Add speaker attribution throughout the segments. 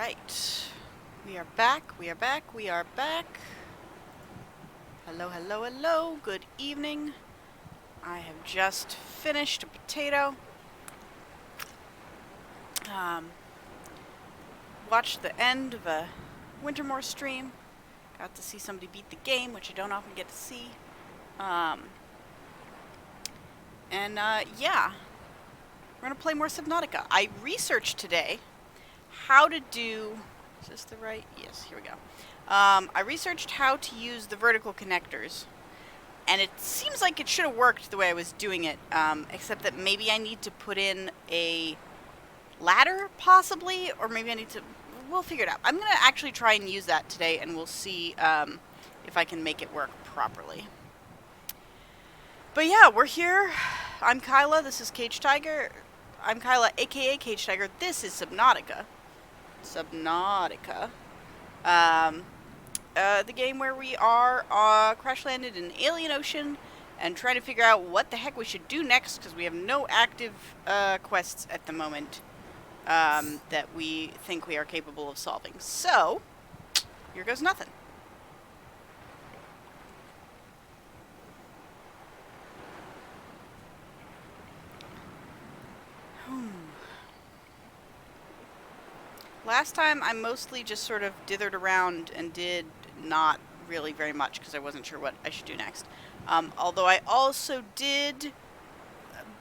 Speaker 1: Alright. We are back, we are back, we are back. Hello, hello, hello. Good evening. I have just finished a potato. Watched the end of a Wintermore stream. Got to see somebody beat the game, which I don't often get to see. Yeah. We're going to play more Subnautica. I researched today how to do... Is this the right? Yes, here we go. I researched how to use the vertical connectors. And it seems like it should have worked the way I was doing it. Except that maybe I need to put in a ladder, possibly. Or maybe I need to... We'll figure it out. I'm going to actually try and use that today. And we'll see if I can make it work properly. But yeah, we're here. I'm Kyla. This is Kagedtiger. I'm Kyla, aka Kagedtiger. This is Subnautica. Subnautica. The game where we are crash landed in an alien ocean and trying to figure out what the heck we should do next because we have no active quests at the moment that we think we are capable of solving. So, here goes nothing. Last time, I mostly just sort of dithered around and did not really very much because I wasn't sure what I should do next. Although I also did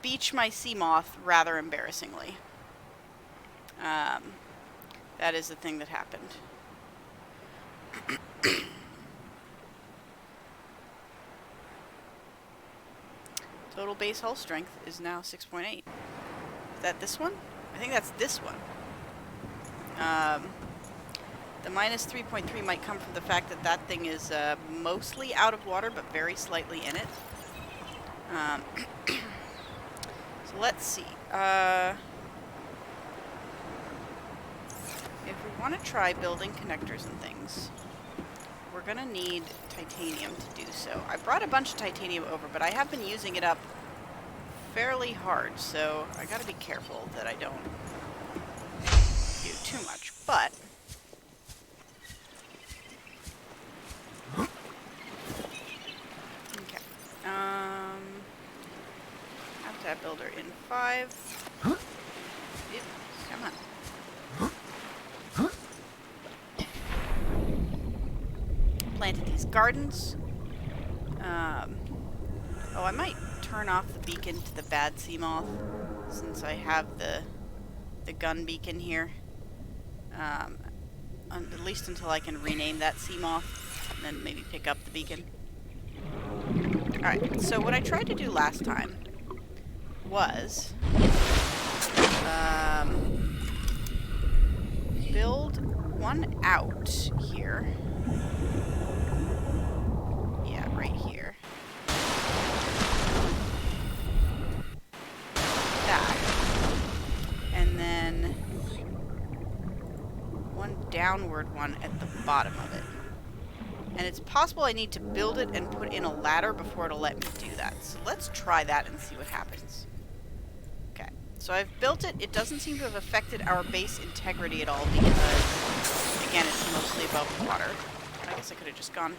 Speaker 1: beach my sea moth rather embarrassingly. That is the thing that happened. Total base hull strength is now 6.8. Is that this one? I think that's this one. The minus 3.3 might come from the fact that that thing is mostly out of water, but very slightly in it. So let's see. If we want to try building connectors and things, we're going to need titanium to do so. I brought a bunch of titanium over, but I have been using it up fairly hard, so I got to be careful that I don't do too much, but okay. Habitat builder in 5. Yep, come on. Planted these gardens. Oh, I might turn off the beacon to the bad sea moth since I have the gun beacon here. At least until I can rename that sea moth, and then maybe pick up the beacon. Alright, so what I tried to do last time was build one out here. Yeah, right here. That. And then one downward one at the bottom of it. And it's possible I need to build it and put in a ladder before it'll let me do that. So let's try that and see what happens. Okay, so I've built it. It doesn't seem to have affected our base integrity at all because, again, it's mostly above water. I guess I could have just gone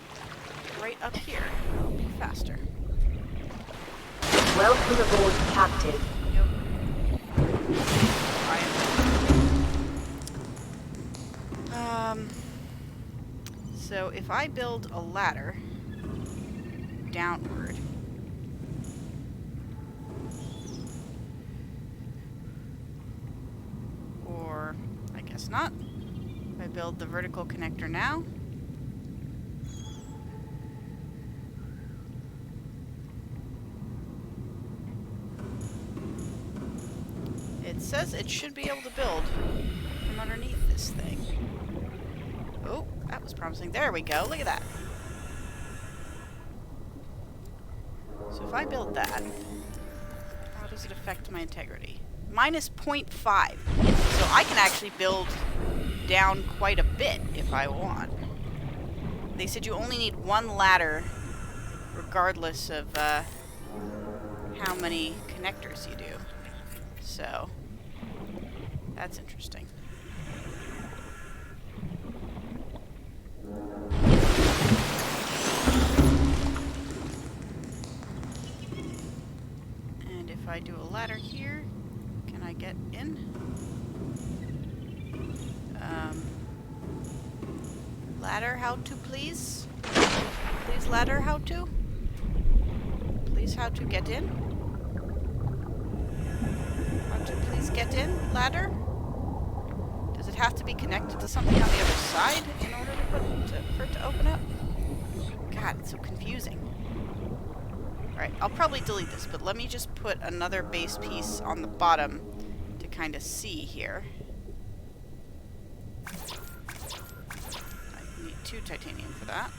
Speaker 1: right up here. It'll be faster.
Speaker 2: Welcome aboard, Captain.
Speaker 1: Yep. So if I build a ladder downward, or I guess not, if I build the vertical connector now, it says it should be able to build from underneath this thing. Oh, that was promising. There we go. Look at that. So if I build that, how does it affect my integrity? Minus 0.5. So I can actually build down quite a bit if I want. They said you only need one ladder regardless of how many connectors you do. So, that's interesting. I do a ladder here, can I get in? Ladder, how to, please? Please, ladder, how to? Please, how to get in? How to please get in, ladder? Does it have to be connected to something on the other side in order for it to open up? God, it's so confusing. Alright, I'll probably delete this, but let me just put another base piece on the bottom to kind of see here. I need 2 titanium for that.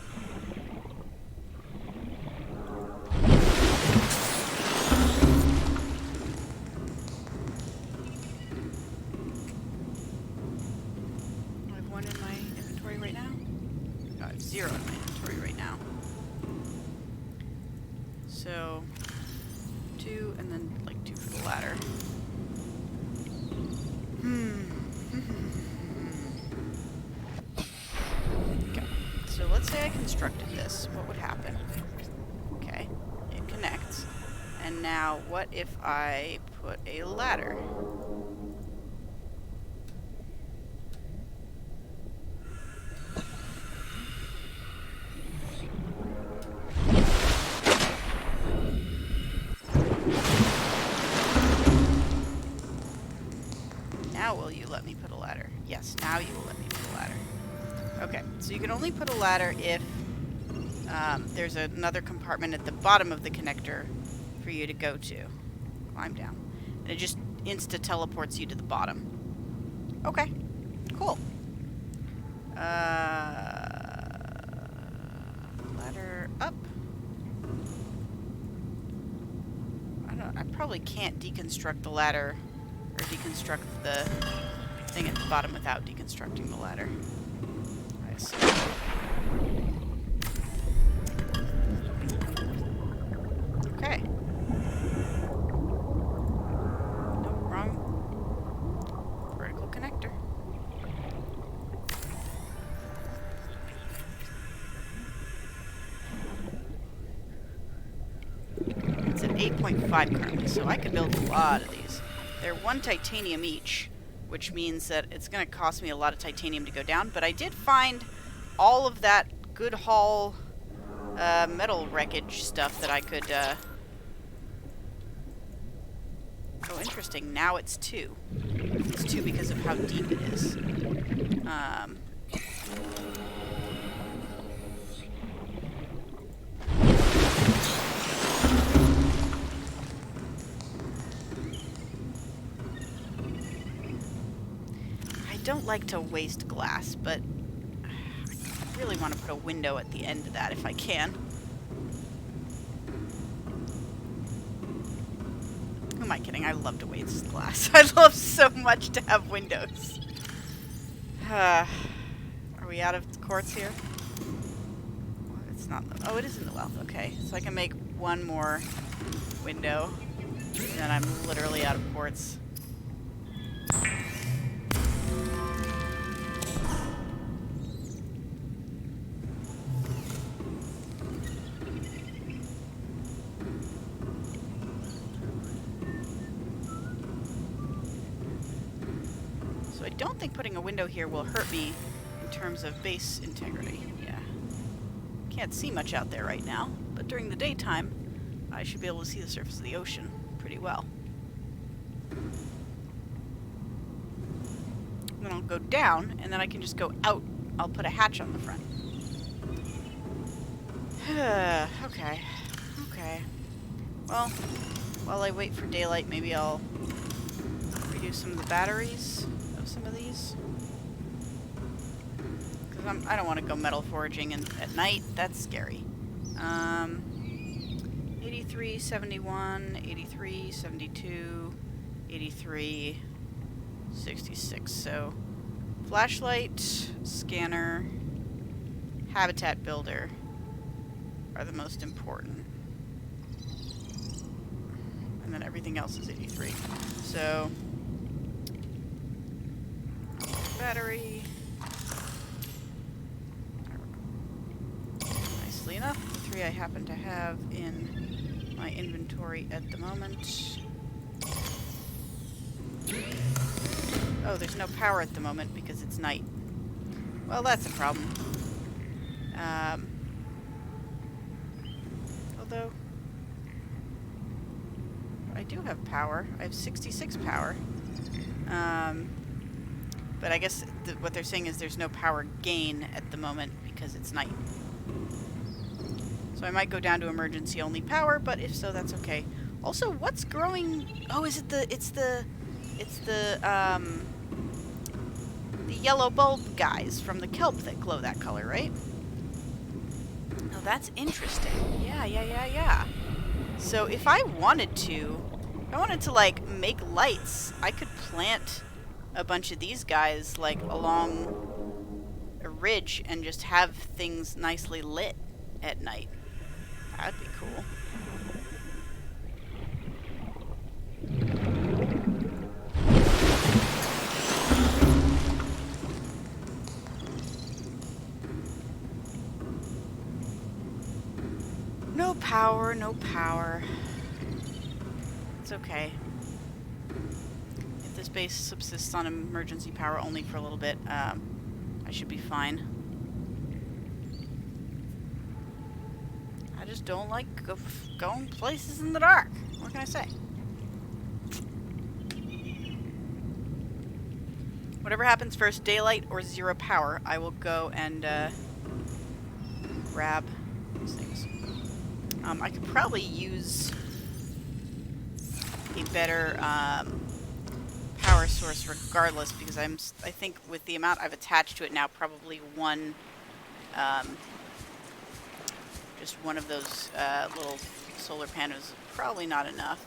Speaker 1: I have 1 in my inventory right now. No, I have 0 in my inventory right now. So, 2, and then, like, 2 for the ladder. Okay, so let's say I constructed this. What would happen? Okay, it connects. And now, what if I put a ladder? Now will you let me put a ladder? Yes, now you will let me put a ladder. Okay, so you can only put a ladder if there's another compartment at the bottom of the connector for you to go to. Climb down. And it just insta-teleports you to the bottom. Okay, cool. Ladder up. I probably can't deconstruct the ladder or deconstruct the thing at the bottom without deconstructing the ladder. I assume. Okay. No, wrong. Vertical connector. It's at 8.5 currently, so I could build a lot of these. They're 1 titanium each, which means that it's going to cost me a lot of titanium to go down, but I did find all of that good haul metal wreckage stuff that I could... Oh, interesting. Now it's 2. It's 2 because of how deep it is. I don't like to waste glass, but I really want to put a window at the end of that if I can. Who am I kidding? I love to waste glass. I love so much to have windows. Are we out of quartz here? It's not. Oh, it is in the wealth. Okay, so I can make 1 more window, and then I'm literally out of quartz. So I don't think putting a window here will hurt me in terms of base integrity. Yeah. Can't see much out there right now, but during the daytime, I should be able to see the surface of the ocean pretty well. And then I'll go down, and then I can just go out. I'll put a hatch on the front. Okay. Okay. Well, while I wait for daylight, maybe I'll redo some of the batteries of some of these. Because I don't want to go metal foraging at night. That's scary. 83, 71, 83, 72, 83, 66. So, flashlight, scanner, habitat builder are the most important. And then everything else is 83. So, battery. Nicely enough, the 3 I happen to have in my inventory at the moment. Oh, there's no power at the moment because it's night. Well, that's a problem. Although, I do have power. I have 66 power. But I guess what they're saying is there's no power gain at the moment because it's night. So I might go down to emergency only power, but if so, that's okay. Also, what's growing? Oh, is it the yellow bulb guys from the kelp that glow that color, right? Oh, that's interesting. Yeah. So if I wanted to, like make lights, I could plant a bunch of these guys like along a ridge and just have things nicely lit at night. That'd be cool. No power. It's okay. If this base subsists on emergency power only for a little bit, I should be fine. I just don't like going places in the dark. What can I say? Whatever happens first, daylight or zero power, I will go and grab these things. I could probably use a better power source regardless, because I think with the amount I've attached to it now, probably one, just one of those little solar panels is probably not enough.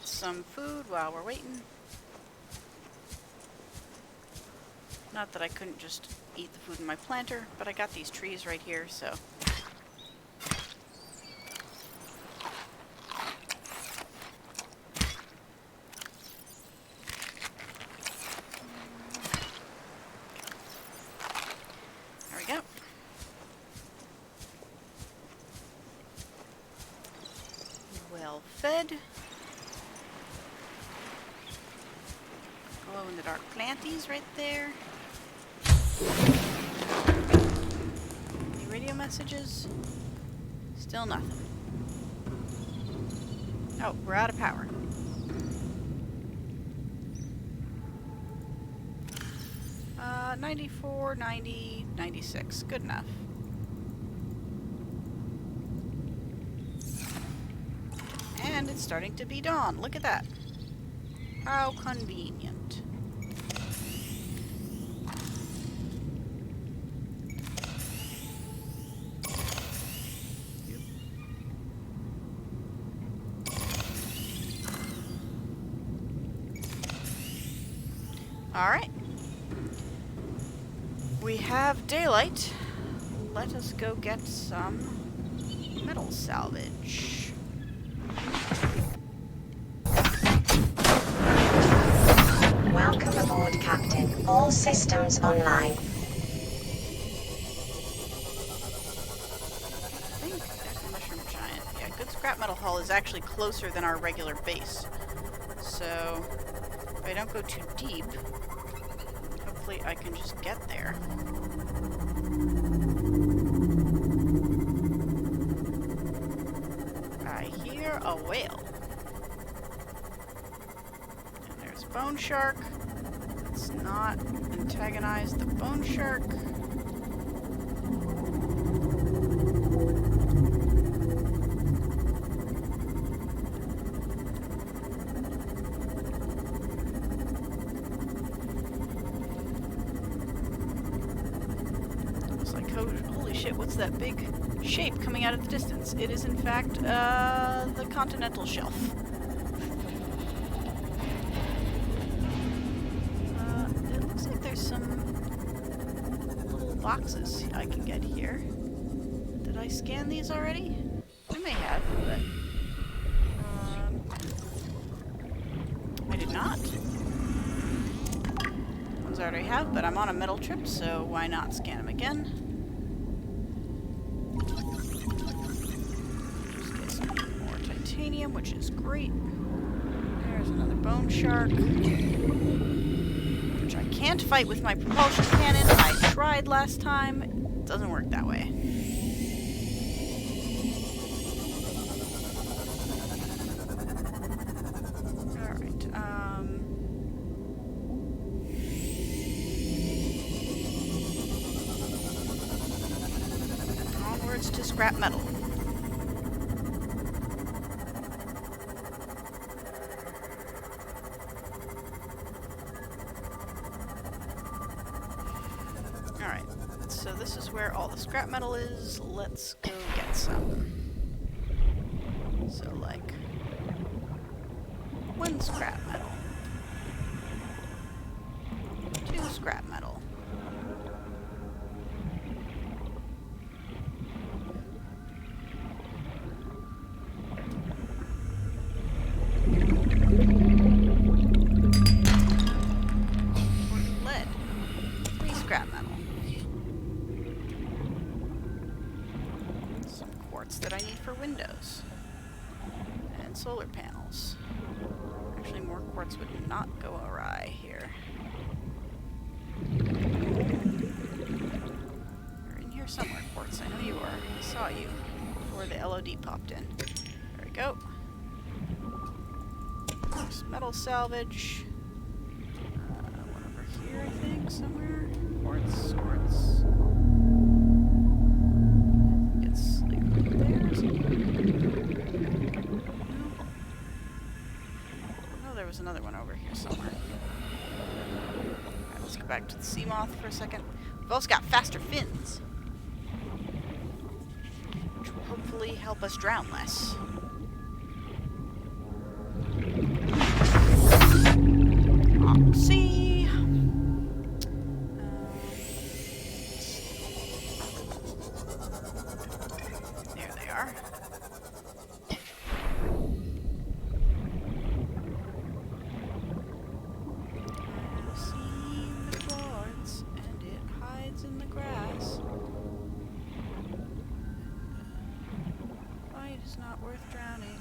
Speaker 1: Some food while we're waiting. Not that I couldn't just eat the food in my planter, but I got these trees right here, so. There we go. Well fed. Glow in the dark planties right there. Any radio messages? Still nothing. Oh, we're out of power. Uh, 94, 90, 96. Good enough. And it's starting to be dawn. Look at that. How convenient. Alright. We have daylight. Let us go get some metal salvage.
Speaker 2: Welcome aboard, Captain. All systems online.
Speaker 1: I think there's a mushroom giant. Yeah, good scrap metal haul is actually closer than our regular base. So, if I don't go too deep, hopefully I can just get there. I hear a whale. And there's a bone shark. Let's not antagonize the bone shark. Holy shit, what's that big shape coming out of the distance? It is in fact the continental shelf. It looks like there's some little boxes I can get here. Did I scan these already? I may have, but I did not. ones I already have, but I'm on a metal trip, so why not scan them again? Just get some more titanium, which is great. There's another bone shark, which I can't fight with my propulsion cannon. I tried last time. It doesn't work that way. To scrap metal. Alright, so this is where all the scrap metal is. Let's go get some. So, like, 1 scrap metal. 2 scrap metal. That I need for windows and solar panels. Actually, more quartz would not go awry here. You're in here somewhere, quartz. I know you are. I saw you before the LOD popped in. There we go. There's metal salvage. One over here, I think, somewhere. Quartz, quartz. Oh, there was another one over here somewhere. Alright, let's go back to the sea moth for a second. We've also got faster fins, which will hopefully help us drown less. See. Not worth drowning.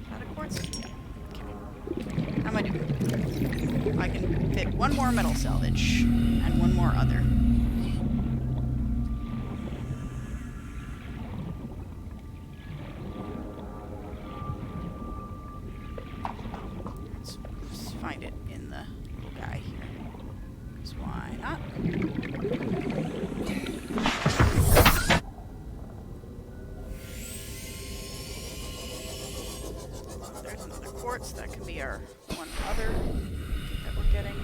Speaker 1: Is that a quartz? Okay. How am I doing? I can fit 1 more metal salvage and 1 more other. Let's find it in the little guy here. Because why not? That can be our 1 other that we're getting.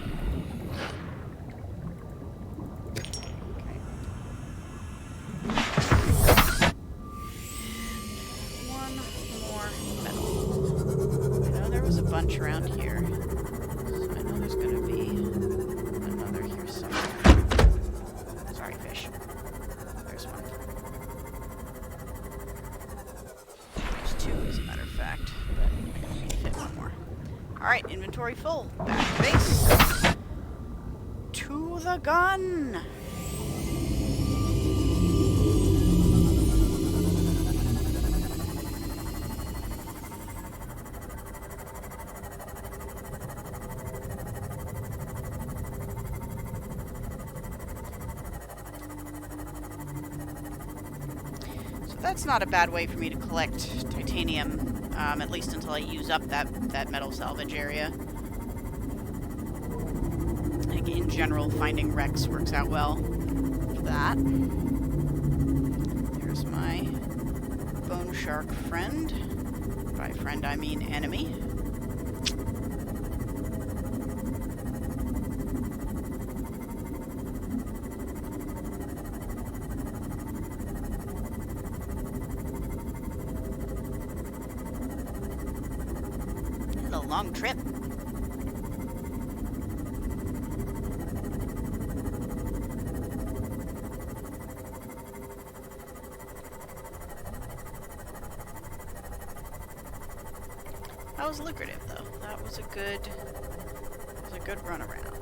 Speaker 1: Okay. 1 more metal. I know there was a bunch around here. So I know there's going to be another here somewhere. Sorry, fish. There's 1. There's 2, as a matter of fact. Alright, inventory full. Back to base. To the gun! So that's not a bad way for me to collect titanium. At least until I use up that metal salvage area. Like in general, finding wrecks works out well for that. There's my bone shark friend. By friend, I mean enemy. Long trip. That was lucrative, though. That was a good a good runaround.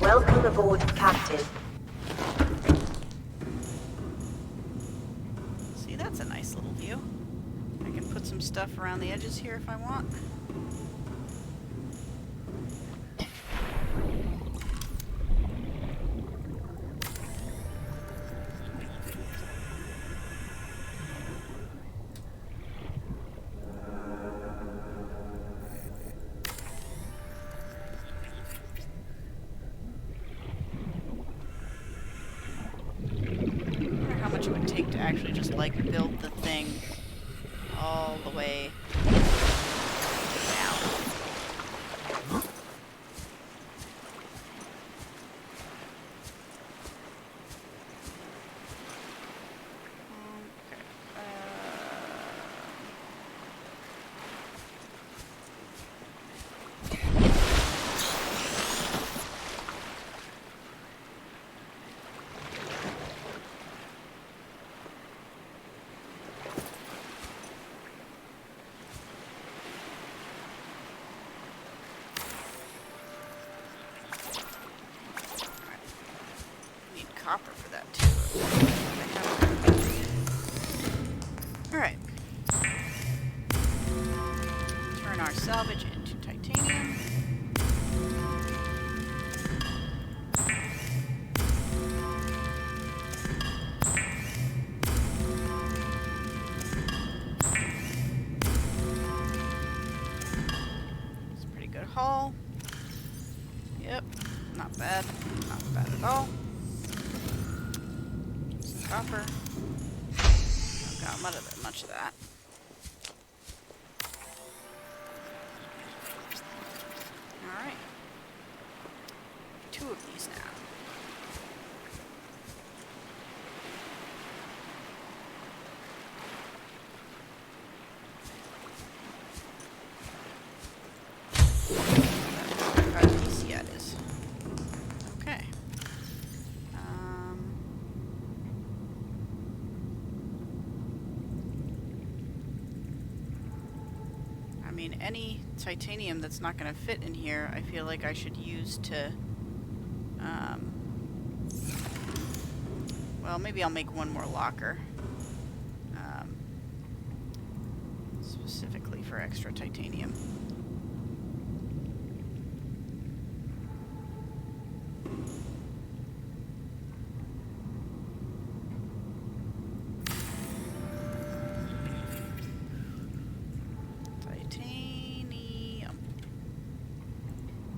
Speaker 2: Welcome aboard, Captain.
Speaker 1: See, that's a nice little view. I can put some stuff around the edges here if I want. How much it would take to actually just like build the thing all the way down. Copper for that too. Alright. Turn our salvage into titanium. It's a pretty good haul. Yep, not bad. Not bad at all. Copper. I've got much of that. Alright. 2 of these now. Kagedtiger is. Okay. I mean, any titanium that's not going to fit in here, I feel like I should use to, well, maybe I'll make one more locker, specifically for extra titanium.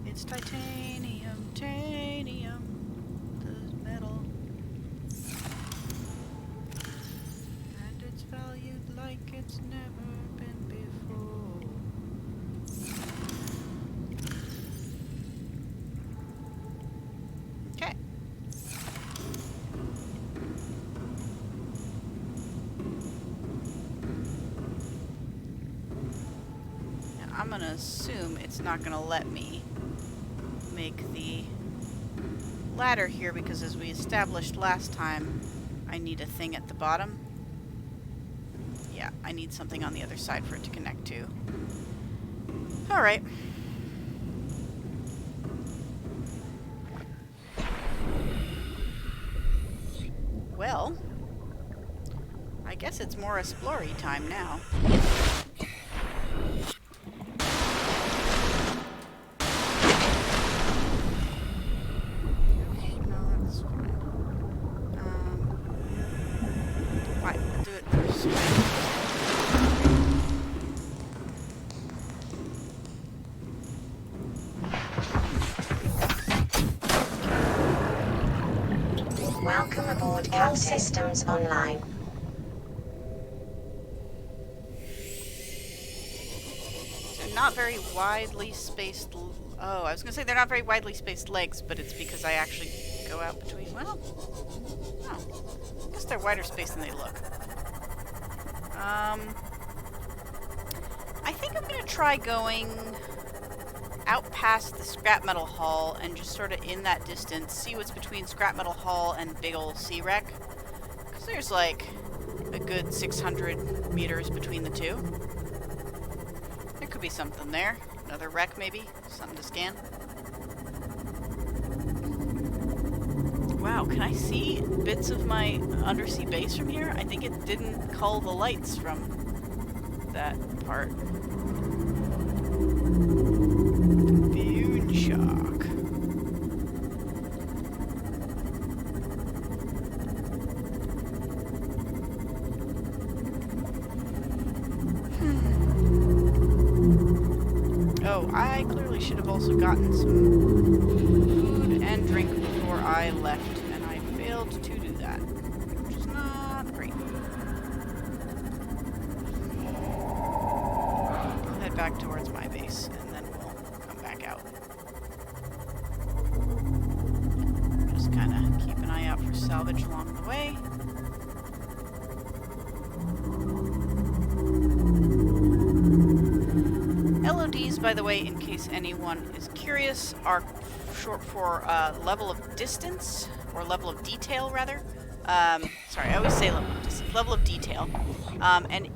Speaker 1: It's titanium, titanium, the metal, and it's valued like it's never been before. Okay. Now I'm gonna assume it's not gonna let me make the ladder here because, as we established last time, I need a thing at the bottom. Yeah, I need something on the other side for it to connect to. Alright. Well, I guess it's more explory time now.
Speaker 2: Welcome aboard, all systems online.
Speaker 1: They're not very widely spaced. Oh, I was gonna say they're not very widely spaced legs, but it's because I actually go out between. Well, oh, I guess they're wider spaced than they look. I think I'm gonna try going out past the scrap metal hull and just sort of in that distance see what's between scrap metal hull and big old sea wreck. So there's like a good 600 meters between the two. There could be something there. Another wreck, maybe? Something to scan. Wow, can I see bits of my undersea base from here? I think it didn't cull the lights from that part. Boon shock. Oh, I clearly should have also gotten some food and drink before I left, and I failed to do that, which is not great. I'll head back towards my base, and then we'll come back out. Just kind of keep an eye out for salvage along the way. LODs, by the way, in case anyone is curious, are short for level of distance, or level of detail, rather. Sorry, I always say level of distance. Level of detail. And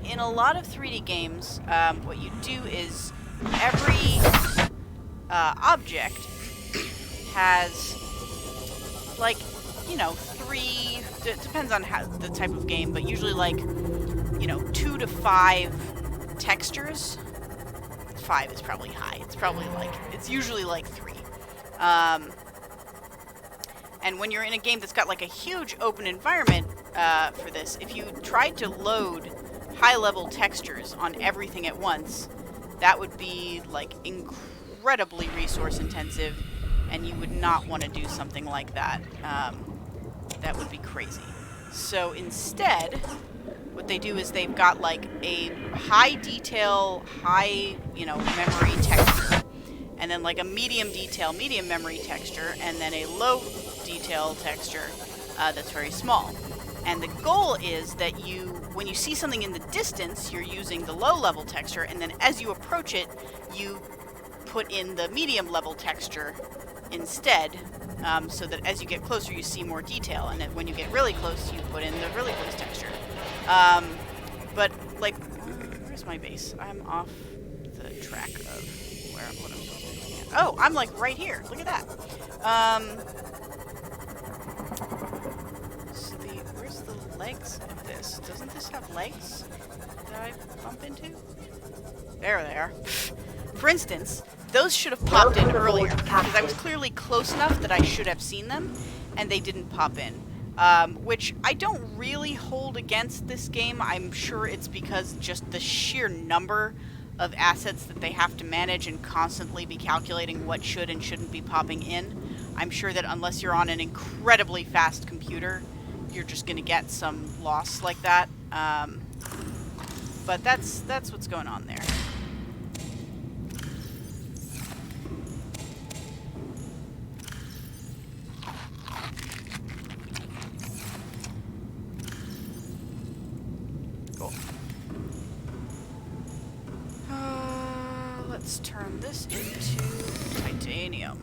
Speaker 1: in a lot of 3D games, what you do is every object has, like, you know, it depends on the type of game, but usually like, you know, 2 to 5 textures. 5 is probably high. It's probably like, it's usually like 3. And when you're in a game that's got like a huge open environment for this, if you tried to load high-level textures on everything at once, that would be like incredibly resource intensive, and you would not want to do something like that. That would be crazy. So instead, what they do is they've got like a high detail, high, you know, memory texture, and then like a medium detail, medium memory texture, and then a low detail texture that's very small. And the goal is that when you see something in the distance, you're using the low level texture, and then as you approach it, you put in the medium level texture instead, so that as you get closer, you see more detail, and then when you get really close, you put in the really close texture. But, like, where's my base? I'm off the track of what I'm supposed to be looking at. Oh, I'm, like, right here. Look at that. Where's the legs of this? Doesn't this have legs that I bump into? There they are. For instance, those should have popped in earlier, because I was clearly close enough that I should have seen them, and they didn't pop in. Which I don't really hold against this game. I'm sure it's because just the sheer number of assets that they have to manage and constantly be calculating what should and shouldn't be popping in. I'm sure that unless you're on an incredibly fast computer, you're just going to get some loss like that. But that's what's going on there. Let's turn this into titanium.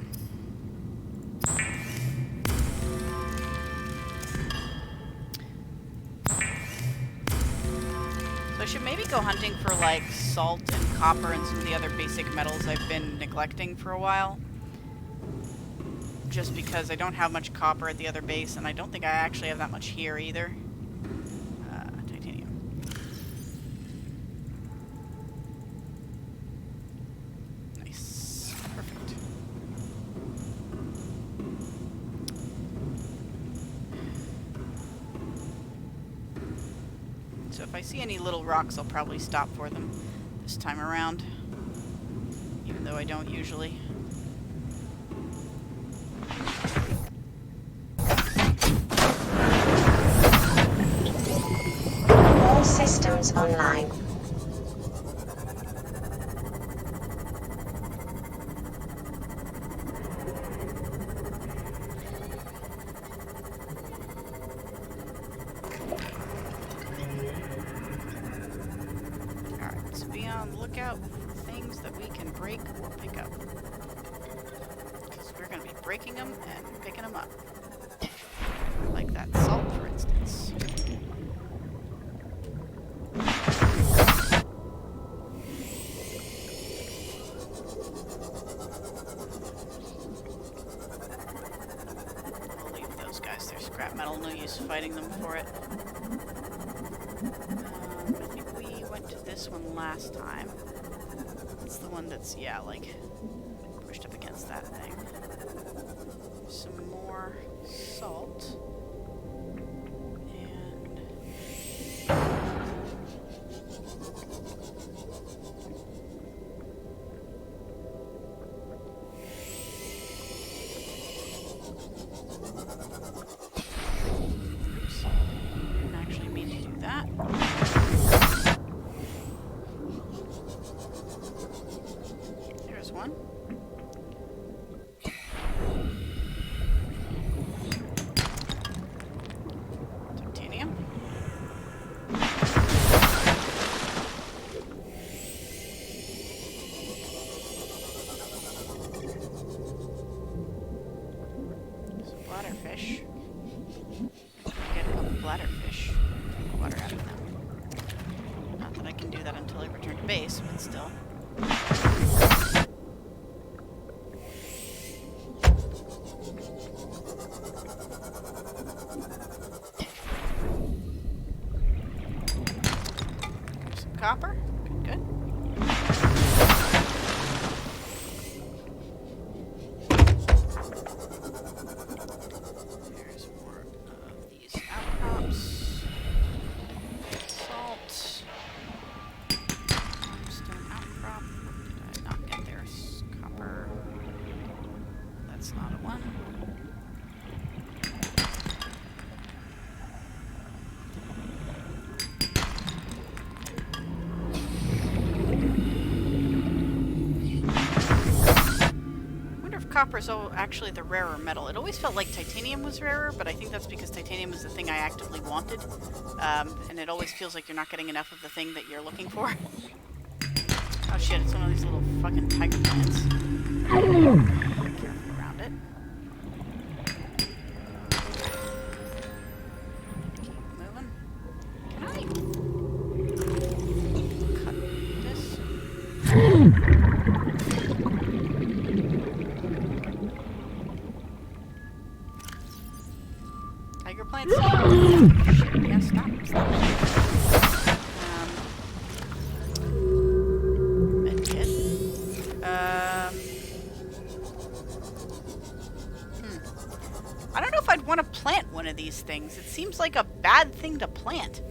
Speaker 1: So I should maybe go hunting for like salt and copper and some of the other basic metals I've been neglecting for a while. Just because I don't have much copper at the other base, and I don't think I actually have that much here either. So if I see any little rocks, I'll probably stop for them this time around, even though I don't usually.
Speaker 2: All systems online.
Speaker 1: Lookout for things that we can break or pick up, because we're going to be breaking them and picking them up, like that salt, for instance. scrap metal, no use fighting them for it. I think we went to this one last time. It's the one that's, yeah, like, pushed up against that thing. Some more salt. And... oops. Didn't actually mean to do that. There's one. Titanium. Some bladderfish. Get a couple bladderfish. Take water out of them. Not that I can do that until I return to base, but still. Some copper. Good, good. There's more of these outcrops. Salt. Stone outcrop. Did I not get there? Copper. That's not a one. I wonder if copper is actually the rarer metal. It always felt like titanium was rarer, but I think that's because titanium is the thing I actively wanted. And it always feels like you're not getting enough of the thing that you're looking for. Oh shit, it's one of these little fucking tiger plants. Be careful around it. Keep moving. Can I cut this? Tiger plants? Shit, yeah, stop. Medkit. I don't know if I'd want to plant one of these things. It seems like a bad thing to plant.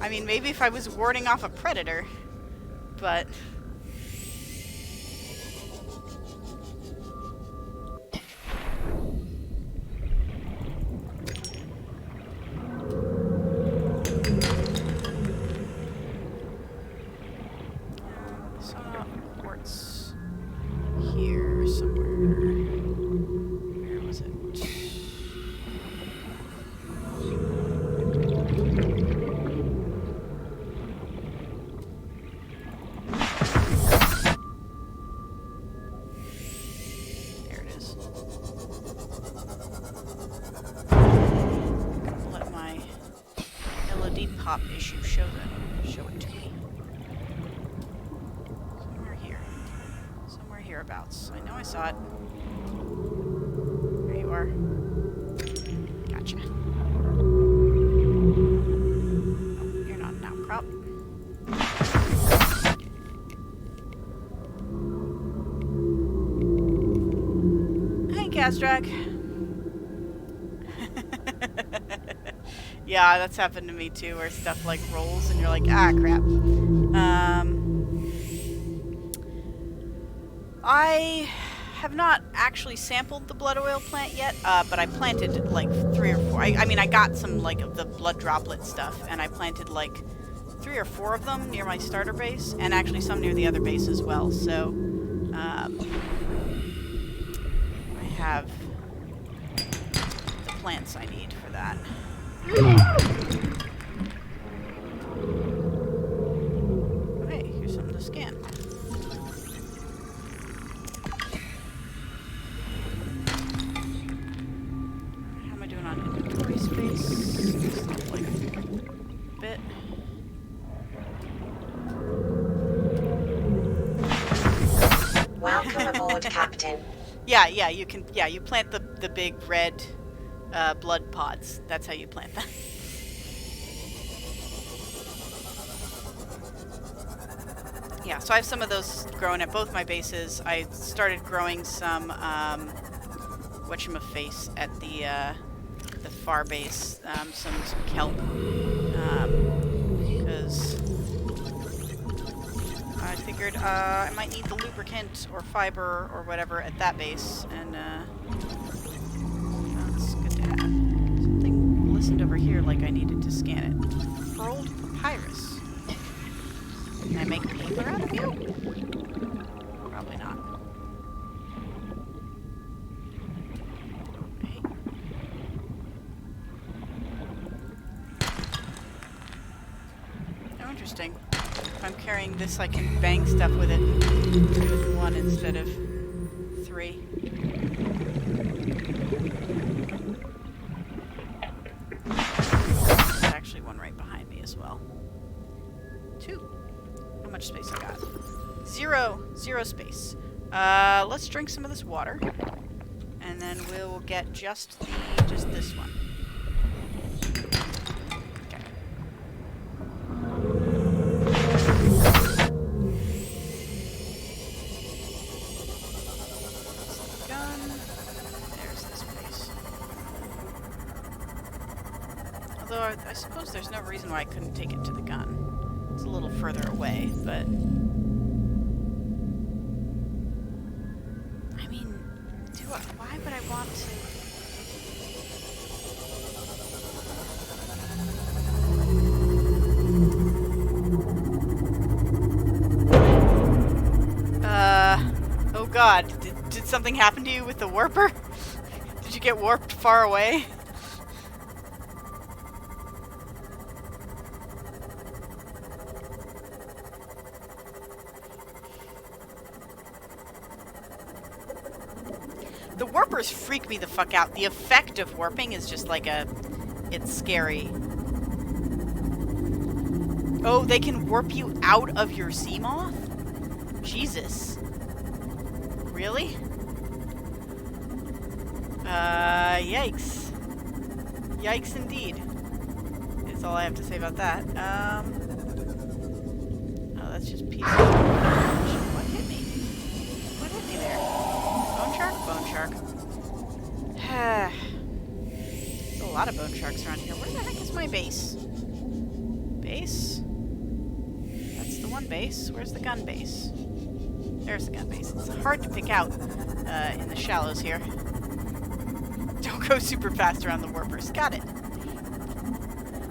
Speaker 1: I mean, maybe if I was warding off a predator, but... saw quartz here somewhere. Where was it? There it is. Let my LED pop issue show it to me. Somewhere hereabouts. I know I saw it. There you are. Gotcha. Oh, you're not an outcrop. Hey, Castrack. Yeah, that's happened to me too, where stuff like rolls and you're like, ah, crap. I have not actually sampled the blood oil plant yet, but I planted like 3 or 4. I mean, I got some like of the blood droplet stuff, and I planted like 3 or 4 of them near my starter base, and actually some near the other base as well. So I have the plants I need for that. Okay, here's something to scan. How am I doing on inventory space? Stuff like a bit.
Speaker 2: Welcome aboard, Captain.
Speaker 1: Yeah, you can. Yeah, you plant the big red blood pods. That's how you plant them. Yeah, so I have some of those growing at both my bases. I started growing some, whatchamaface at the far base, some kelp, because I figured I might need the lubricant or fiber or whatever at that base, and that's good to have. Something listened over here like I needed to scan it. Furled papyrus. Can I make paper out of you? Probably not. Hey. Oh, interesting. If I'm carrying this, I can bang stuff with it. With one instead of three. There's actually one right behind me as well. Two. How much space I got? Zero space. Let's drink some of this water, and then we'll get just this one. Okay. Gun. There's this place. Although I suppose there's no reason why I couldn't take it to the gun. It's a little further away, but I mean, why would I want to? Oh God, did something happen to you with the warper? Did you get warped far away? The warpers freak me the fuck out. The effect of warping is just like it's scary. Oh, they can warp you out of your Seamoth? Jesus. Really? Yikes. Yikes indeed. Is all I have to say about that. Oh, that's just piece of... What hit me? What hit me there? Bone shark? Bone shark. There's a lot of bone sharks around here. Where the heck is my base? Base? That's the one base. Where's the gun base? There's the gun base. It's hard to pick out in the shallows here. Don't go super fast around the warpers. Got it.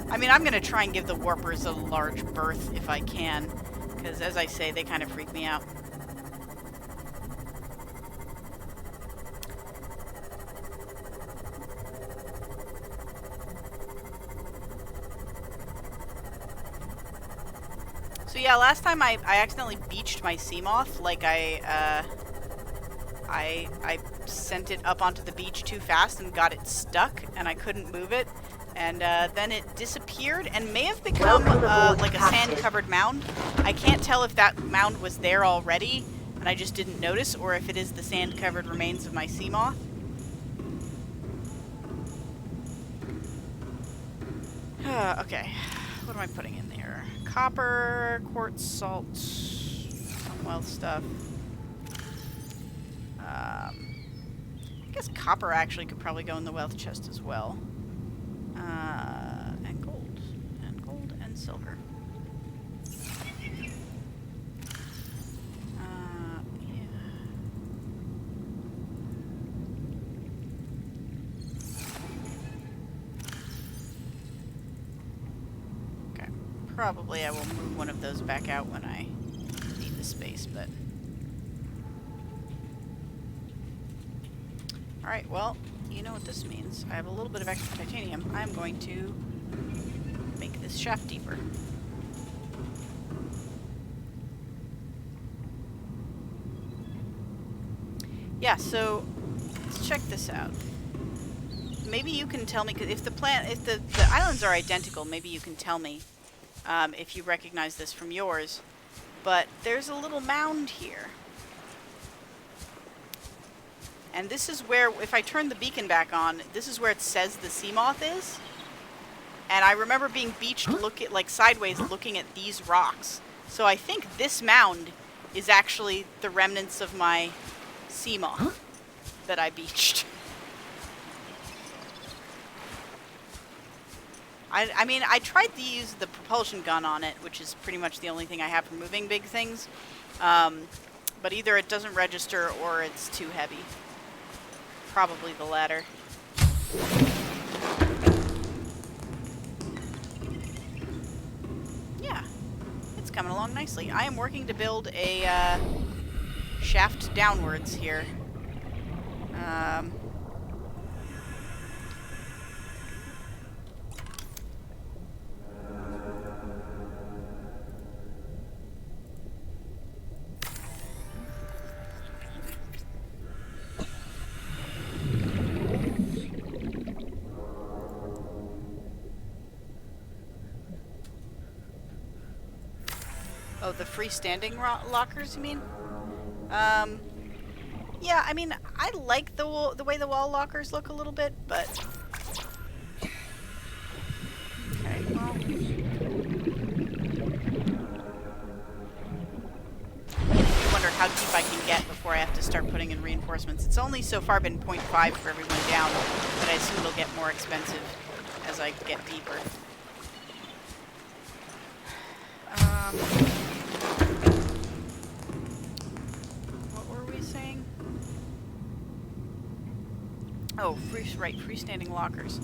Speaker 1: I mean, I'm going to try and give the warpers a large berth if I can, because as I say, they kind of freak me out. So yeah, last time I accidentally beached my Seamoth, like I sent it up onto the beach too fast and got it stuck, and I couldn't move it, and then it disappeared and may have become like a sand-covered mound. I can't tell if that mound was there already and I just didn't notice, or if it is the sand-covered remains of my Seamoth. Okay, what am I putting in there? Copper, quartz, salt, some wealth stuff. I guess copper actually could probably go in the wealth chest as well. And gold. And gold and silver. Yeah. Okay. Probably I will move one of those back out when I need the space, but... Alright, well, you know what this means. I have a little bit of extra titanium. I'm going to make this shaft deeper. Yeah, so let's check this out. Maybe you can tell me, cause if the islands are identical, maybe you can tell me if you recognize this from yours. But there's a little mound here. And this is where, if I turn the beacon back on, this is where it says the sea moth is. And I remember being beached like sideways looking at these rocks. So I think this mound is actually the remnants of my sea moth that I beached. I mean, I tried to use the propulsion gun on it, which is pretty much the only thing I have for moving big things. But either it doesn't register or it's too heavy. Probably the latter. Yeah, it's coming along nicely. I am working to build a shaft downwards here. Oh, the freestanding lockers, you mean? Yeah, I mean, I like the way the wall lockers look a little bit, but... Okay, well... I wonder how deep I can get before I have to start putting in reinforcements. It's only so far been 0.5 for everyone down, but I assume it'll get more expensive as I get deeper. What were we saying? Oh, freestanding lockers.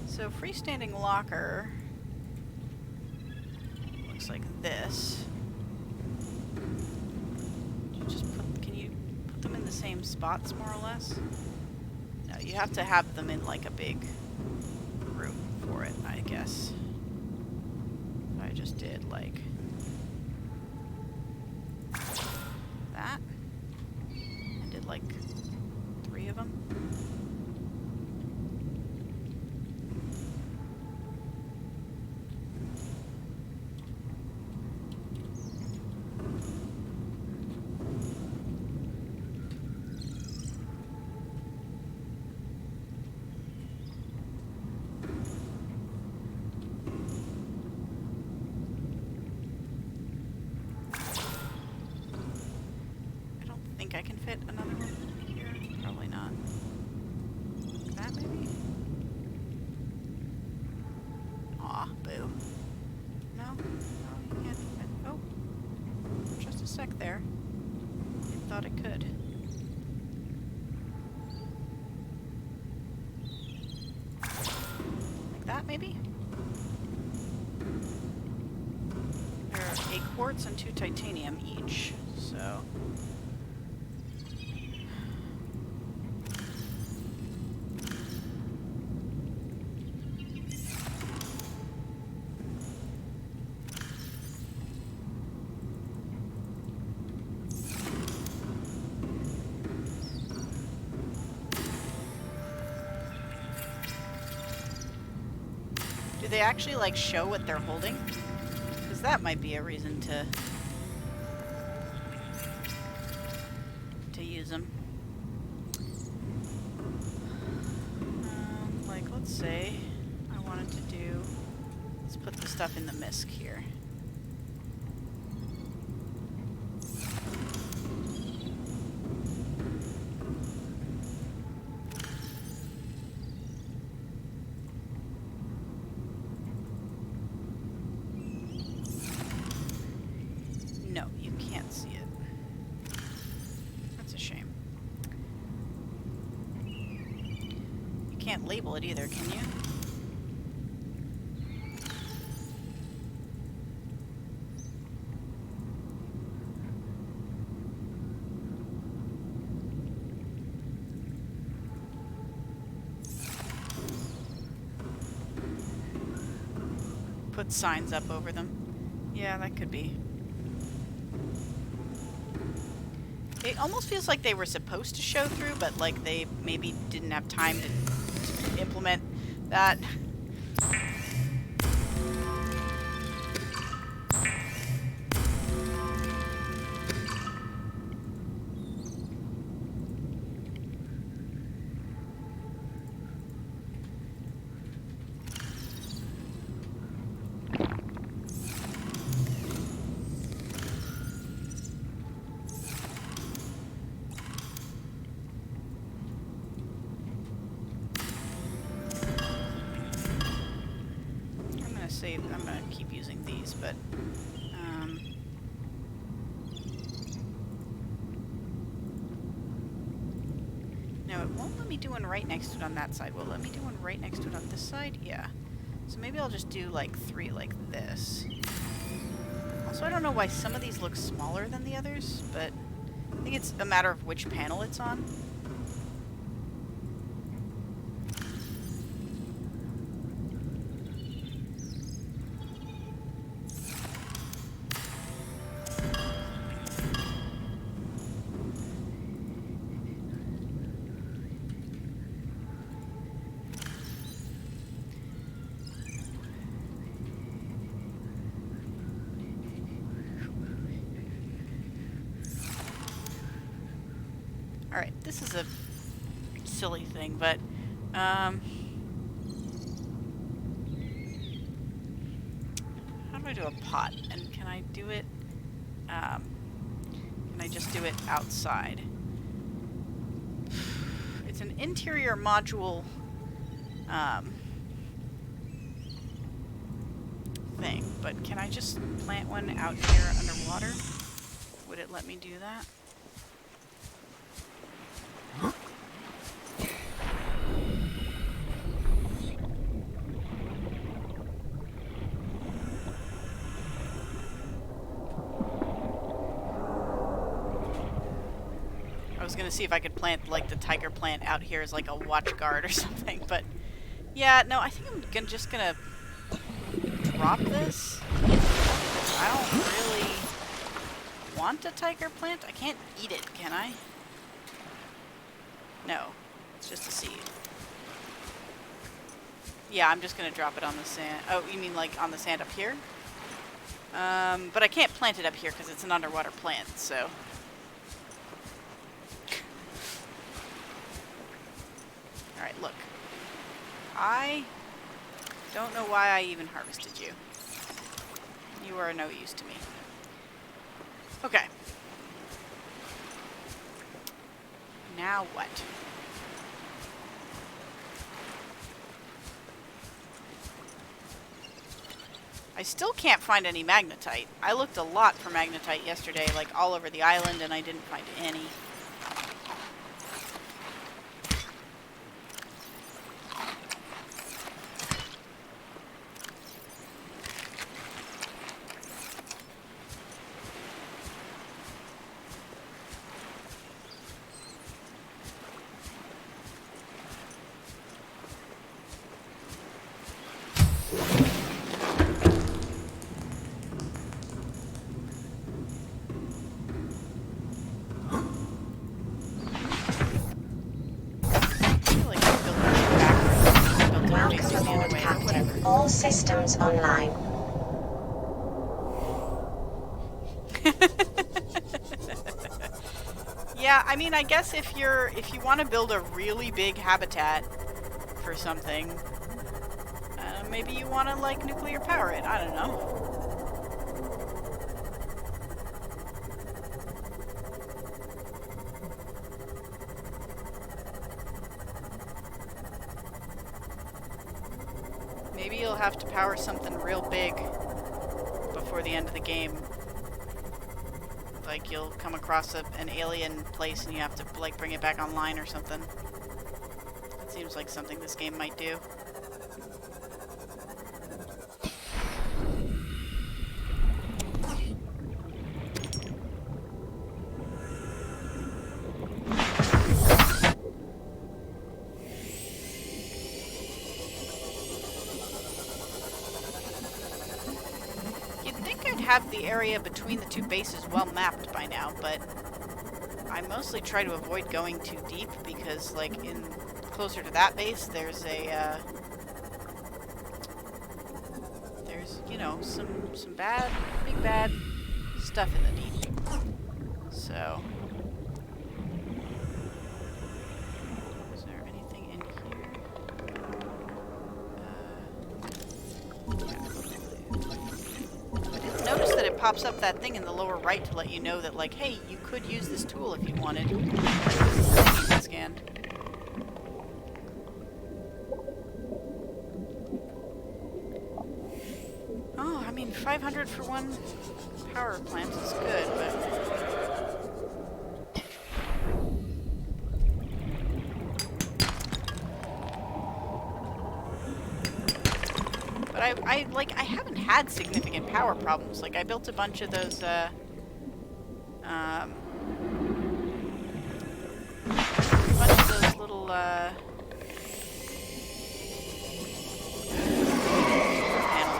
Speaker 1: So freestanding locker looks like this. Can you put them in the same spots more or less? No, you have to have them in like a big room for it, I guess. I just did like that. I did like 3 of them. I can fit another one here. Probably not. That maybe? Aw, boo. No? No, you can't fit. Oh. Just a sec there. I thought it could. Like that, maybe? There are 8 quartz and 2 titanium each, so... Do they actually, like, show what they're holding? Because that might be a reason to use them. Like, let's say I wanted to do... Let's put the stuff in the MISC here. No, you can't see it. That's a shame. You can't label it either, can you? Put signs up over them. Yeah, that could be. It almost feels like they were supposed to show through, but like they maybe didn't have time to implement that. save. I'm gonna keep using these, but no, it won't let me do one right next to it on that side. Will it let me do one right next to it on this side? Yeah. So maybe I'll just do like 3 like this. Also, I don't know why some of these look smaller than the others, but I think it's a matter of which panel it's on. Alright, this is a silly thing, but how do I do a pot? And can I do it, can I just do it outside? It's an interior module thing, but can I just plant one out here underwater? Would it let me do that? I was gonna see if I could plant like the tiger plant out here as like a watch guard or something, but yeah, no, I think I'm just gonna drop this. I don't really want a tiger plant. I can't eat it, can I? No, it's just a seed. Yeah, I'm just gonna drop it on the sand. Oh, you mean like on the sand up here? But I can't plant it up here because it's an underwater plant, so. Alright, look. I don't know why I even harvested you. You are no use to me. Okay. Now what? I still can't find any magnetite. I looked a lot for magnetite yesterday, like all over the island, and I didn't find any.
Speaker 2: All systems online.
Speaker 1: Yeah, I mean, I guess if you want to build a really big habitat for something, maybe you want to like nuclear power it. I don't know. Maybe you'll have to power something real big before the end of the game. Like you'll come across an alien place and you have to like bring it back online or something. That seems like something this game might do. Have the area between the two bases well mapped by now, but I mostly try to avoid going too deep because, like, closer to that base, there's you know, some big bad stuff in the deep. So, is there anything in here? Notice that it pops up that thing in the lower right to let you know that, like, hey, you could use this tool if you wanted. Scanned. 500 for one power plant is good, but I haven't had significant power problems. Like, I built a bunch of those, a bunch of those little, panels,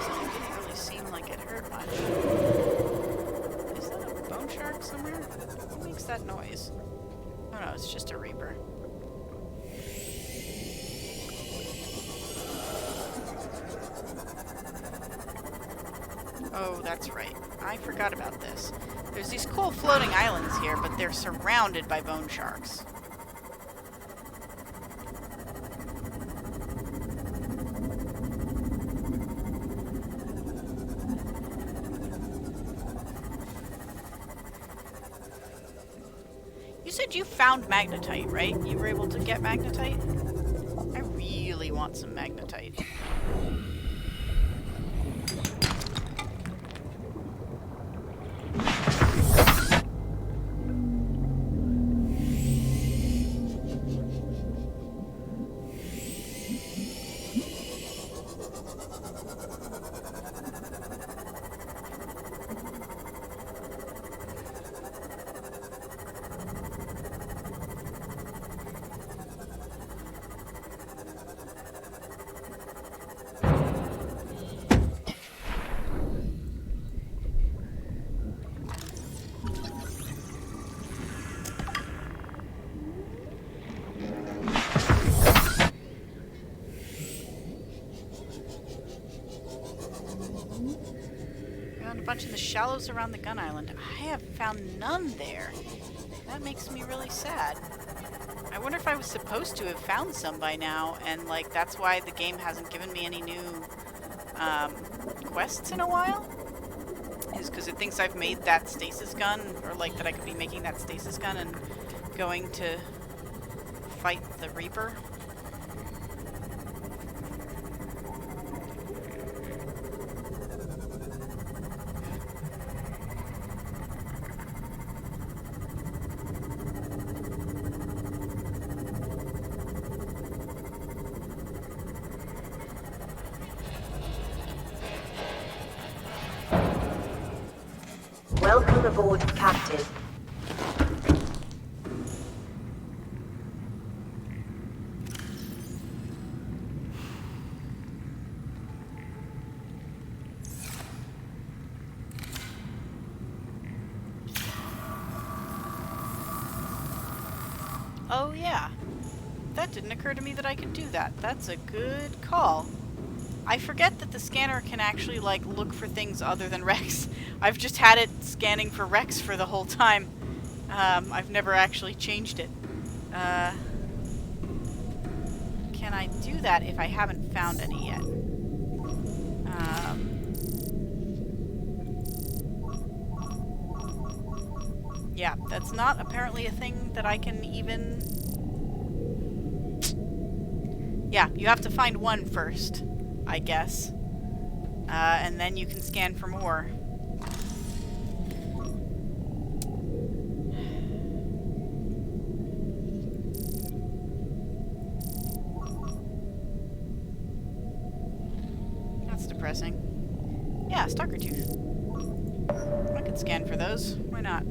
Speaker 1: and it didn't really seem like it hurt much. Is that a bone shark somewhere? Who makes that noise? Oh no, it's just a reaper. Oh, that's right. I forgot about this. There's these cool floating islands here, but they're surrounded by bone sharks. You said you found magnetite, right? You were able to get magnetite? I really want some magnetite. Found a bunch in the shallows around the gun island. I have found none there. That makes me really sad. I wonder if I was supposed to have found some by now, and like that's why the game hasn't given me any new quests in a while? Is because it thinks I've made that stasis gun, or like that I could be making that stasis gun and going to fight the Reaper.
Speaker 2: Welcome aboard, Captain.
Speaker 1: Oh yeah, that didn't occur to me that I could do that. That's a good call. I forget that the scanner can actually like look for things other than Rex. I've just had it scanning for Rex for the whole time. I've never actually changed it. Can I do that if I haven't found any yet? Yeah, that's not apparently a thing that I can even... Yeah, you have to find one first, I guess. And then you can scan for more. That's depressing. Yeah, stalker tooth. I could scan for those. Why not?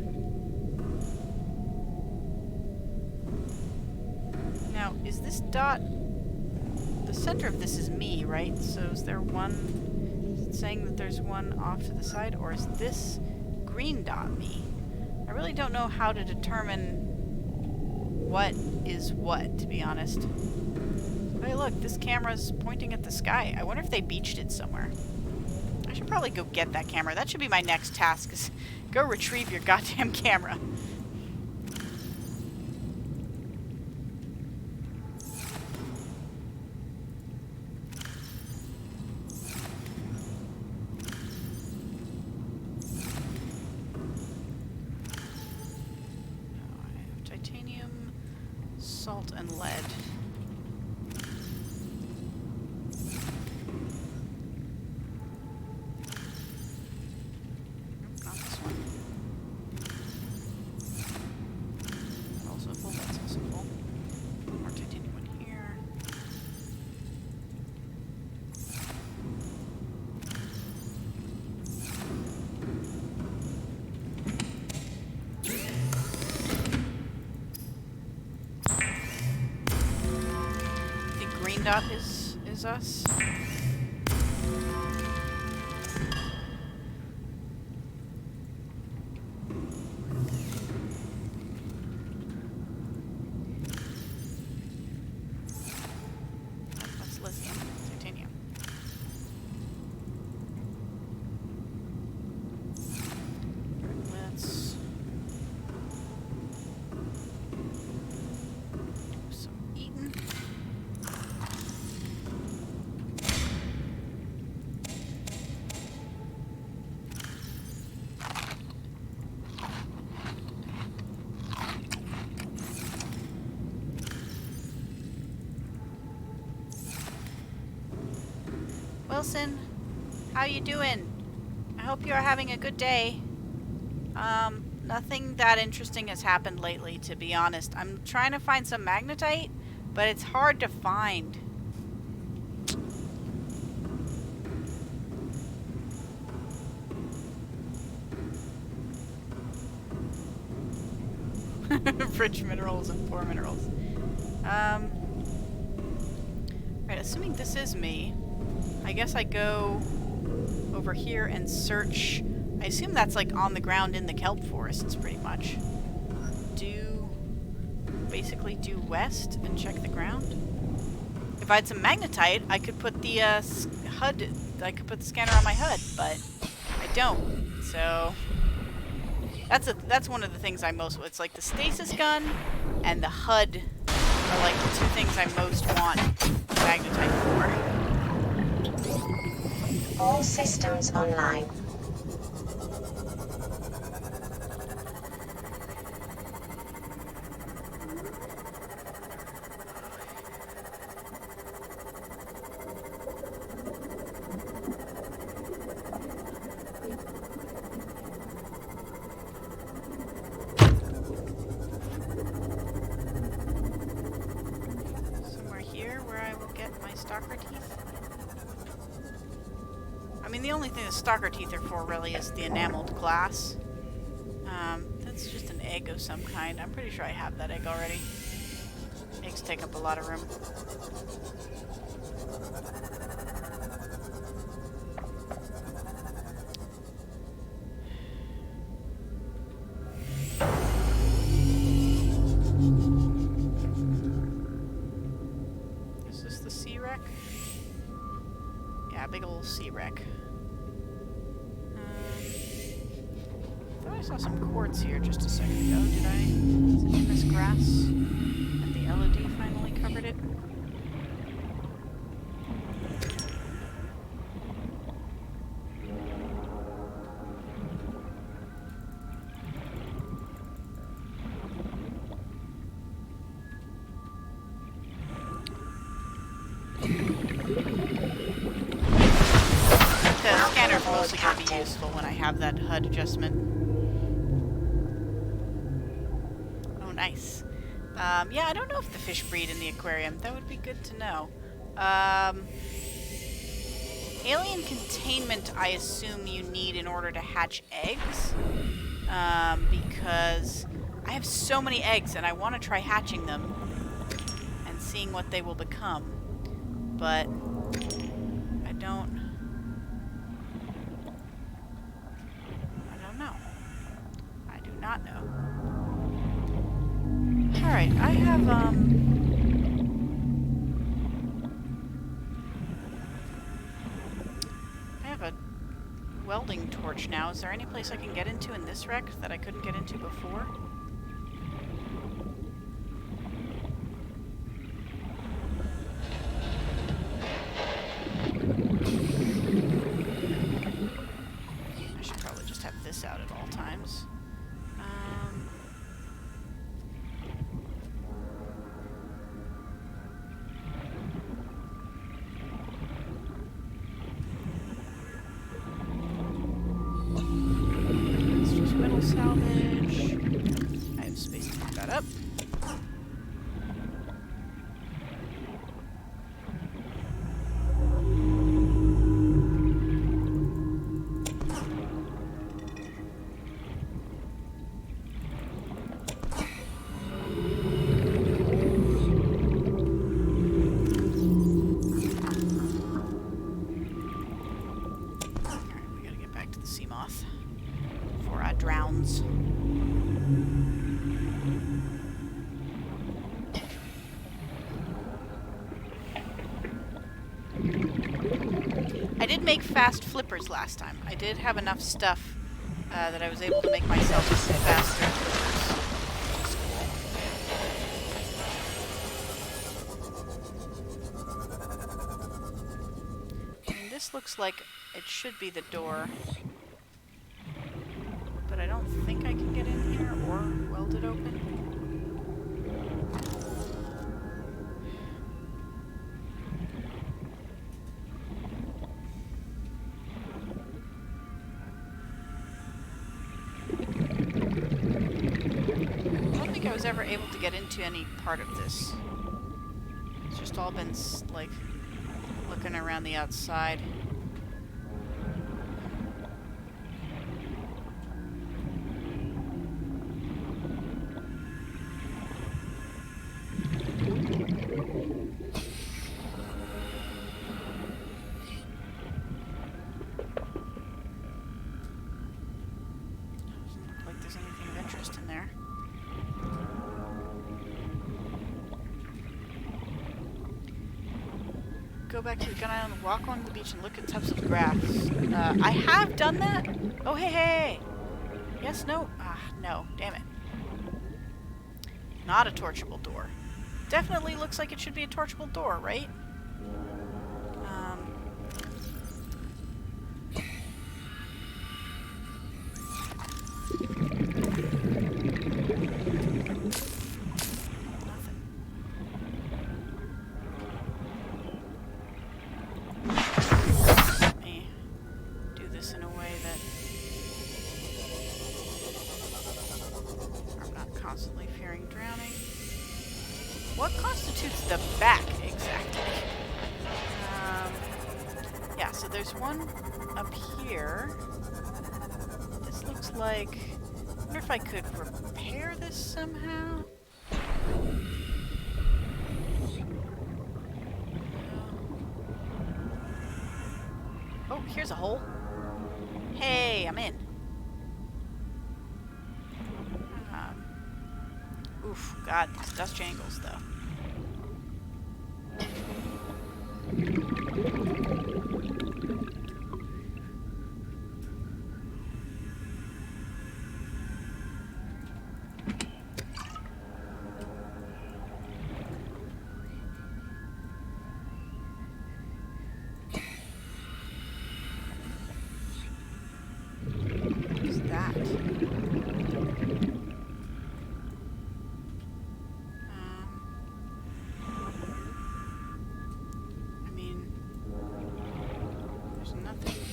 Speaker 1: Now, is this dot... The center of this is me, right? So is there one... Is it saying that there's one off to the side? Or is this green dot me? I really don't know how to determine what is what, to be honest. Hey, look, this camera's pointing at the sky. I wonder if they beached it somewhere. I should probably go get that camera. That should be my next task, is go retrieve your goddamn camera. Salt and lead. dot is us. That's lithium. Titanium. Let's do some eating. Wilson, how you doing? I hope you're having a good day. Nothing that interesting has happened lately, to be honest. I'm trying to find some magnetite, but it's hard to find. Rich minerals and poor minerals. Right, assuming this is me, I guess I go over here and search. I assume that's like on the ground in the kelp forests, pretty much. Basically do west and check the ground. If I had some magnetite, I could put the HUD. I could put the scanner on my HUD, but I don't. So that's one of the things I most. It's like the stasis gun and the HUD are like the two things I most want magnetite for.
Speaker 2: All systems online.
Speaker 1: Somewhere here where I will get my stalker teeth. I mean, the only thing the stalker teeth are for really is the enameled glass. That's just an egg of some kind. I'm pretty sure I have that egg already. Eggs take up a lot of room. Is this the sea wreck? Yeah, big old sea wreck. I thought I saw some quartz here just a second ago. Did I? Is it in this grass? And the LED finally covered it? The scanner's mostly going to be useful when I have that HUD adjustment. Oh, nice. Yeah, I don't know if the fish breed in the aquarium. That would be good to know. Alien containment, I assume you need in order to hatch eggs. Because I have so many eggs and I want to try hatching them and seeing what they will become. But I don't know. I do not know. Alright, I have, a welding torch now. Is there any place I can get into in this wreck that I couldn't get into before? I should probably just have this out at all times. Let's just metal salvage. did make fast flippers last time. I did have enough stuff that I was able to make myself faster flippers. I mean, this looks like it should be the door. But I don't think I can get in here or weld it open. I don't think I was ever able to get into any part of this. It's just all been, like, looking around the outside. Go back to the gun island, walk along the beach, and look at tufts of grass. I have done that? Oh, hey, hey! Yes, no? Ah, no. Damn it. Not a torchable door. Definitely looks like it should be a torchable door, right? Constantly fearing drowning. What constitutes the back, exactly? Yeah, so there's one up here. This looks like... I wonder if I could repair this somehow? Oh, here's a hole. Hey, I'm in. Oof, God, these dust jangles, though. What's that?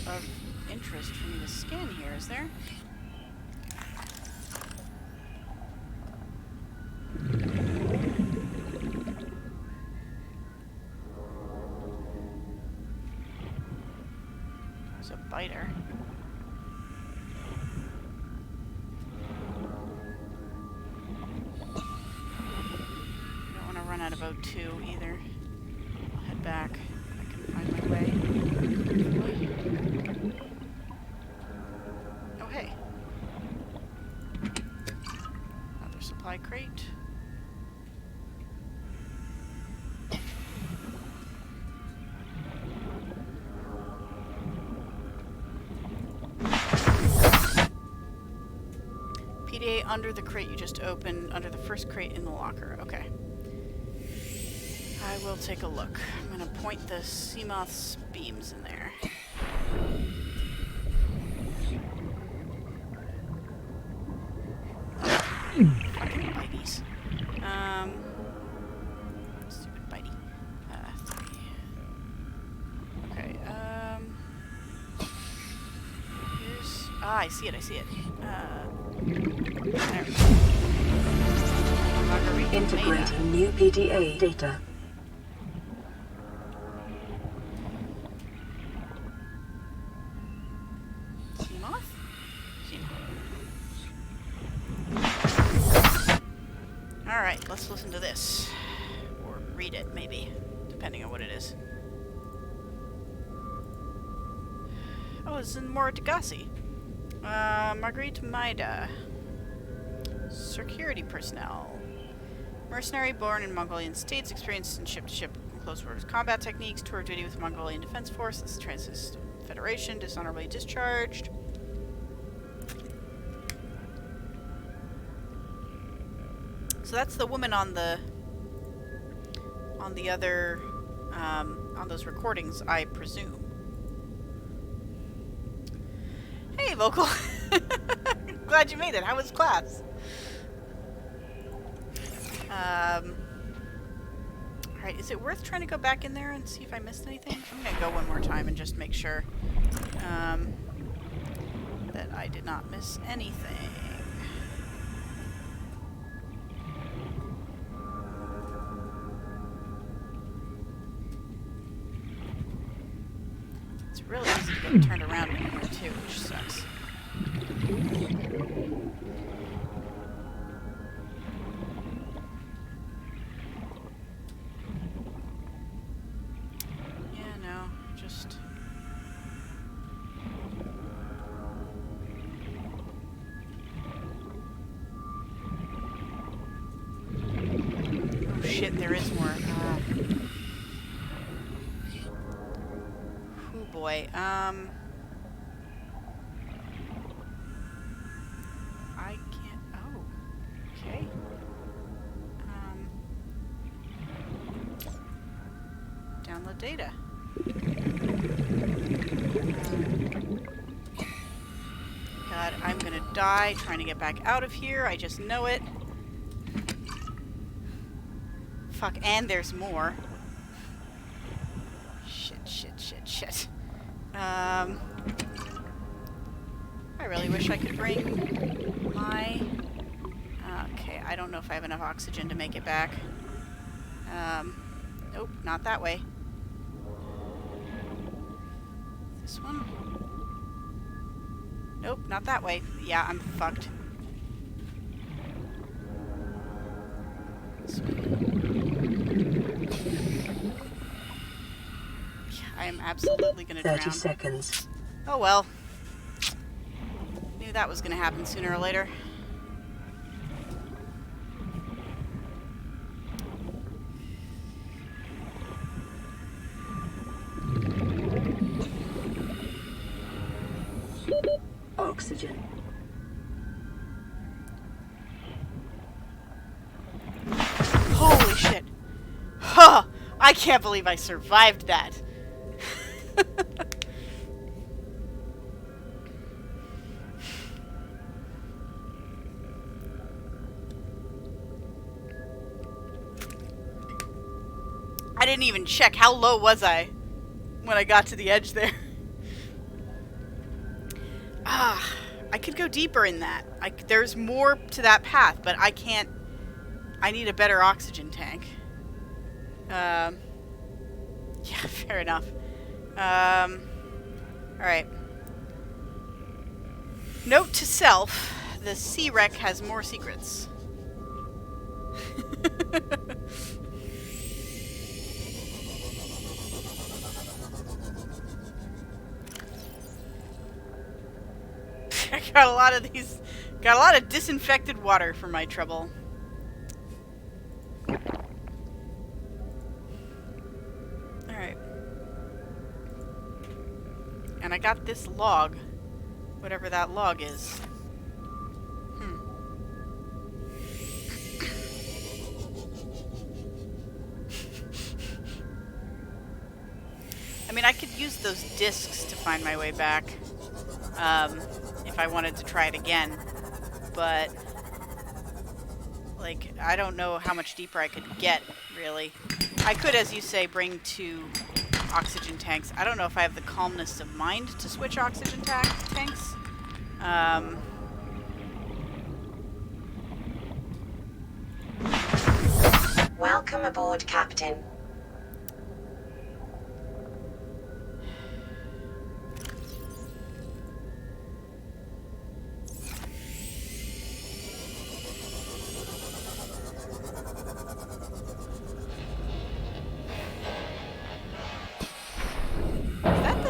Speaker 1: Of interest for me to scan here, is there? There's a biter. Don't want to run out of O2 either. I'll head back. I can find my way. Oh, hey. Another supply crate. PDA under the crate you just opened, under the first crate in the locker. Okay. I will take a look. I'm gonna point the Seamoth's beams in there. Fucking biteys. Stupid bitey. 3. Okay, here's... Ah, I see it, I see it. There we go. Margarita
Speaker 3: Integrating new PDA data.
Speaker 1: Alright, let's listen to this. Or read it, maybe. Depending on what it is. Oh, it's in Moritagasi. Marguerite Maida. Security personnel. Mercenary born in Mongolian states, experienced in ship-to-ship close quarters combat techniques, tour of duty with Mongolian Defense Force. This transit Federation, dishonorably discharged. So that's the woman on the other, on those recordings, I presume. Hey, Vocal! Glad you made it. How was class? Alright, is it worth trying to go back in there and see if I missed anything? I'm gonna go one more time and just make sure that I did not miss anything. It's really easy to get turned around in here too, which sucks. Yeah, no, just... Oh shit, there is more. Oh boy, I can't... Oh, okay. Download data. God, I'm gonna die trying to get back out of here. I just know it. Fuck, and there's more. Shit, shit, shit, shit. I really wish I could bring my... Okay, I don't know if I have enough oxygen to make it back. Nope, not that way. This one? Nope, not that way. Yeah, I'm fucked. This way. Yeah, I am absolutely gonna drown.
Speaker 3: 30 seconds.
Speaker 1: Oh well. Knew that was gonna happen sooner or later.
Speaker 3: Oxygen.
Speaker 1: Holy shit. Huh! I can't believe I survived that. I didn't even check. How low was I when I got to the edge there? Ah, I could go deeper in that. There's more to that path, but I can't. I need a better oxygen tank. Yeah, fair enough. Alright. Note to self, the sea wreck has more secrets. I got a lot of these, got a lot of disinfected water for my trouble. Alright. And I got this log, whatever that log is. I mean, I could use those discs to find my way back, if I wanted to try it again, but, like, I don't know how much deeper I could get, really. I could, as you say, bring 2 oxygen tanks. I don't know if I have the calmness of mind to switch oxygen tanks.
Speaker 2: Welcome aboard, Captain.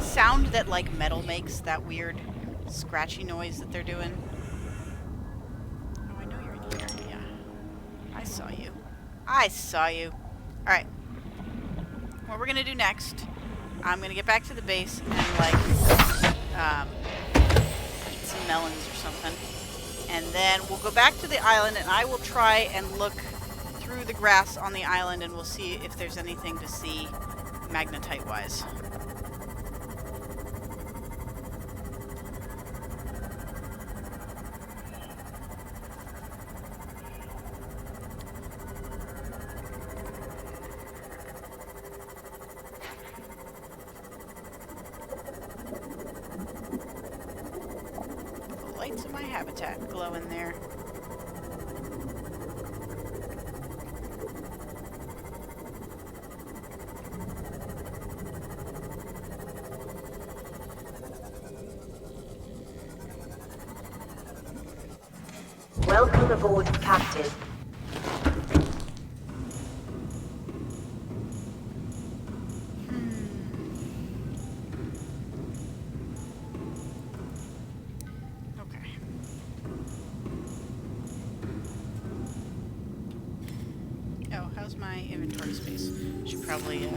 Speaker 1: Sound that like metal makes, that weird scratchy noise that they're doing. Oh, I know you're in here. Yeah. I saw you. I saw you. Alright. What we're gonna do next I'm gonna get back to the base and like eat some melons or something. And then we'll go back to the island and I will try and look through the grass on the island and we'll see if there's anything to see magnetite-wise. The lights of my habitat glow in there.
Speaker 2: Welcome aboard, Captain.
Speaker 1: Okay. Oh, how's my inventory space? Should probably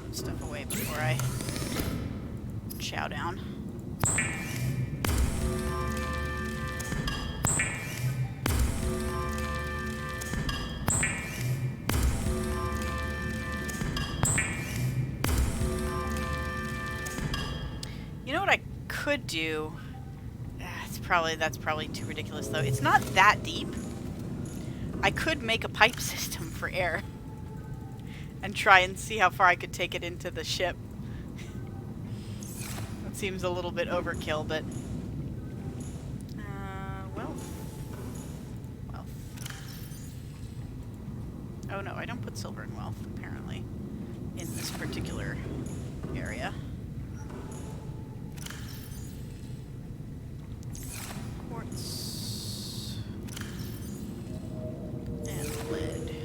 Speaker 1: put stuff away before I chow down. You know what I could do? That's probably too ridiculous though. It's not that deep. I could make a pipe system for air and try and see how far I could take it into the ship. That seems a little bit overkill, but wealth. Oh no, I don't put silver in wealth apparently in this particular area. Quartz and lead.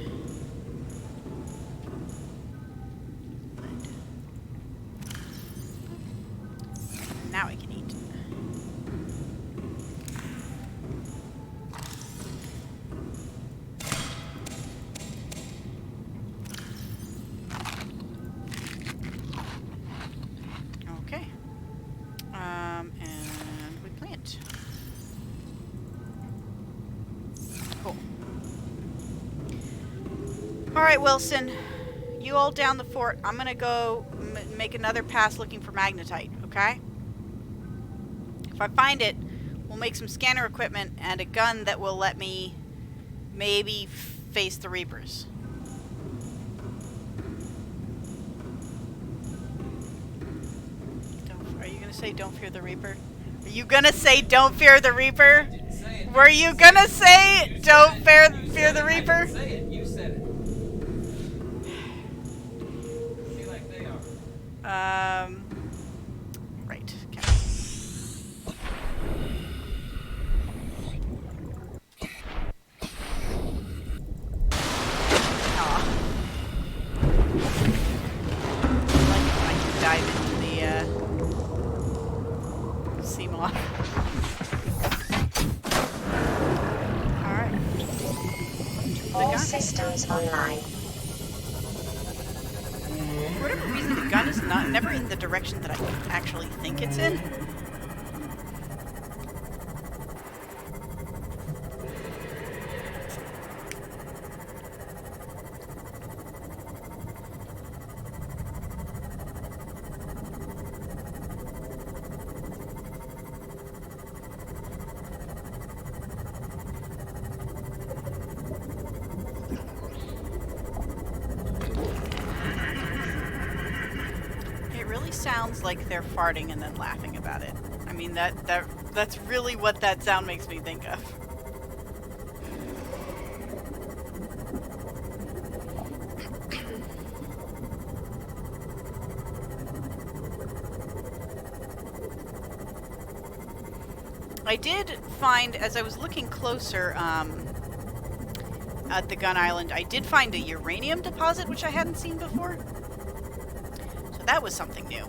Speaker 1: Now I can eat. Okay. And we plant. Cool. Alright, Wilson. You hold down the fort. I'm gonna go make another pass looking for magnetite, okay? If I find it, we'll make some scanner equipment and a gun that will let me maybe face the Reapers. Are you gonna say don't fear the Reaper? Are you gonna say don't fear the Reaper? Were you gonna say don't fear the Reaper?
Speaker 4: I didn't say it. You said it. I feel like they are.
Speaker 1: Right. Okay. Aw. I like it when I can dive into the sea moth. Alright.
Speaker 2: All systems online.
Speaker 1: For whatever reason, the gun is never in the direction that I actually think it's in. Sounds like they're farting and then laughing about it. I mean, that's really what that sound makes me think of. I did find, as I was looking closer at the Gun Island, I did find a uranium deposit, which I hadn't seen before. So that was something new.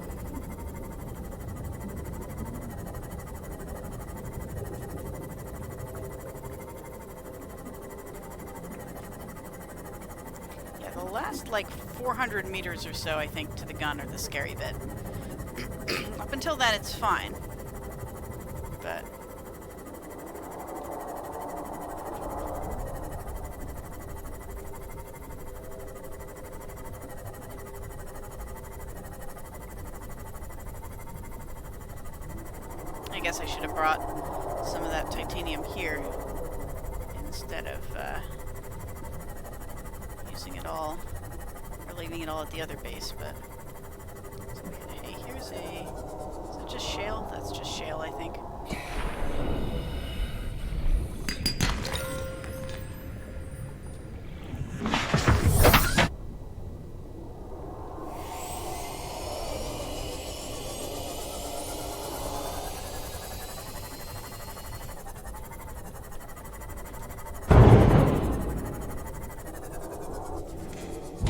Speaker 1: The last, like, 400 meters or so, I think, to the gun are the scary bit. Up until then, it's fine. But... I guess I should have brought some of that titanium here instead of using it all, or leaving it all at the other base, but... Okay, here's a... Is it just shale? That's just shale, I think.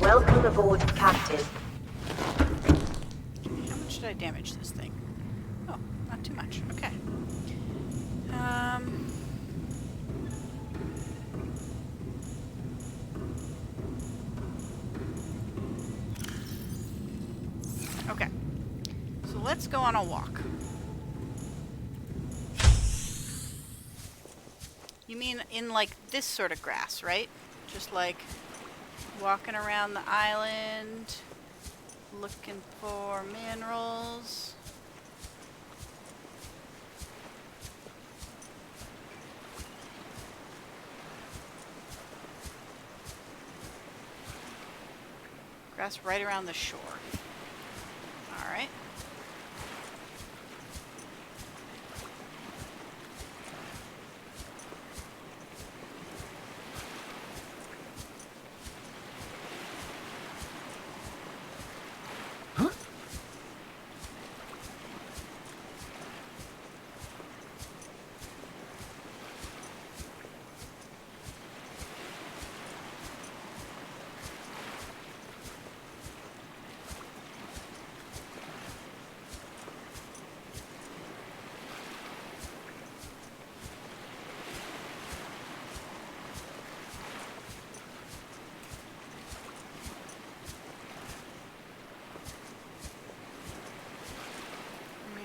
Speaker 2: Welcome aboard, Captain.
Speaker 1: How much did I damage this thing? Oh, not too much. Okay. Okay. So let's go on a walk. You mean in like this sort of grass, right? Just like walking around the island, looking for minerals. Grass right around the shore. All right.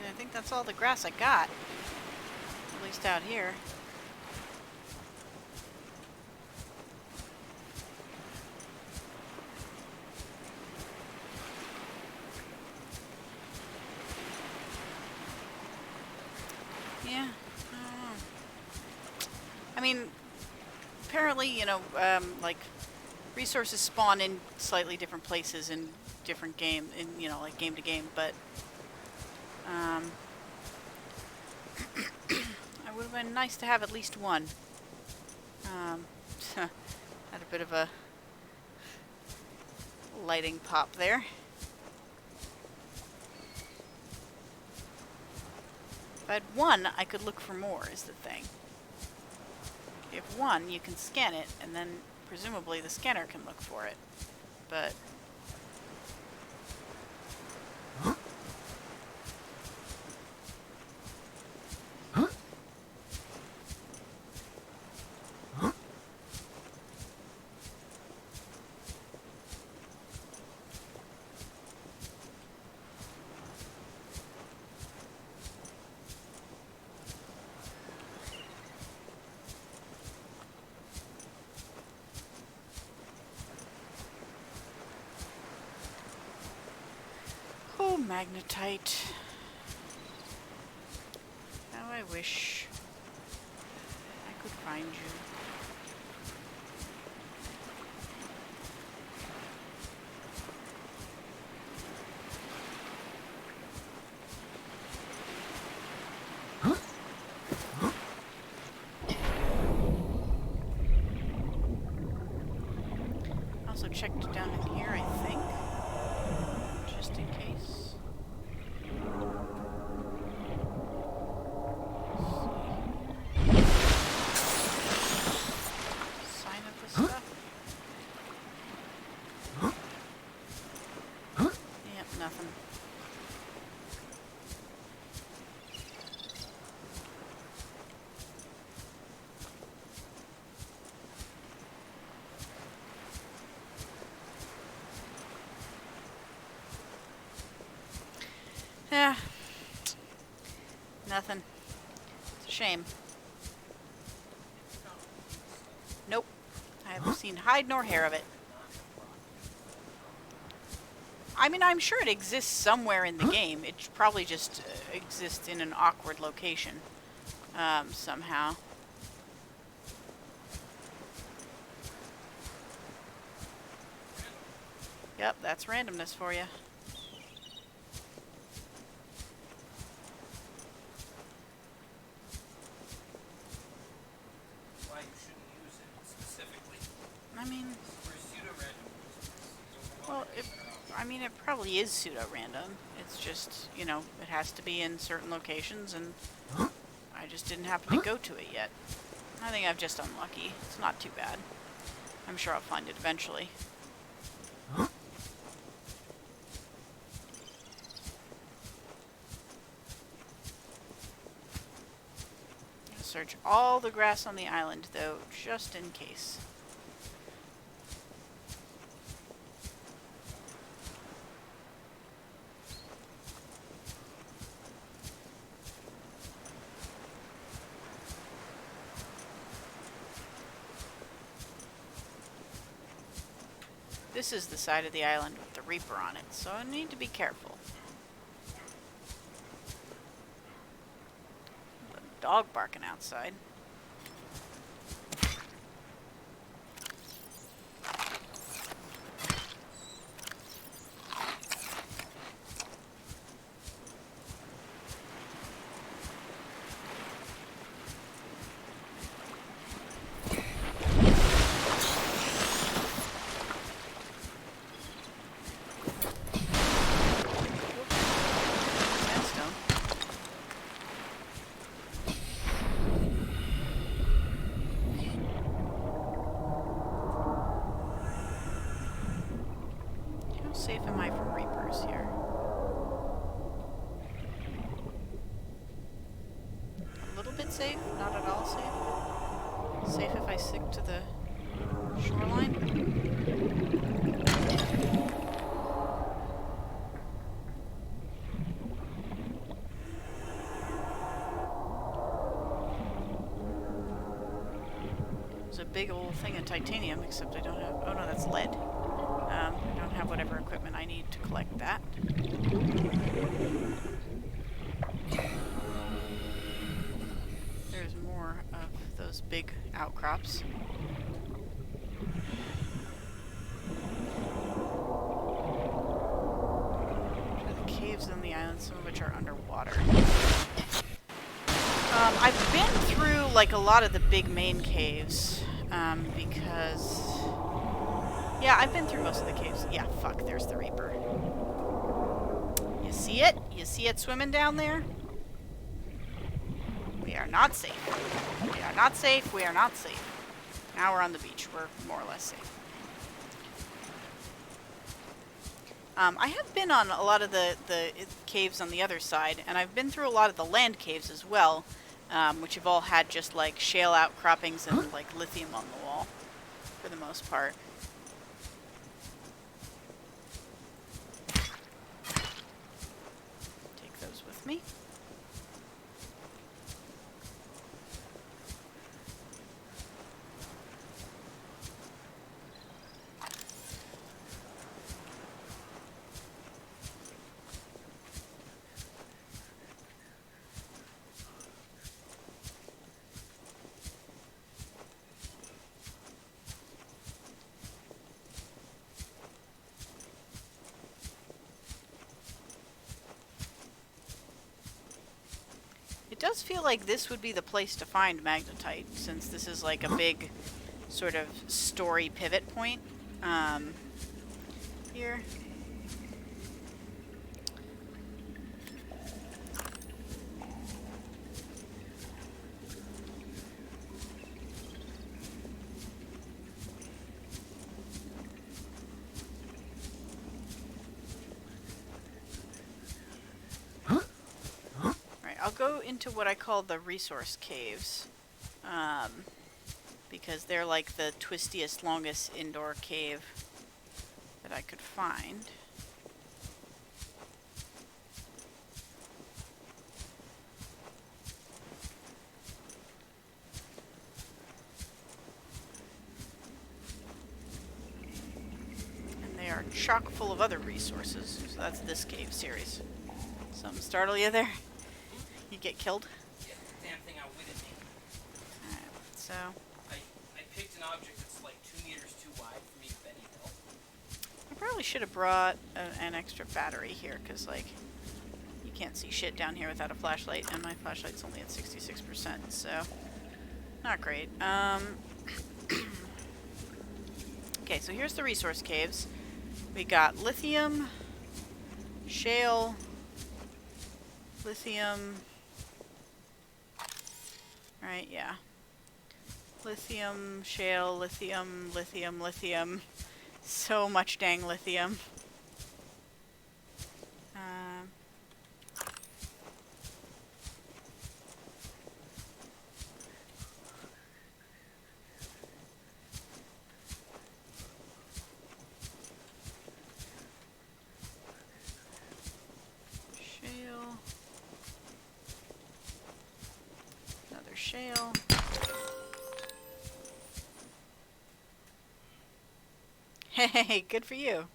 Speaker 1: I think that's all the grass I got. At least out here. Yeah. I mean, apparently, you know, like, resources spawn in slightly different places in different game, in, you know, like game to game, but it would have been nice to have at least one. Had a bit of a lighting pop there. If I had one, I could look for more, is the thing. If you have one, you can scan it, and then presumably the scanner can look for it. But... oh, magnetite. How I wish I could find you. Also checked down in here, I think, just in case. Sign of the stuff. Yep, nothing. Yeah. Nothing. It's a shame. Nope. I haven't seen hide nor hair of it. I mean, I'm sure it exists somewhere in the game. It probably just exists in an awkward location. Somehow. Yep, that's randomness for you.
Speaker 4: Why you shouldn't use it specifically.
Speaker 1: I mean,
Speaker 4: For pseudo-random reasons.
Speaker 1: well, it probably is pseudo-random. It's just, you know, it has to be in certain locations, and I just didn't happen to go to it yet. I think I'm just unlucky. It's not too bad. I'm sure I'll find it eventually. Search all the grass on the island, though, just in case. This is the side of the island with the Reaper on it, so I need to be careful. A dog barking outside. Sandstone. How safe am I from Reapers here? A little bit safe, not at all safe. Safe if I stick to the shoreline. There's a big old thing of titanium, except I don't have... Oh no, that's lead. I don't have whatever equipment I need to collect that. There's more of those big outcrops. There are the caves on the island, some of which are underwater. I've been through, like, a lot of the big main caves, because... Yeah, I've been through most of the caves. Yeah, fuck, there's the Reaper. You see it? You see it swimming down there? We are not safe. We are not safe. We are not safe. Now we're on the beach. We're more or less safe. I have been on a lot of the caves on the other side, and I've been through a lot of the land caves as well, which have all had just like shale outcroppings and like lithium on the wall, for the most part. Take those with me. It does feel like this would be the place to find magnetite, since this is like a big sort of story pivot point here. I'll go into what I call the resource caves, because they're like the twistiest, longest indoor cave that I could find. are chock full of other resources. So that's this cave series. Something startle you there? You get killed?
Speaker 4: Yeah, damn thing outwitted me.
Speaker 1: Alright, so...
Speaker 4: I picked an object that's like 2 meters too wide for me to Benny Hill.
Speaker 1: I probably should have brought an extra battery here, because, like, you can't see shit down here without a flashlight, and my flashlight's only at 66%, so... Not great. Okay, so here's the resource caves. We got lithium, shale, lithium... Right, yeah. Lithium, shale, lithium, lithium, lithium. So much dang lithium. Shale. Another shale. Hey, good for you.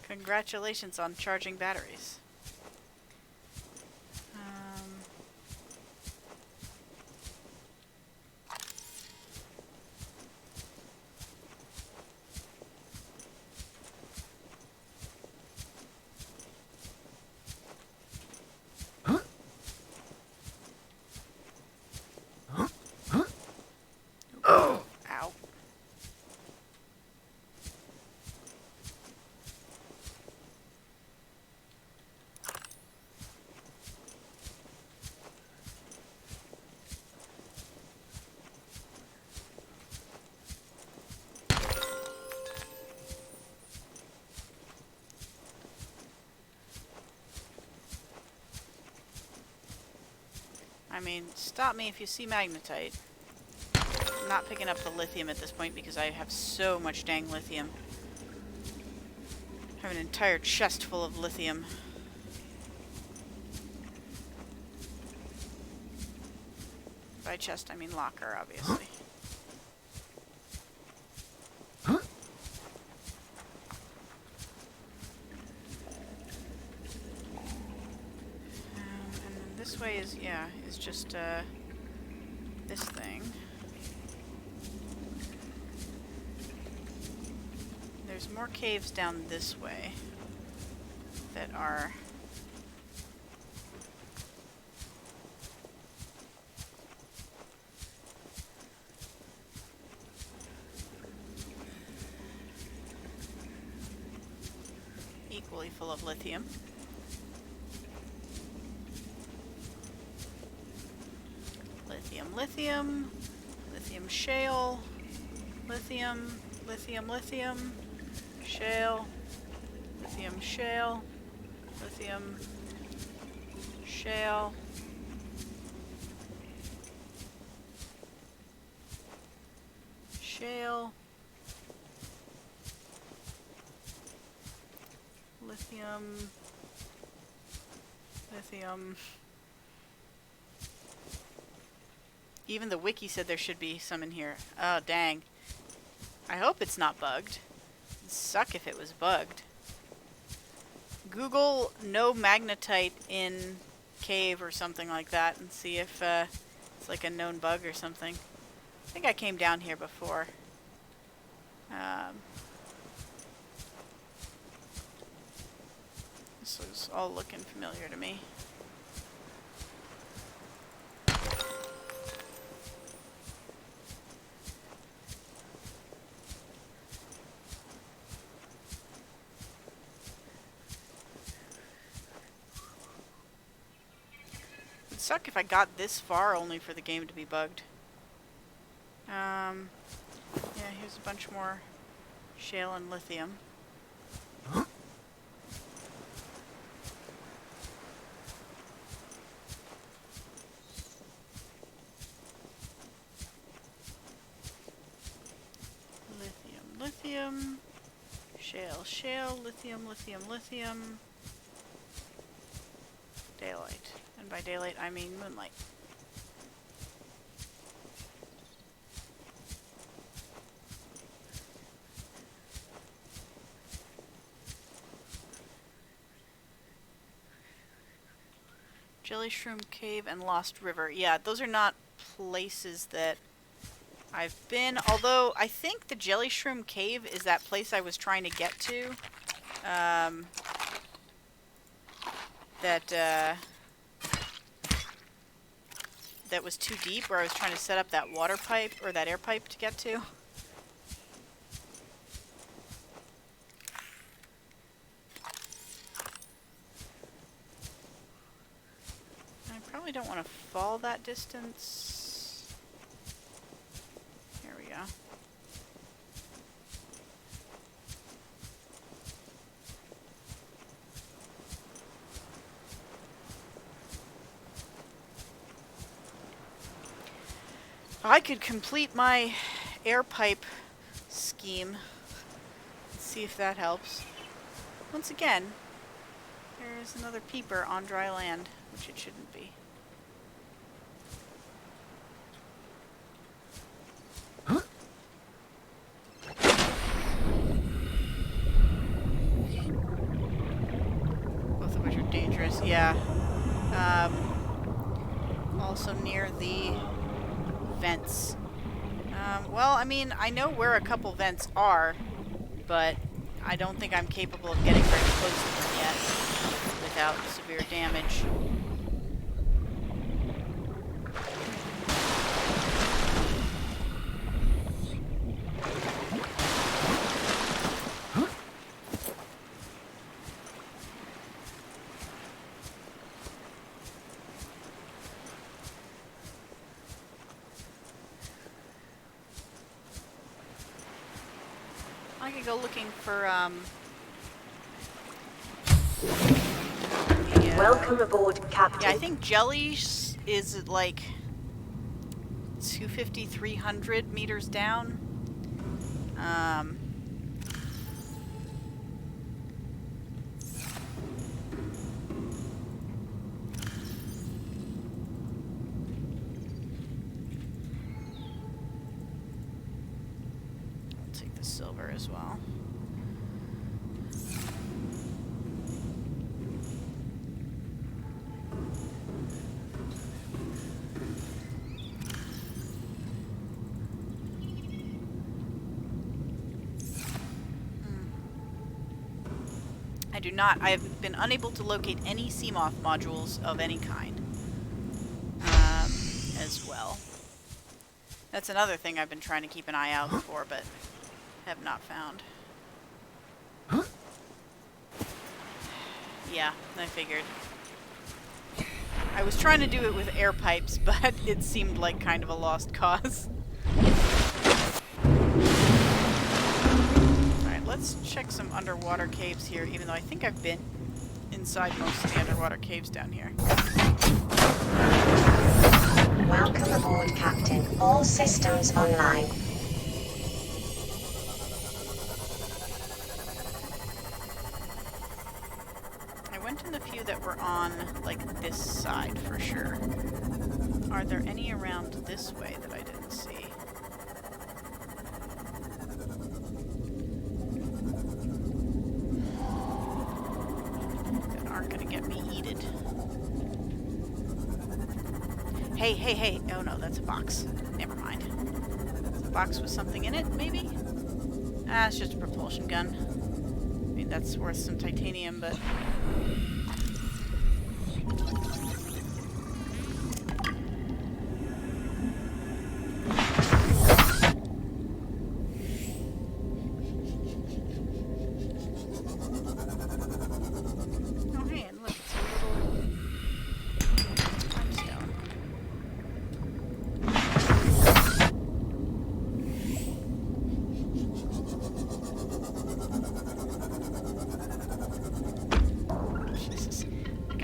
Speaker 1: Congratulations on charging batteries. Ow. I mean, stop me if you see magnetite. I'm not picking up the lithium at this point because I have so much dang lithium. I have an entire chest full of lithium. By chest, I mean locker, obviously. And then this way is, yeah, is just, this thing. There's more caves down this way that are equally full of lithium. Lithium, lithium, lithium shale, lithium, lithium, lithium, shale, lithium shale, lithium shale, shale, lithium, lithium. Even the wiki said there should be some in here. Oh, dang. I hope it's not bugged. It'd suck if it was bugged. Google no magnetite in cave or something like that and see if it's like a known bug or something. I think I came down here before. This is all looking familiar to me. It'd suck if I got this far only for the game to be bugged. Yeah, here's a bunch more shale and lithium. Lithium, lithium, shale, shale, lithium, lithium, lithium. Daylight. And by daylight, I mean moonlight. Jelly Shroom Cave and Lost River. Yeah, those are not places that I've been. Although, I think the Jelly Shroom Cave is that place I was trying to get to. That was too deep, where I was trying to set up that water pipe, or that air pipe to get to. I probably don't want to fall that distance. Here we go. I could complete my air pipe scheme. Let's see if that helps. Once again, there's another peeper on dry land, which it shouldn't be. Both of which are dangerous, yeah. Also near the vents. Well, I mean, I know where a couple vents are, but I don't think I'm capable of getting very close to them yet without severe damage. I could go looking for,
Speaker 2: Welcome aboard, Captain.
Speaker 1: yeah, I think Jelly's is like 250, 300 meters down. I'll take the silver as well. I do not. I have been unable to locate any Seamoth modules of any kind. As well. That's another thing I've been trying to keep an eye out for, but have not found. Yeah, I figured. I was trying to do it with air pipes, but it seemed like kind of a lost cause. Let's check some underwater caves here, even though I think I've been inside most of the underwater caves down here.
Speaker 2: Welcome aboard, Captain. All systems online.
Speaker 1: I went in the few that were on, like, this side for sure. Are there any around this way that I didn't see? Hey, hey, hey. Oh no, that's a box. Never mind. The box with something in it, maybe? Ah, it's just a propulsion gun. I mean, that's worth some titanium, but... Oh, hey, and look, it's a little... limestone.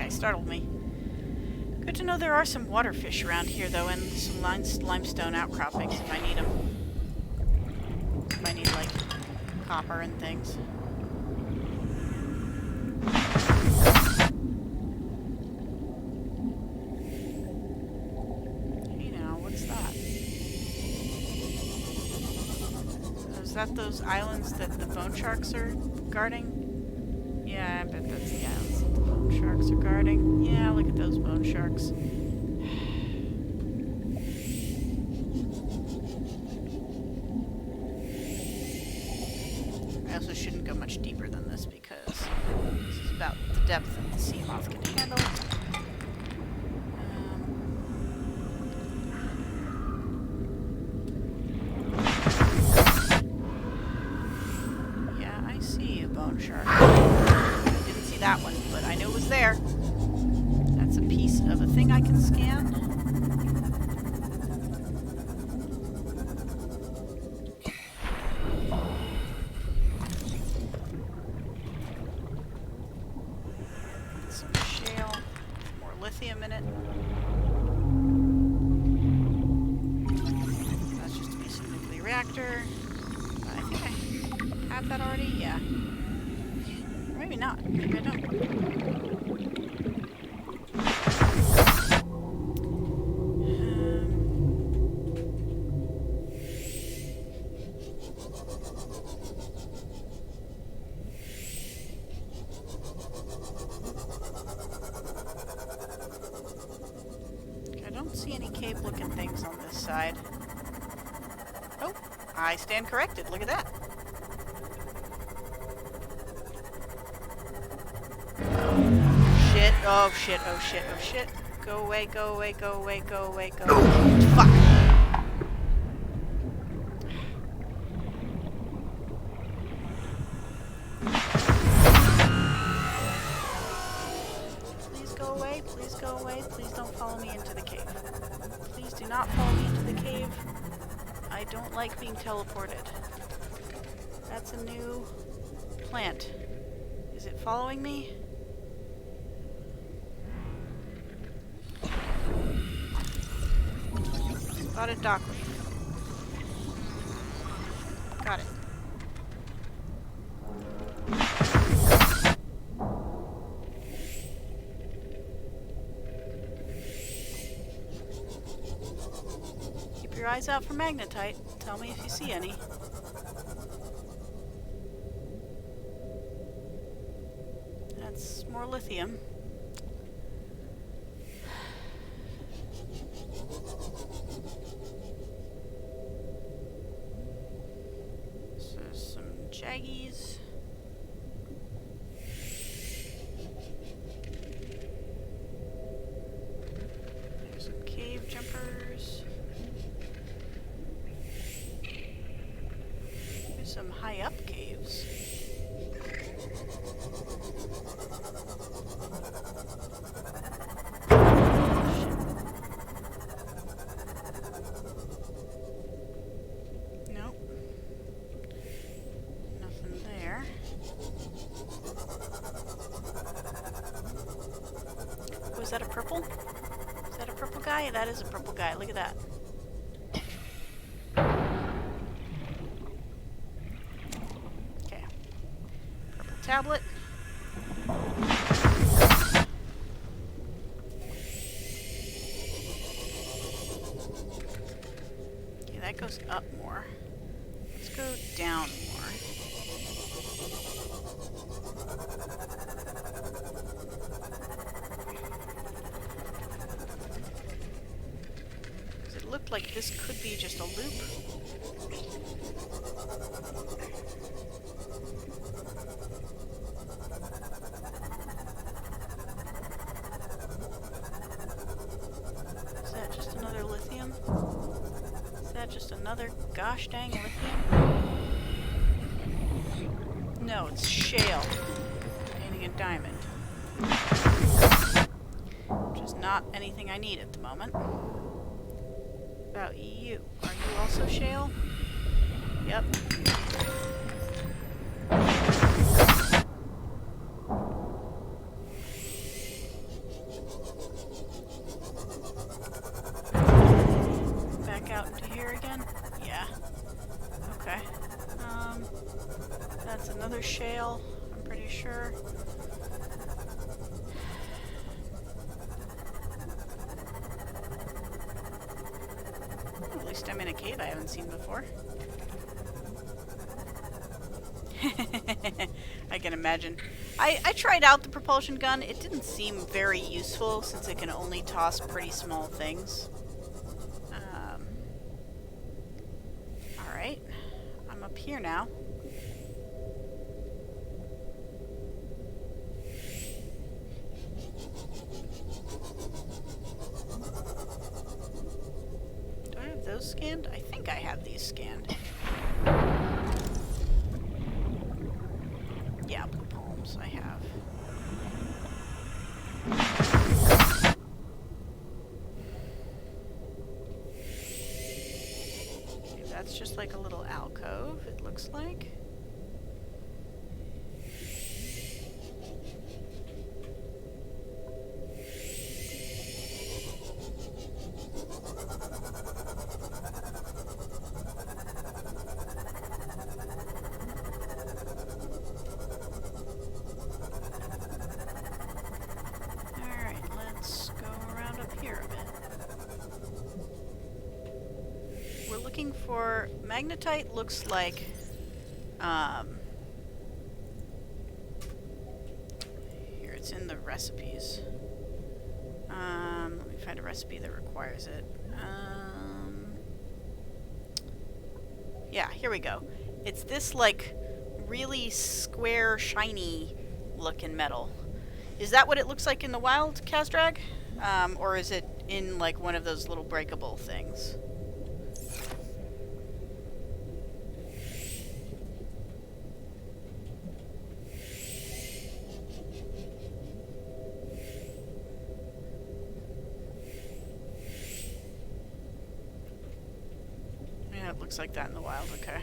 Speaker 1: Startled me. Good to know there are some water fish around here, though, and some limestone outcroppings if I need them. If I need, like, copper and things. Hey now, what's that? Is that those islands that the bone sharks are guarding? Yeah, I bet that's the islands that the bone sharks are guarding. Yeah, look at those bone sharks. I also shouldn't go much deeper than this because this is about the depth that the sea moth can handle. Yeah, I see a bone shark. I didn't see that one, but I knew it was there. That's a piece of a thing I can scan. Some shale, more lithium in it. That's just a piece of nuclear reactor. I think I have that already. Yeah. Or maybe not. Maybe I don't. I don't see any cave-looking things on this side. Oh, I stand corrected. Look at that. Shit. Oh, shit. Oh, shit. Oh, shit. Go away, go away, go away, go away, go away. Fuck. Please go away. Please go away. Please don't follow me into the cave. Please do not follow me into the cave. I don't like being teleported. That's a new plant. Is it following me? Spotted dockleaf. Got it. Keep your eyes out for magnetite. Tell me if you see any. That's more lithium. So some jaggies. There's some cave jumpers. There's some high up caves. Nope. Nothing there. Oh, is that a purple? Is that a purple guy? That is a purple guy. Look at that. Okay. Purple tablet. Okay, that goes up more. Let's go down more. Because it looked like this could be just a loop. Is that just another lithium? Is that just another gosh dang lithium? No, it's shale containing a diamond. Which is not anything I need at the moment. About you. Are you also shale? Yep. Back out into here again? Yeah. Okay. That's another shale, I'm pretty sure. At least I'm in a cave I haven't seen before. I can imagine. I tried out the propulsion gun. It didn't seem very useful since it can only toss pretty small things. Alright. I'm up here now. Do I have those scanned? I think I have these scanned. Yeah, blue palms, I have. Okay, that's just like a little alcove, it looks like. For magnetite looks like here it's in the recipes. Let me find a recipe that requires it. Yeah, here we go. It's this like really square, shiny looking metal. Is that what it looks like in the wild, Kazdrag? Or is it in like one of those little breakable things? It looks like that in the wild, okay.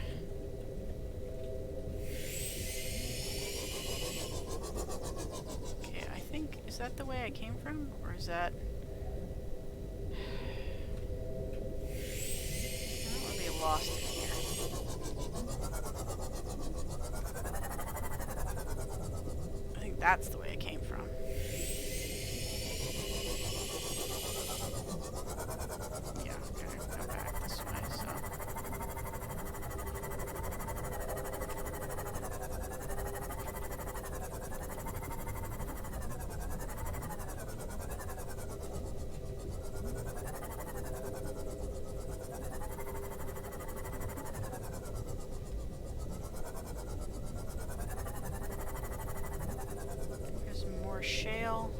Speaker 1: Okay, I think, is that the way I came from? Or is that... I don't want to be lost in here. I think that's the way I came from. Yeah, okay, go back this way, so... Shale.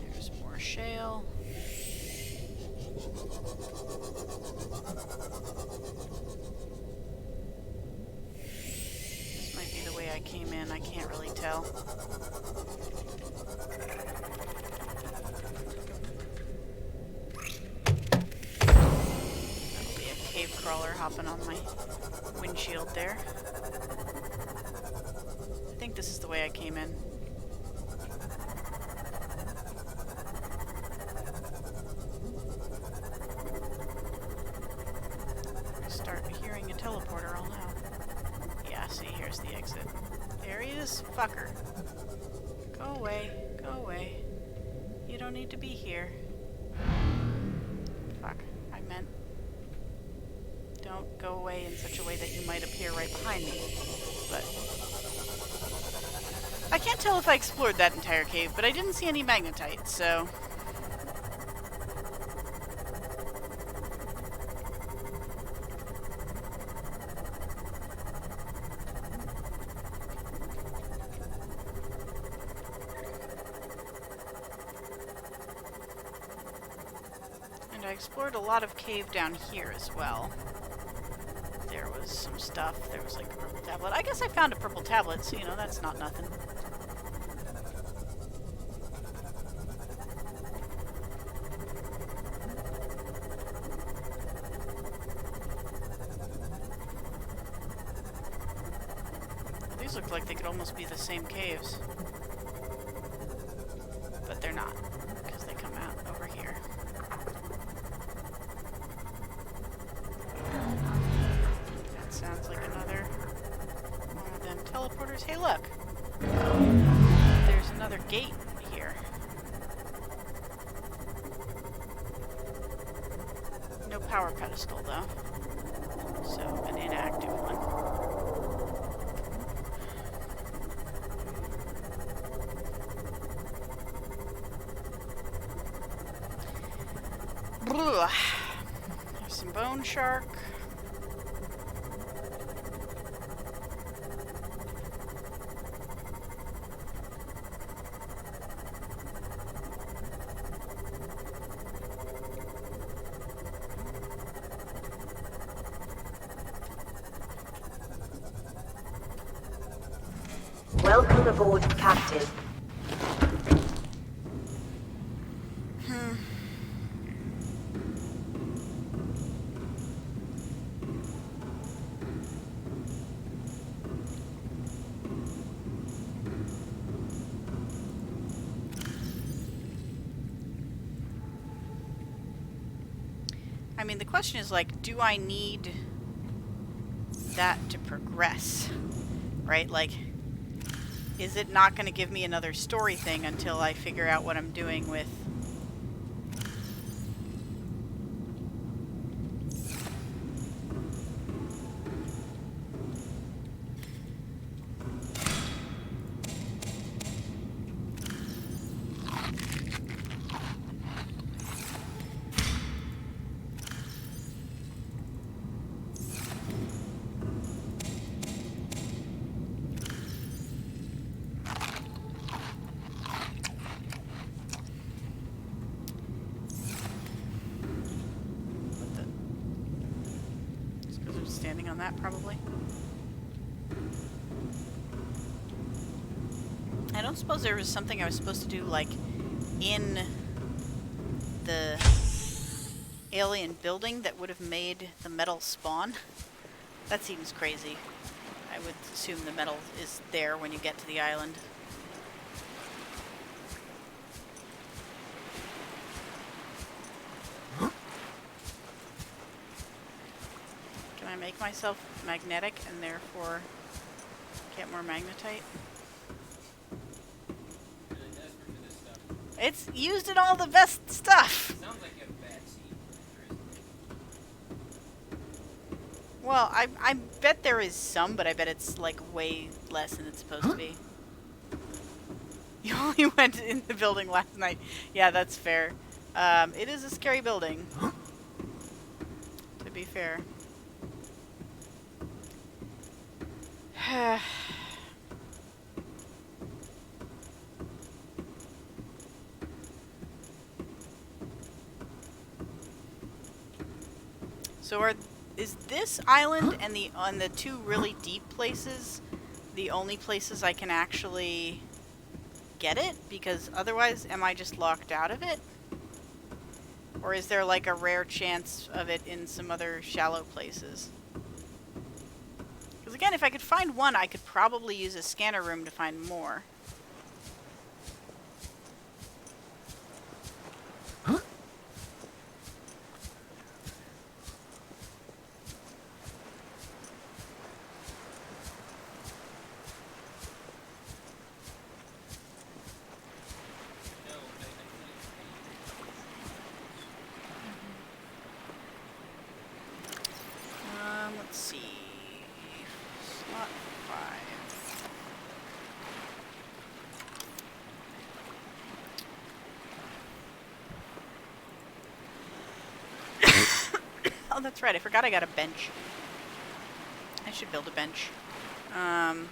Speaker 1: There's more shale. This might be the way I came in, I can't really tell. That'll be a cave crawler hopping on my windshield there. I think this is the way I came in. I start hearing a teleporter all now. Yeah, see, here's the exit. There he is, fucker. Go away, go away. You don't need to be here. Fuck, I meant don't go away in such a way that you might appear right behind me. But I can't tell if I explored that entire cave, but I didn't see any magnetite, so... And I explored a lot of cave down here as well. There was some stuff. There was like a purple tablet. I guess I found a purple tablet, so you know, that's not nothing. These look like they could almost be the same caves. But they're not, because they come out over here. That sounds like another one of them teleporters. Hey, look! There's another gate here. No power pedestal, though. So, an inactive one. Blah. There's some bone shark.
Speaker 2: Welcome aboard, Captain.
Speaker 1: I mean, the question is like, do I need that to progress? Right? Like, is it not going to give me another story thing until I figure out what I'm doing with... standing on that, probably. I don't suppose there was something I was supposed to do, like, in the alien building that would have made the metal spawn? That seems crazy. I would assume the metal is there when you get to the island. Can I make myself magnetic and therefore get more magnetite?
Speaker 4: Really desperate for this stuff.
Speaker 1: It's used in all the best stuff!
Speaker 4: Sounds like you have a bad seed. There isn't.
Speaker 1: Well, I bet there is some, but I bet it's like way less than it's supposed to be. You only went in the building last night. Yeah, that's fair. It is a scary building. To be fair. So is this island and the two really deep places the only places I can actually get it? Because otherwise, am I just locked out of it? Or is there like a rare chance of it in some other shallow places? Because again, if I could find one, I could probably use a scanner room to find more.
Speaker 4: No, I think
Speaker 1: Let's see. Slot 5. Oh, that's right. I forgot I got a bench. I should build a bench. And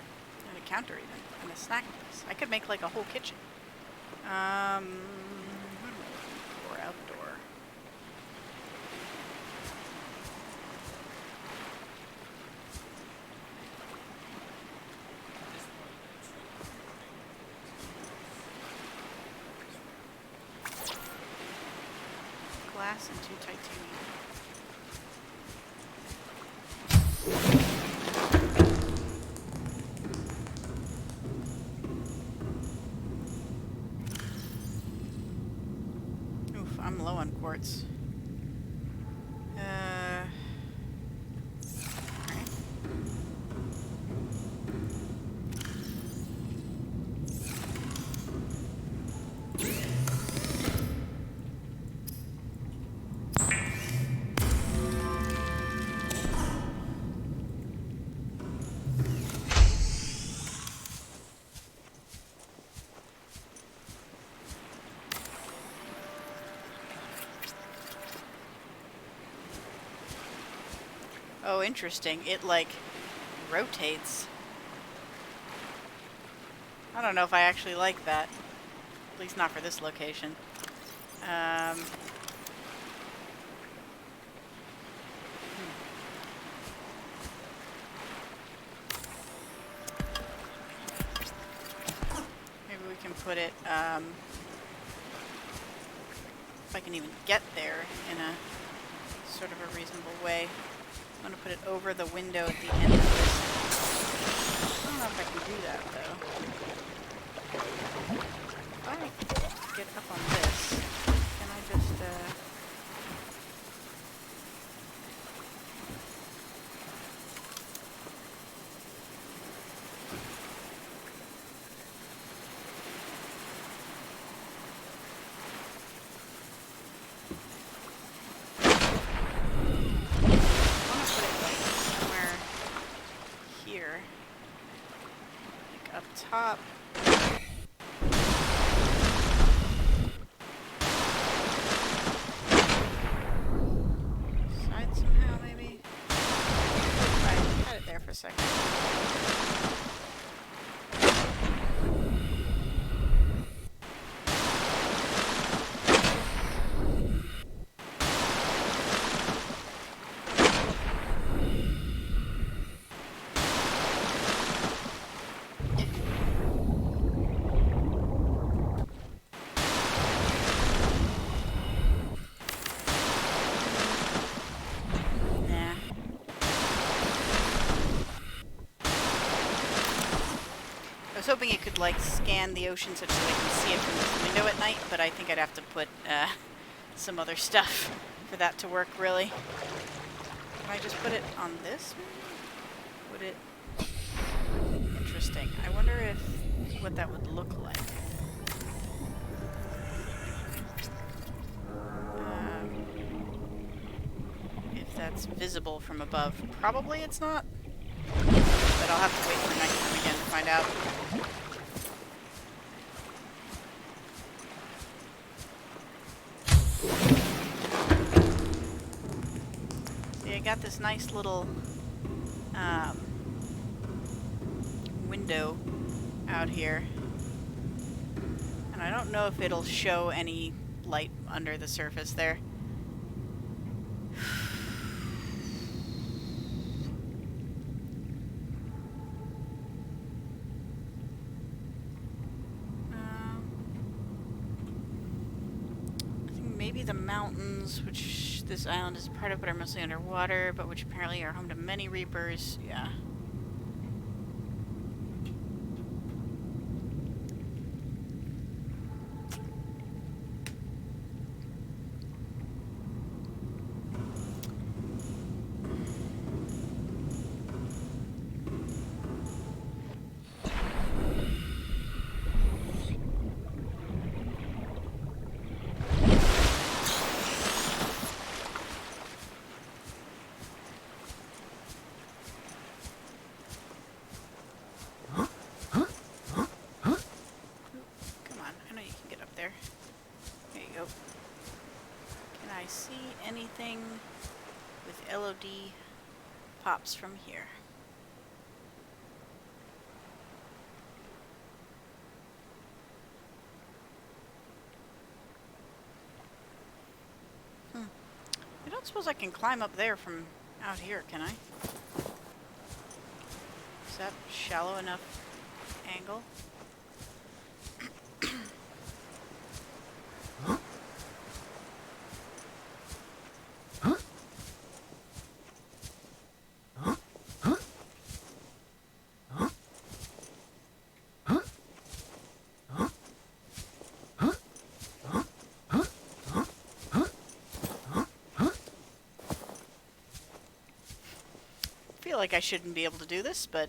Speaker 1: a counter even. And a snack place. I could make like a whole kitchen. What am I looking for? Outdoor. Glass and 2 titanium. Oof, I'm low on quartz. Alright. Oh, interesting. It, like, rotates. I don't know if I actually like that. At least not for this location. Maybe we can put it, if I can even get there in a sort of a reasonable way. I'm going to put it over the window at the end of this. I don't know if I can do that, though. If I get up on this, can I just, top. Side somehow, maybe? I had it there for a second. I was hoping it could, like, scan the ocean such that I can see it from this window at night, but I think I'd have to put some other stuff for that to work, really. Can I just put it on this? Would it... Interesting. I wonder what that would look like. If that's visible from above. Probably it's not. But I'll have to wait for nighttime again to find out. See, I got this nice little window out here. And I don't know if it'll show any light under the surface there. Maybe the mountains, which this island is a part of, but are mostly underwater, but which apparently are home to many reapers. Yeah. Anything with LOD pops from here. I don't suppose I can climb up there from out here, can I? Is that shallow enough angle? I feel like I shouldn't be able to do this, but...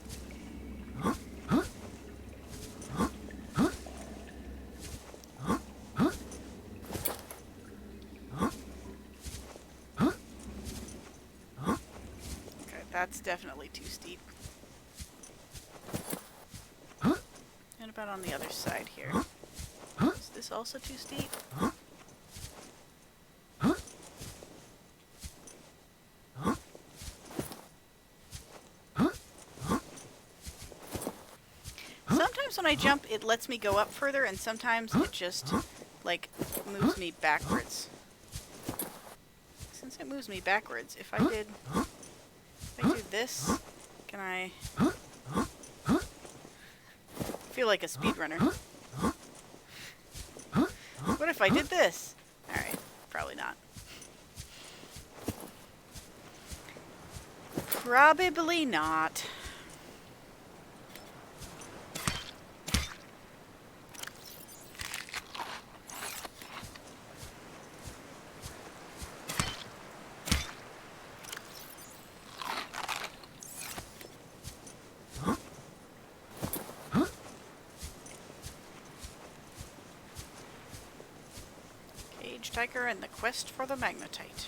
Speaker 1: Okay, that's definitely too steep. And about on the other side here. Is this also too steep? sometimes when I jump, it lets me go up further, and sometimes it just, like, moves me backwards. Since it moves me backwards, if I do this, can I feel like a speedrunner? What if I did this? Alright, probably not. Probably not. Kagedtiger and the quest for the magnetite.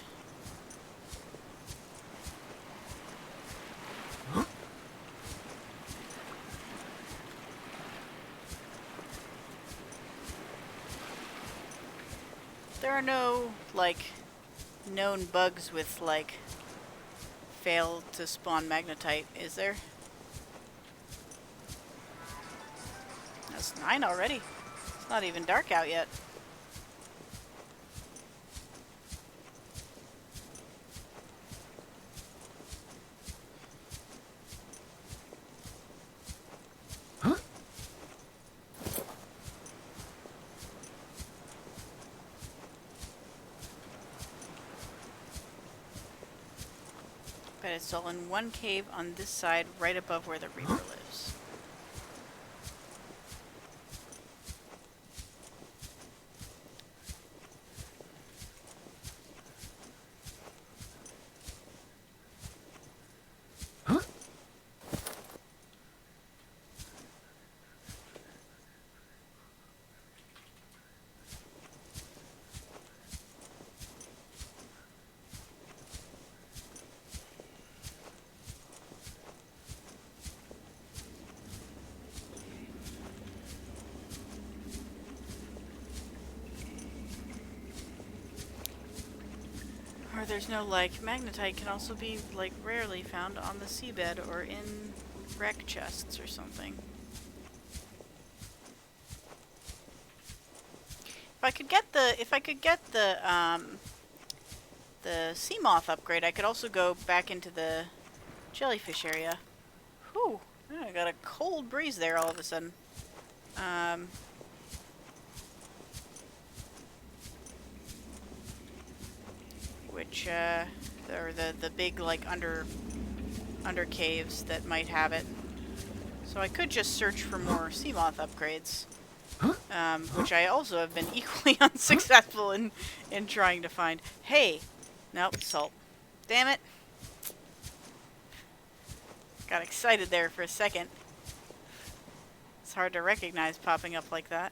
Speaker 1: There are no, like, known bugs with, like, fail to spawn magnetite, is there? That's 9 already. It's not even dark out yet. But it's all in one cave on this side, right above where the Reaper lives. Or there's no, like, magnetite can also be, like, rarely found on the seabed or in wreck chests or something. If I could get the sea moth upgrade, I could also go back into the jellyfish area. Whew, I got a cold breeze there all of a sudden. Which, are the big, like, under caves that might have it. So I could just search for more sea moth upgrades. Which I also have been equally unsuccessful in trying to find. Hey! Nope, salt. Damn it! Got excited there for a second. It's hard to recognize popping up like that.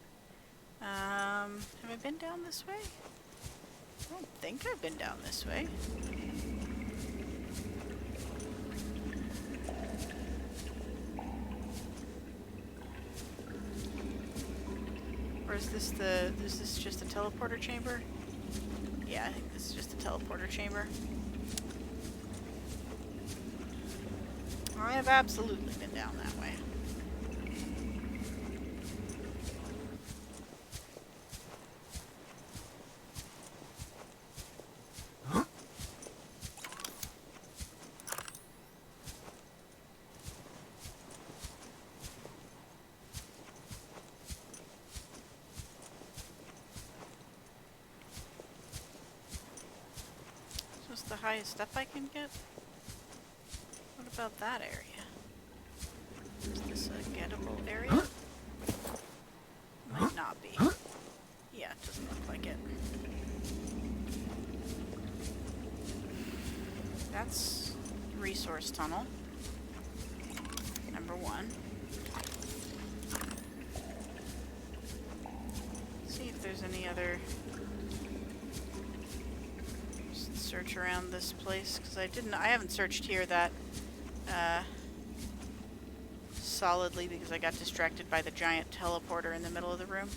Speaker 1: Have I been down this way? I don't think I've been down this way. Or is this just a teleporter chamber? Yeah, I think this is just a teleporter chamber. I have absolutely been down that way. The highest up I can get? What about that area? Is this a gettable area? Might not be. Yeah, it doesn't look like it. That's resource tunnel. Number 1. Let's see if there's any other... search around this place, because I haven't searched here that solidly because I got distracted by the giant teleporter in the middle of the room.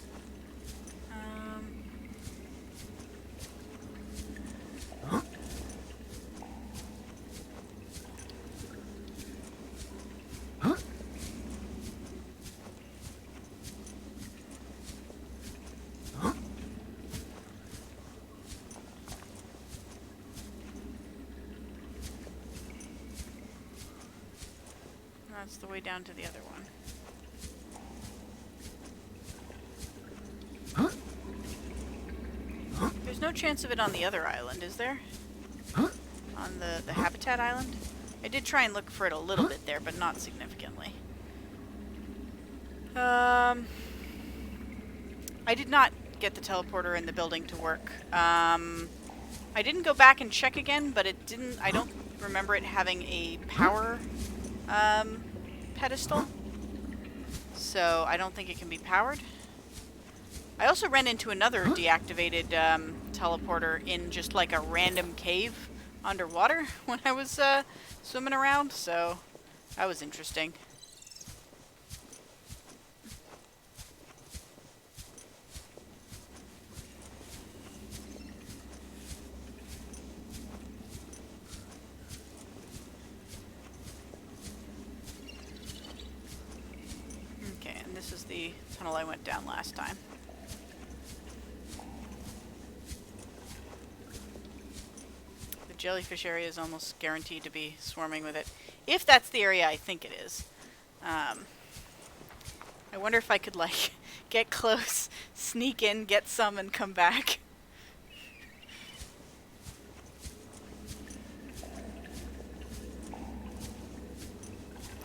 Speaker 1: That's the way down to the other one. There's no chance of it on the other island, is there? On the habitat island? I did try and look for it a little bit there, but not significantly. I did not get the teleporter in the building to work. I didn't go back and check again, but it didn't. I don't remember it having a power pedestal, so I don't think it can be powered. I also ran into another deactivated teleporter in just like a random cave underwater when I was swimming around, so that was interesting. Okay, and this is the tunnel I went down last time. The jellyfish area is almost guaranteed to be swarming with it. If that's the area I think it is. I wonder if I could, like, get close, sneak in, get some, and come back.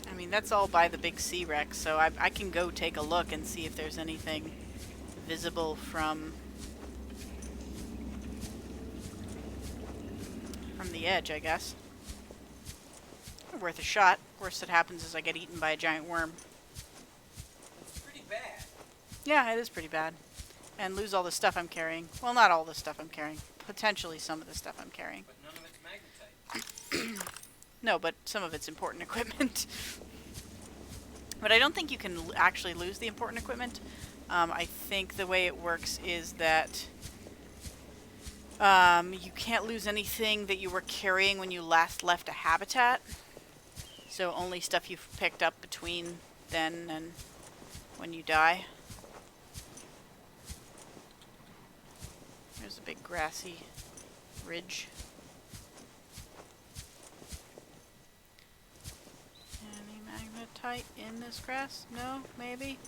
Speaker 1: I mean, that's all by the big sea wreck, so I can go take a look and see if there's anything visible from the edge, I guess. Worth a shot. Worst that happens is I get eaten by a giant worm.
Speaker 4: It's pretty bad.
Speaker 1: Yeah, it is pretty bad. And lose all the stuff I'm carrying. Well, not all the stuff I'm carrying. Potentially some of the stuff I'm carrying.
Speaker 4: But none of it's magnetite.
Speaker 1: No, but some of it's important equipment. But I don't think you can actually lose the important equipment. I think the way it works is that you can't lose anything that you were carrying when you last left a habitat. So only stuff you've picked up between then and when you die. There's a big grassy ridge. Any magnetite in this grass? No? Maybe?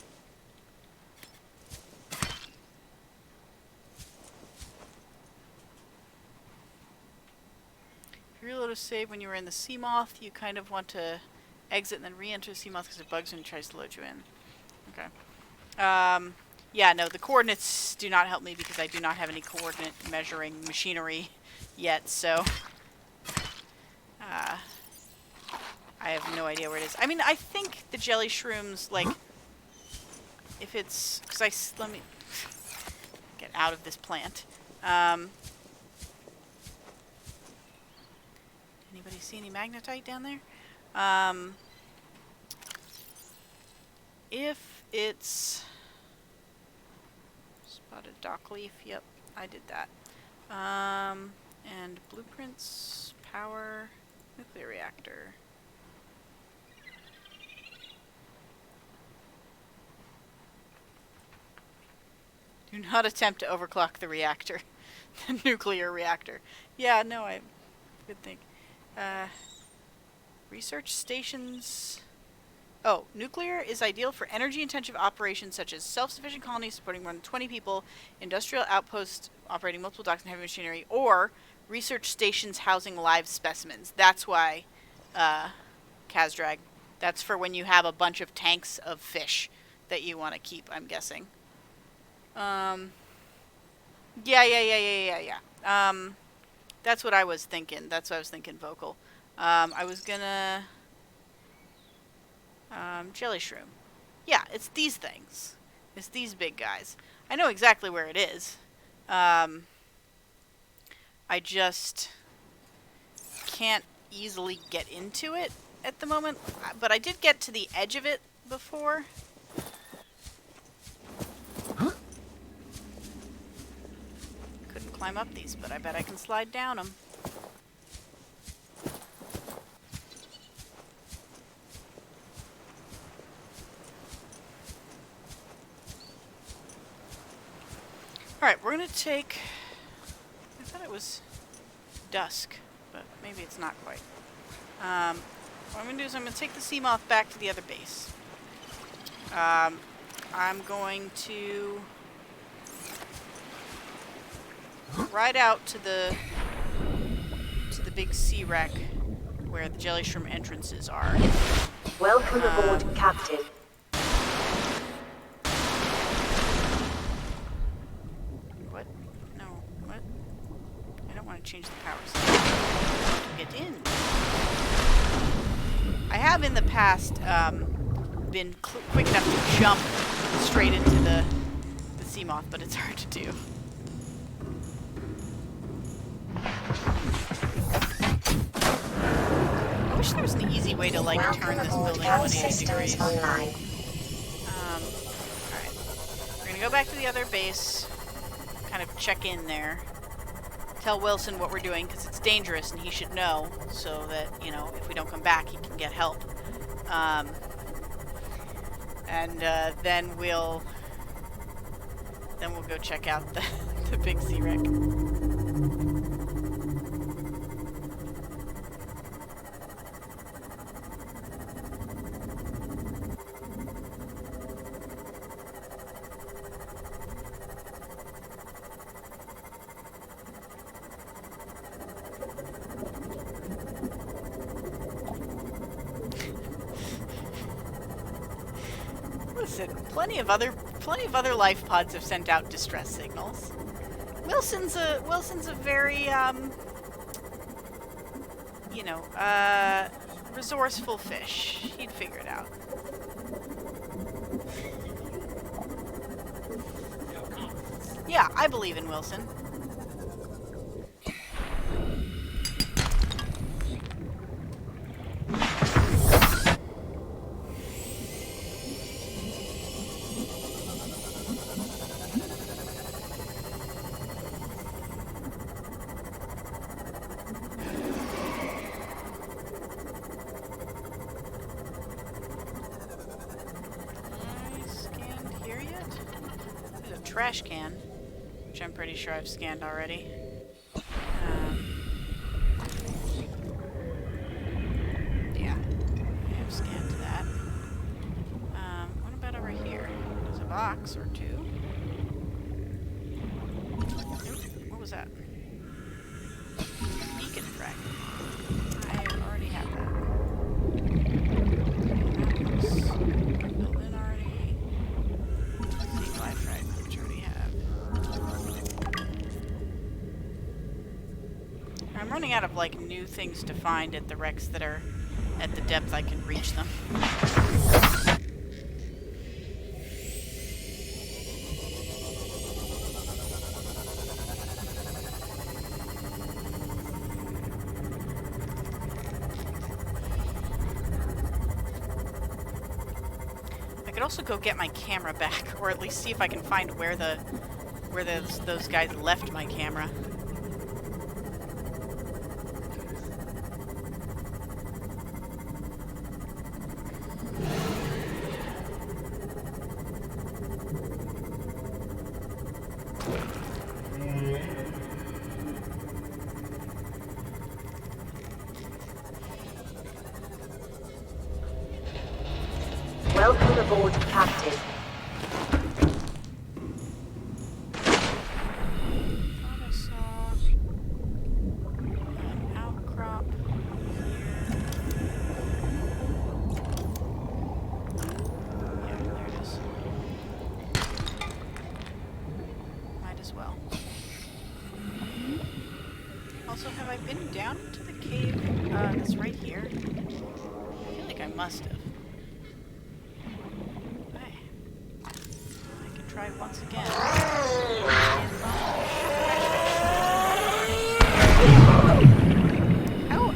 Speaker 1: If you reload a save when you were in the sea moth, you kind of want to exit and then re-enter the sea moth because it bugs when it tries to load you in. Okay. Yeah, no, the coordinates do not help me because I do not have any coordinate measuring machinery yet, so I have no idea where it is. I mean, I think the jelly shrooms, like, if it's, because let me get out of this plant. Anybody see any magnetite down there? If it's spotted dock leaf, yep, I did that. And blueprints, power, nuclear reactor. Do not attempt to overclock the reactor. The nuclear reactor. Yeah, no, good thing. Research stations. Oh, nuclear is ideal for energy-intensive operations such as self-sufficient colonies supporting more than 20 people, industrial outposts operating multiple docks and heavy machinery, or research stations housing live specimens. That's why, Kazdrag. That's for when you have a bunch of tanks of fish that you want to keep, I'm guessing. Yeah. That's what I was thinking. That's what I was thinking, vocal. I was gonna... jelly shroom. Yeah, it's these things. It's these big guys. I know exactly where it is. I just can't easily get into it at the moment. But I did get to the edge of it before. Couldn't climb up these, but I bet I can slide down them. Alright, we're going to take... I thought it was dusk, but maybe it's not quite. what I'm going to do is I'm going to take the sea moth back to the other base. I'm going to ride out to the big sea wreck where the jelly shroom entrances are.
Speaker 2: Welcome aboard, Captain.
Speaker 1: What? No. What? I don't want to change the power setting. Get in. I have in the past been quick enough to jump straight into the sea moth, but it's hard to do. I wish there was an easy way to like turn this building 180 degrees.
Speaker 2: Online.
Speaker 1: Alright. We're gonna go back to the other base, kind of check in there. Tell Wilson what we're doing, because it's dangerous and he should know, so that, you know, if we don't come back, he can get help. Then we'll go check out the big sea wreck. Listen, plenty of other life pods have sent out distress signals. Wilson's a very resourceful fish. He'd figure it out. Yeah, I believe in Wilson. Trash can, which I'm pretty sure I've scanned already. Yeah, I have scanned that. What about over here? There's a box or two. Oop, what was that? Beacon fragment. I already have that. Built-in already. Life fragment, which I already have. I'm running out of like new things to find at the wrecks that are at the depth I can reach them. I could also go get my camera back, or at least see if I can find where those guys left my camera.
Speaker 2: Welcome aboard, Captain.
Speaker 1: Thought I saw an outcrop here. Yeah, there it is. Might as well. Also, have I been down to the cave that's right here? I feel like I must have. Try once again.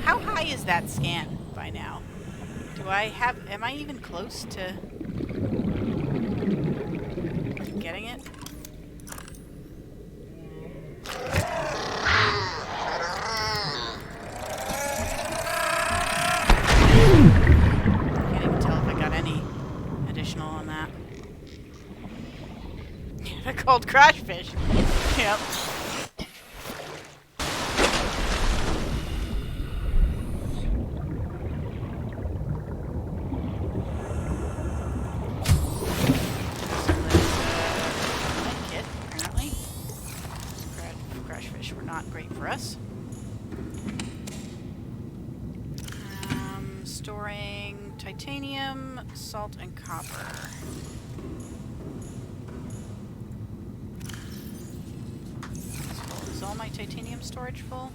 Speaker 1: How high is that scan by now? Am I even close to getting it? Can't even tell if I got any additional on that. They're called crash fish. Yep. us. Storing titanium, salt, and copper. Is all my titanium storage full?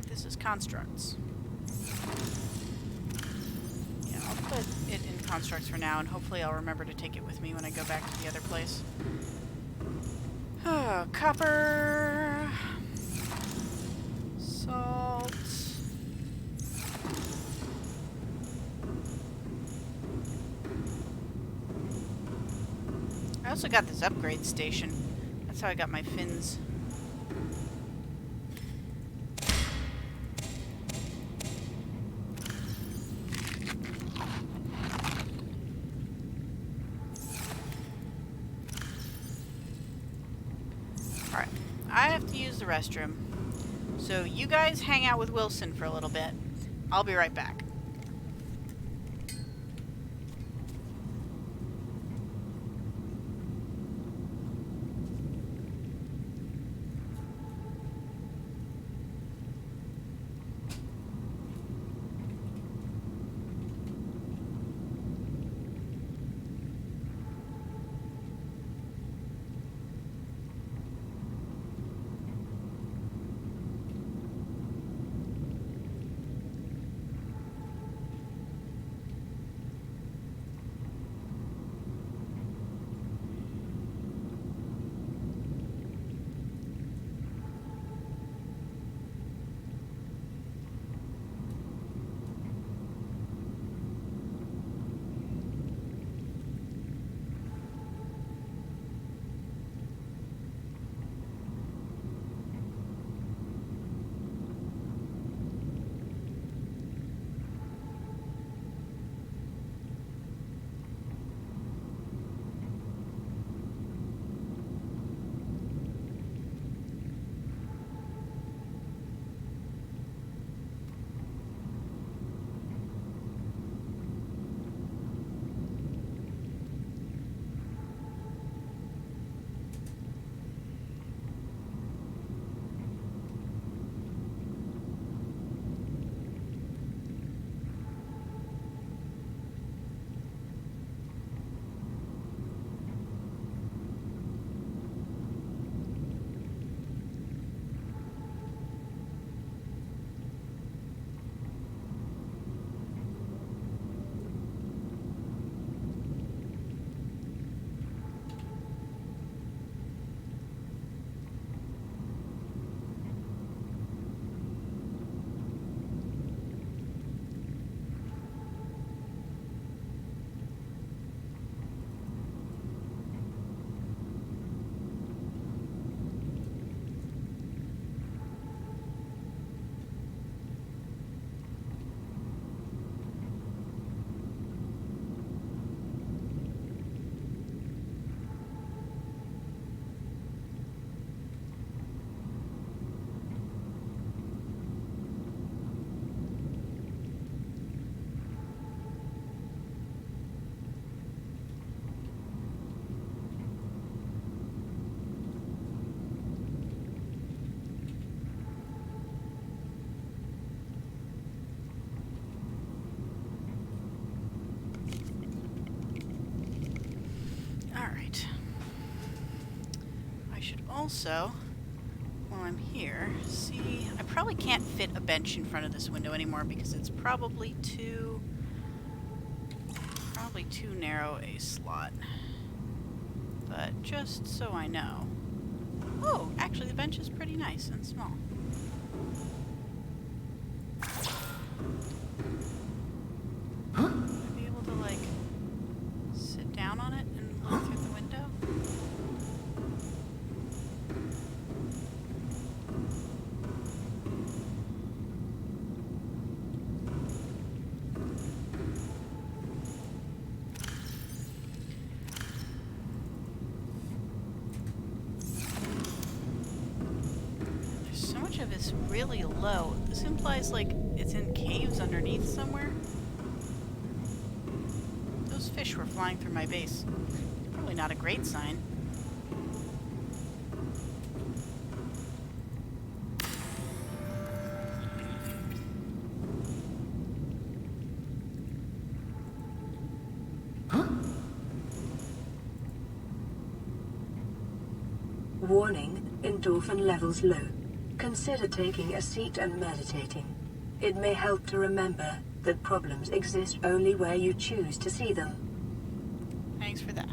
Speaker 1: This is constructs. Yeah, I'll put it in constructs for now, and hopefully I'll remember to take it with me when I go back to the other place. Copper. Salt. I also got this upgrade station. That's how I got my fins. Alright, I have to use the restroom. So you guys hang out with Wilson for a little bit. I'll be right back. Also, while I'm here, see, I probably can't fit a bench in front of this window anymore because it's probably too narrow a slot. But just so I know. Oh, actually the bench is pretty nice and small. Would I be able to, like, sit down on it and look through the window? There's so much of this really low. This implies, like, it's in caves underneath somewhere. Those fish were flying through my base. Probably not a great sign.
Speaker 3: Warning, endorphin levels low. Consider taking a seat and meditating. It may help to remember that problems exist only where you choose to see them.
Speaker 1: Thanks for that.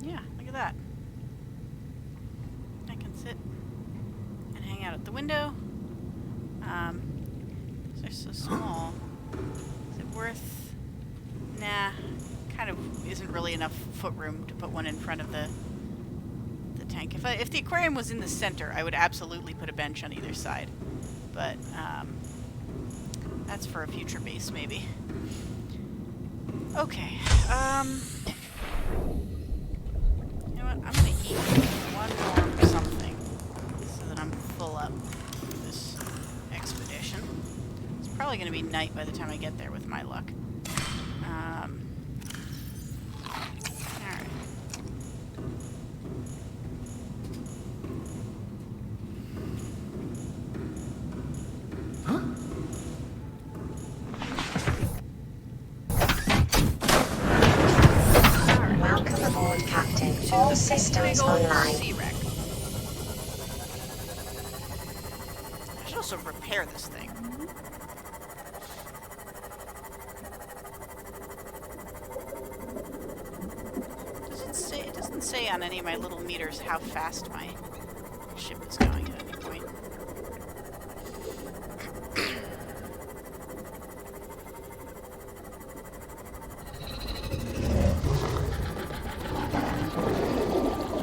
Speaker 1: Yeah, look at that. I can sit and hang out at the window. They're so small. Is it worth... Nah, kind of isn't really enough foot room to put one in front of the tank. If the aquarium was in the center, I would absolutely put a bench on either side. But, that's for a future base, maybe. Okay, you know what? I'm gonna eat one more something so that I'm full up for this expedition. It's probably gonna be night by the time I get there with my luck. Alright.
Speaker 2: Welcome aboard, Captain. All systems online.
Speaker 1: Sea wreck. I should also repair this thing. It doesn't say on any of my little meters how fast my ship is going at any point.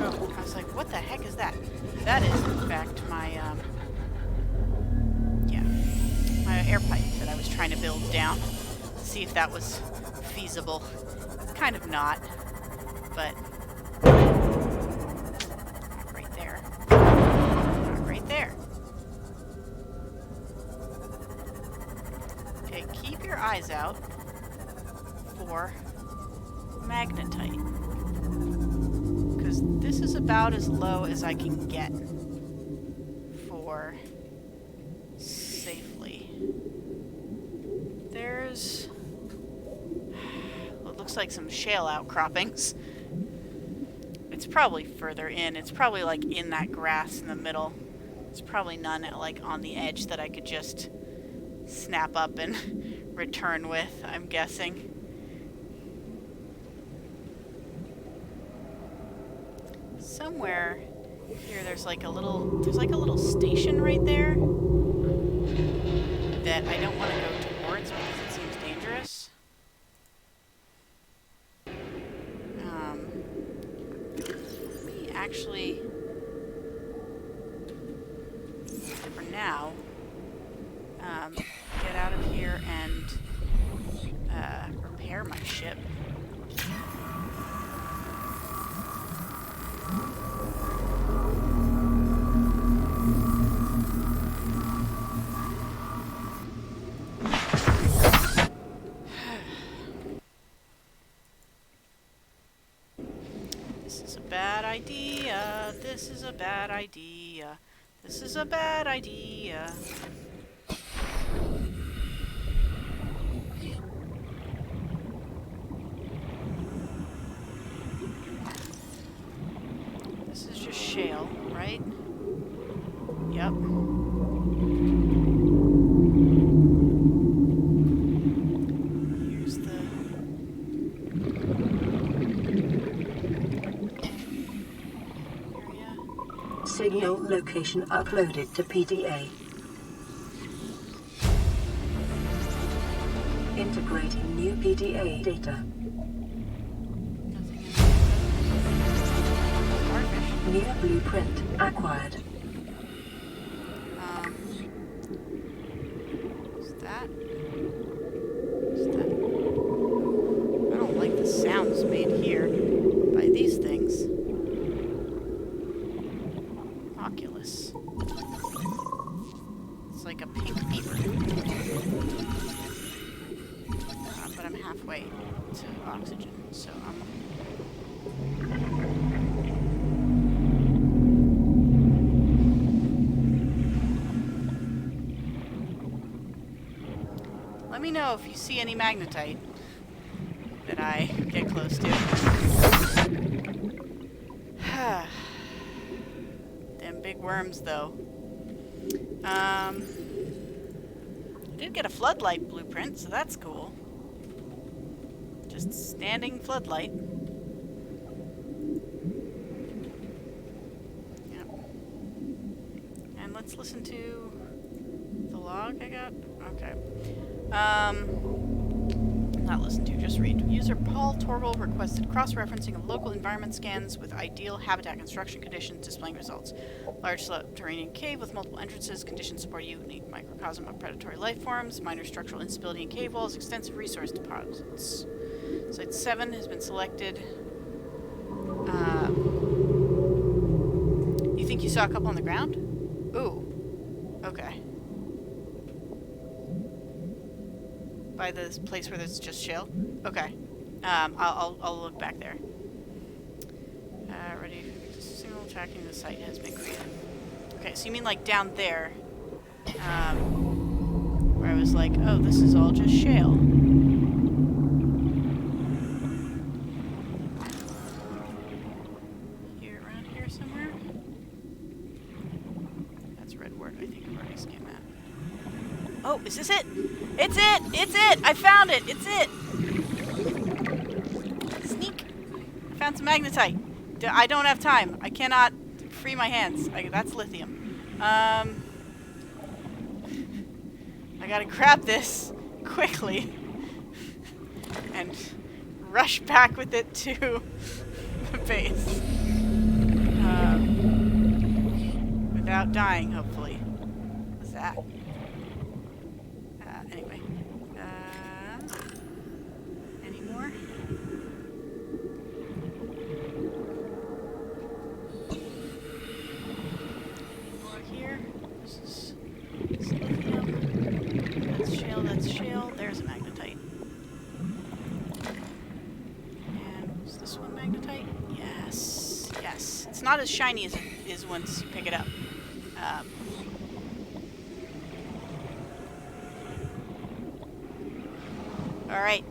Speaker 1: Oh, I was like, what the heck is that? That is, in fact, my, my air pipe that I was trying to build down. See if that was feasible. It's kind of not, but not right there. Not right there. Okay, keep your eyes out for magnetite. Because this is about as low as I can get for safely. There's... well, it looks like some shale outcroppings. It's probably further in. It's probably like in that grass in the middle. There's probably none like on the edge that I could just snap up and return with, I'm guessing. Somewhere here there's like a little station right there that I don't want to go towards because it seems dangerous. Let me actually, for now, get out of here and repair my ship. This is a bad idea. This is a bad idea. This is a bad idea. This is just shale, right? Yep. Here's the... area.
Speaker 3: Signal location uploaded to PDA. Integrating new PDA data.
Speaker 1: Nothing in there. Starfish.
Speaker 3: New blueprint acquired.
Speaker 1: Is that? Is that? I don't like the sounds made here by these things. Oculus. It's like a pink beaver. But I'm halfway to oxygen, so I'm... Let me know if you see any magnetite that I get close to. Them big worms, though. I did get a floodlight blueprint, so that's cool. Just standing floodlight. Yep. And let's listen to the log I got. Okay. Not listen to, just read. User Paul Torgel requested cross-referencing of local environment scans with ideal habitat construction conditions displaying results. Large subterranean cave with multiple entrances, conditions support a unique microcosm of predatory life forms, minor structural instability in cave walls, extensive resource deposits. Site 7 has been selected. You think you saw a couple on the ground? Ooh. Okay. By this place where there's just shale? Okay. I'll look back there. Ready. Signal tracking the site has been created. Okay, so you mean like down there, where I was like, oh, this is all just shale. Here, around here somewhere? That's red word. I think I've already scanned that. Oh, is this it? It's it! It's it! I found it! It's it! Sneak! I found some magnetite. I don't have time. I cannot free my hands. That's lithium. I gotta grab this quickly and rush back with it to the base. Without dying, hopefully. What's that? Anyway. Any more? More here. This is lithium. That's shale, that's shale. There's a magnetite. And is this one magnetite? Yes. Yes. It's not as shiny as it is once you pick it up. Alright.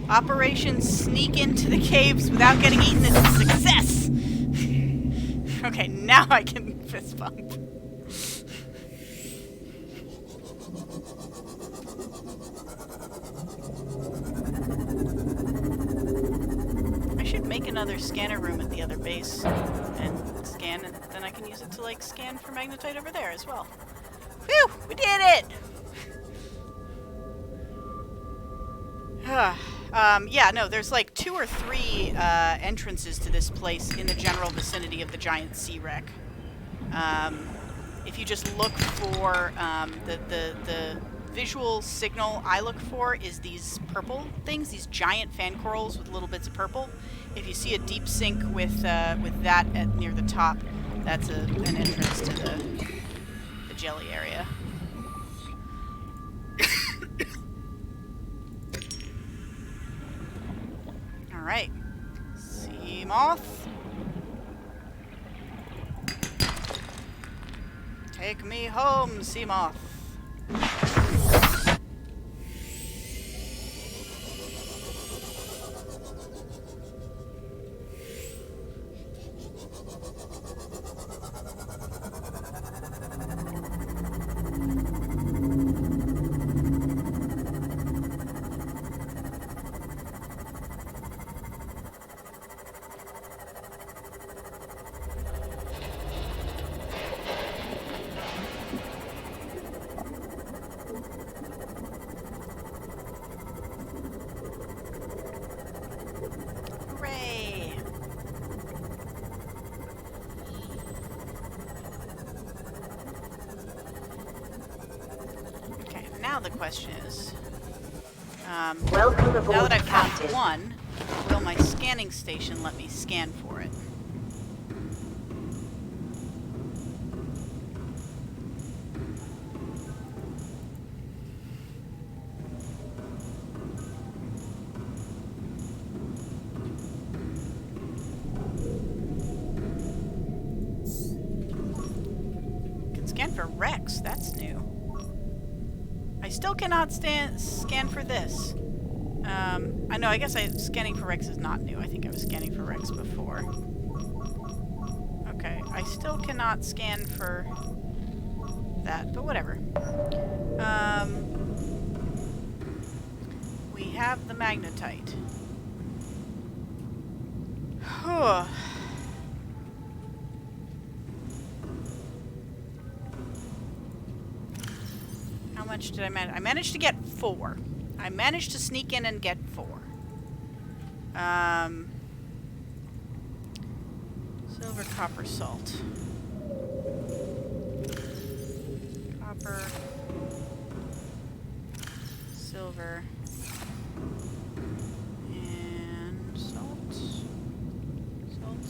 Speaker 1: Operation Sneak into the Caves without getting eaten is a success! Okay, now I can fist bump. I should make another scanner room at the other base and scan, and then I can use it to, like, scan for magnetite over there as well. Whew! We did it! Yeah, no, there's like 2 or 3 entrances to this place in the general vicinity of the giant sea wreck. If you just look for the visual signal I look for is these purple things, these giant fan corals with little bits of purple. If you see a deep sink with that near the top, that's an entrance to the jelly area. Alright. Sea moth. Take me home, sea moth. Now the question is,
Speaker 2: Welcome aboard,
Speaker 1: now that I've found
Speaker 2: Captain.
Speaker 1: one, will my scanning station let me scan for it? I can scan for Rex, that's new. I still cannot scan for this. I know, I guess scanning for Rex is not new. I think I was scanning for Rex before. I still cannot scan for that, but whatever. We have the magnetite. How much did I manage? I managed to get 4. I managed to sneak in and get 4. Silver, copper, salt. Copper. Silver. And salt. Salt.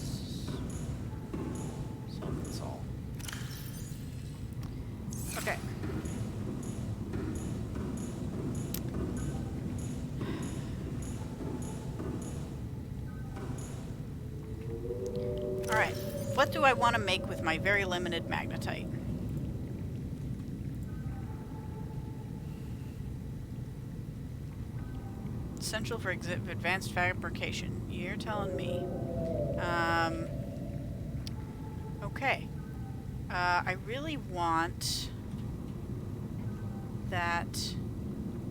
Speaker 1: Salt and salt. Okay. Alright, what do I want to make with my very limited magnetite? Essential for advanced fabrication. You're telling me. Okay. I really want that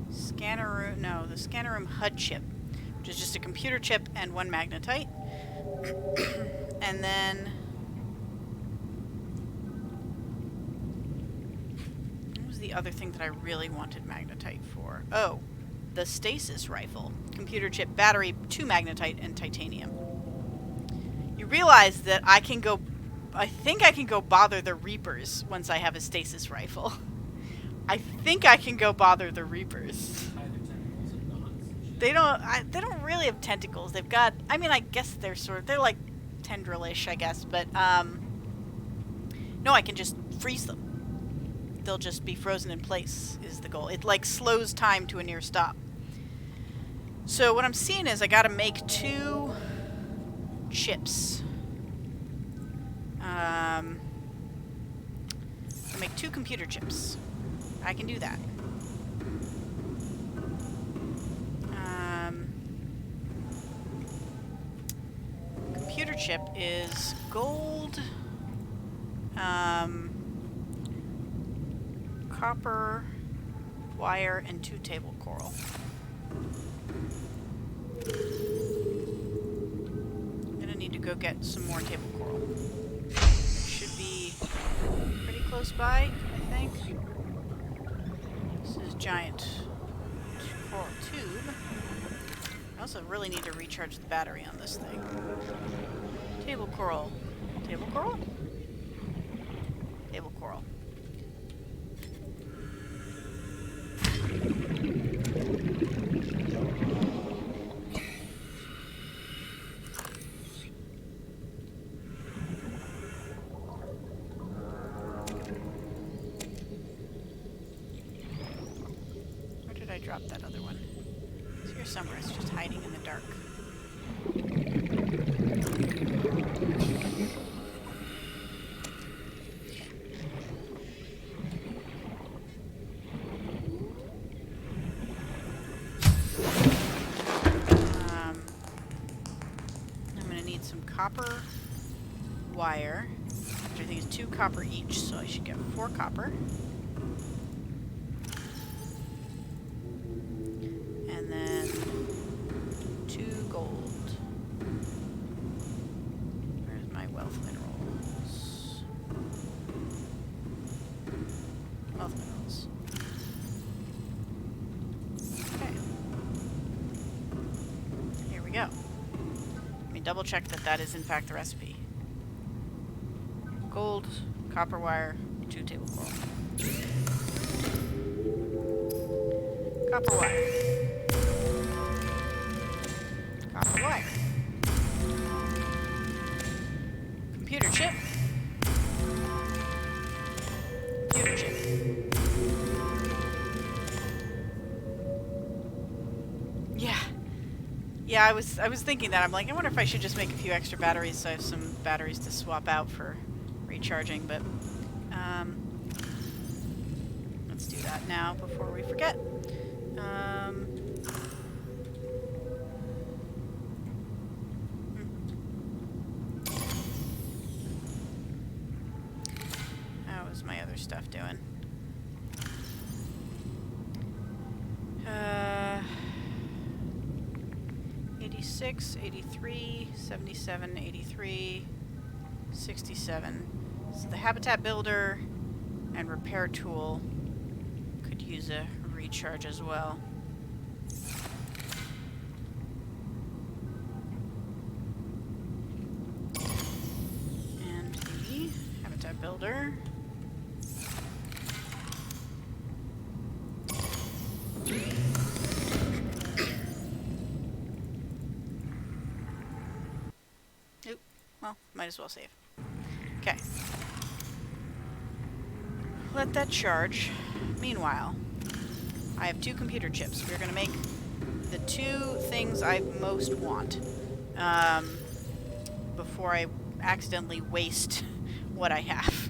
Speaker 1: scanner room, no, the scanner room HUD chip, which is just a computer chip and 1 magnetite. And then what was the other thing that I really wanted magnetite for? Oh, the stasis rifle. Computer chip, battery, 2 magnetite, and titanium. You realize that I can go... I think I can go bother the Reapers once I have a stasis rifle. I think I can go bother the Reapers. They don't really have tentacles. They've got... I mean, I guess they're they're like tendrilish, I guess, but no, I can just freeze them. They'll just be frozen in place is the goal. It like slows time to a near stop. So what I'm seeing is I gotta make 2 chips. I'll make 2 computer chips. I can do that. Computer chip is gold, copper, wire, and 2 table coral. I'm gonna need to go get some more table coral. Should be pretty close by, I think. This is giant coral tube. I also really need to recharge the battery on this thing. Table coral. Table coral? Table coral. Where did I drop that other one? It's here somewhere. It's just hiding in the dark. I'm going to need some copper wire, which I think is 2 copper each, so I should get 4 copper. And then 2 gold. Where's my wealth minerals? Wealth minerals. Okay. Here we go. Let me double check that that is in fact the recipe. Gold, copper wire, 2 table coral. Copper wire. Copper wire. Computer chip. Computer chip. Yeah. Yeah, I was thinking that. I'm like, I wonder if I should just make a few extra batteries so I have some batteries to swap out for recharging, but let's do that now before we forget. doing. 86, 83, 77, 83, 67. So the habitat builder and repair tool could use a recharge as well. And the habitat builder. Oop. Well, might as well save. Okay. Let that charge. Meanwhile, I have 2 computer chips. We're going to make the 2 things I most want before I accidentally waste what I have.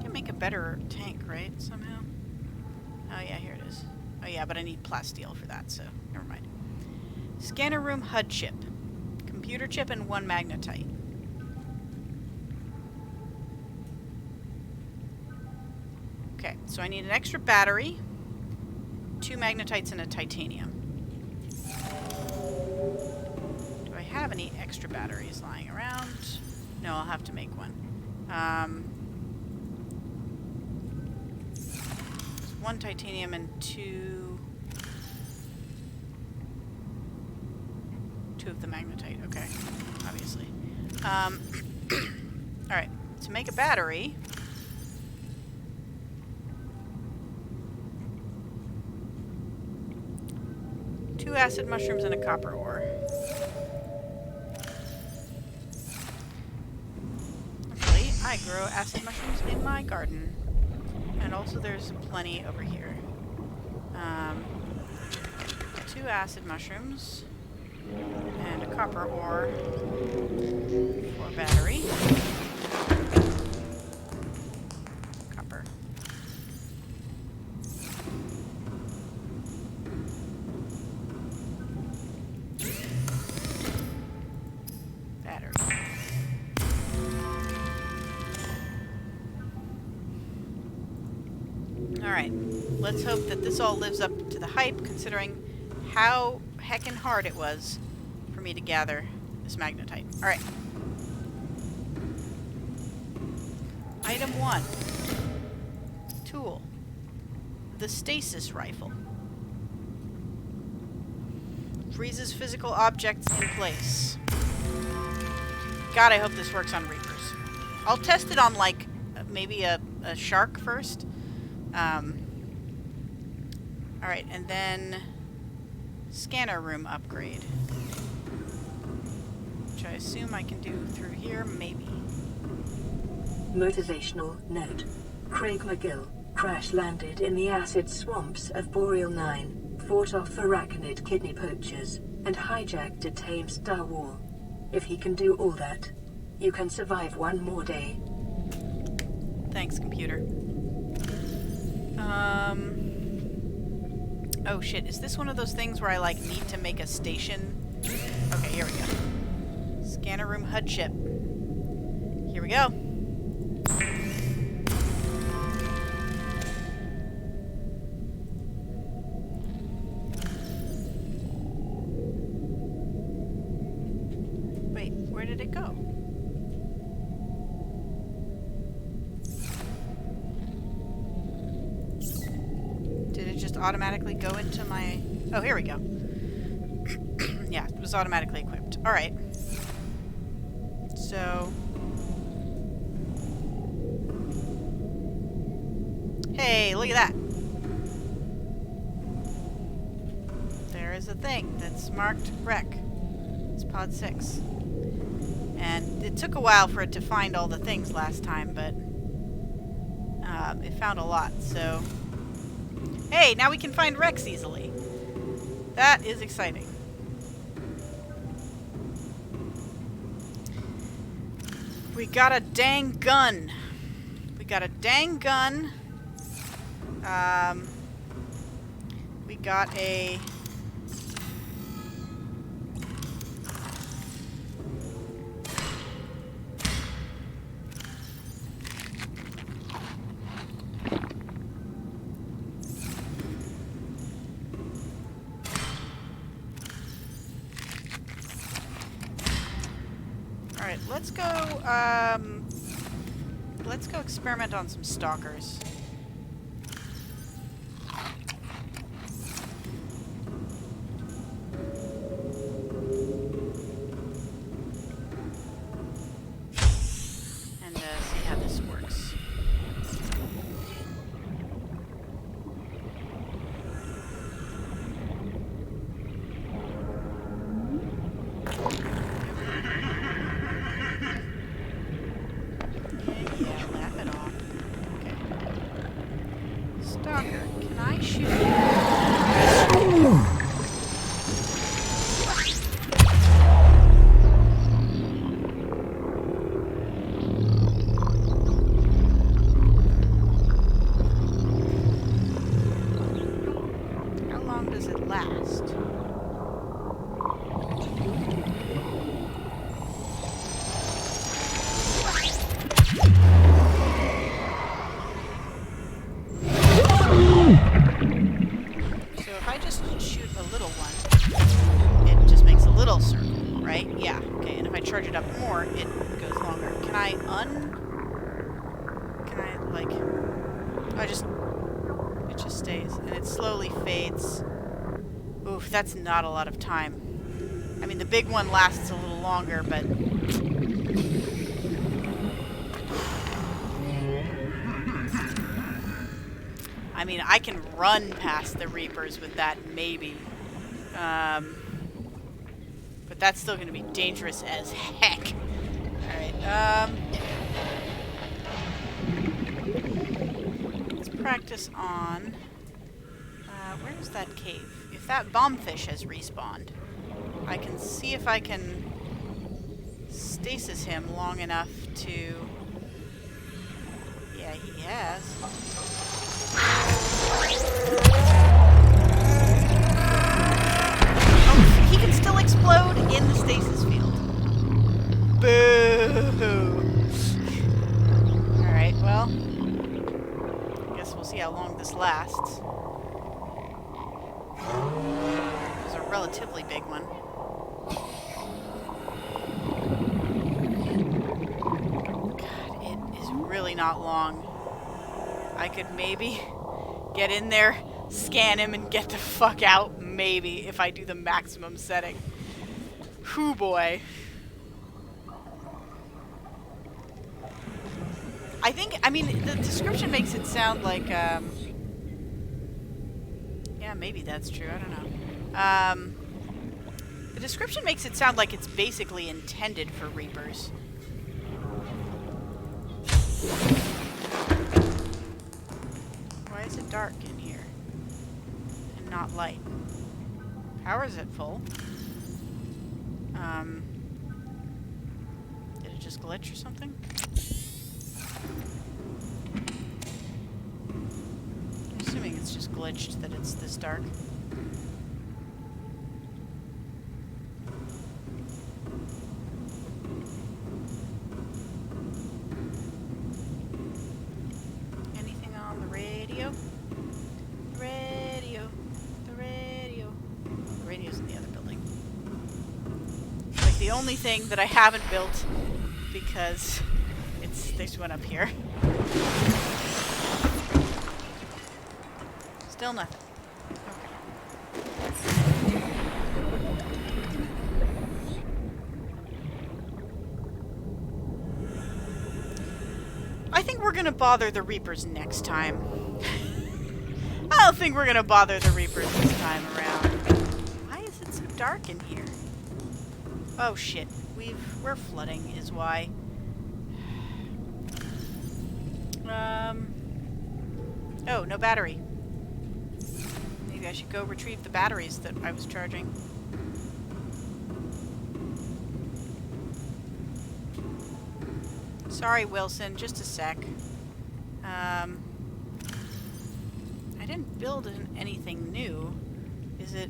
Speaker 1: Can make a better tank, right? Somehow. Oh yeah, here it is. Oh yeah, but I need plasteel for that, so never mind. Scanner room HUD chip. Computer chip and 1 magnetite. Okay, so I need an extra battery, 2 magnetites, and a titanium. Do I have any extra batteries lying around? No, I'll have to make one. There's 1 titanium and 2 of the magnetite. Okay, obviously. Alright, to make a battery, two acid mushrooms and a copper ore. Luckily, I grow acid mushrooms in my garden. And also there's plenty over here. 2 acid mushrooms and a copper ore for battery. Copper. Battery. Alright, let's hope that this all lives up to the hype, considering how heckin' hard it was for me to gather this magnetite. Alright. Item 1. Tool. The stasis rifle. Freezes physical objects in place. God, I hope this works on Reapers. I'll test it on, like, maybe a shark first. Alright, and then scanner room upgrade. Which I assume I can do through here, maybe.
Speaker 3: Motivational note. Craig McGill crash-landed in the acid swamps of Boreal 9, fought off arachnid kidney poachers, and hijacked a tame Star War. If he can do all that, you can survive 1 more day.
Speaker 1: Thanks, computer. Oh shit, is this one of those things where I, like, need to make a station? Okay, here we go. Scanner room HUD chip. Here we go. Wait, where did it go? Did it just automatically go into my... Oh, here we go. Yeah, it was automatically equipped. Alright. So... Hey, look at that! There is a thing that's marked wreck. It's pod 6. And it took a while for it to find all the things last time, but... it found a lot, so... Hey, now we can find wrecks easily. That is exciting. We got a dang gun. We got a dang gun. We got a Alright, let's go experiment on some stalkers. And see how this works. Yeah, laugh it off. Okay. Stalker, can I shoot you? How long does it last? So if I just shoot a little one, it just makes a little circle, right? Yeah, okay, and if I charge it up more, it goes longer. Can I like... it just stays, and it slowly fades. Oof, that's not a lot of time. I mean, the big one lasts a little longer, but... I mean, I can run past the Reapers with that, maybe. But that's still going to be dangerous as heck. Alright, let's practice on... where's that cave? If that bombfish has respawned, I can see if I can stasis him long enough to... Yeah, he has. Oh, he can still explode in the stasis field. Boo! Alright, well, I guess we'll see how long this lasts. It was a relatively big one. God, it is really not long. I could maybe get in there, scan him, and get the fuck out, maybe, if I do the maximum setting. Whew, boy. I mean, the description makes it sound like, yeah, maybe that's true, I don't know. The description makes it sound like it's basically intended for Reapers. Why is it dark in here? And not light? Power is at full. Did it just glitch or something? I'm assuming it's just glitched that it's this dark. Anything on the radio? The radio. The radio. The radio's in the other building. Like the only thing that I haven't built because there's one up here. Still nothing. Okay. I think we're gonna bother the Reapers next time. I don't think we're gonna bother the Reapers this time around. Why is it so dark in here? Oh shit. We're flooding is why. Oh, no battery. Maybe I should go retrieve the batteries that I was charging. Sorry, Wilson, just a sec. I didn't build anything new. Is it...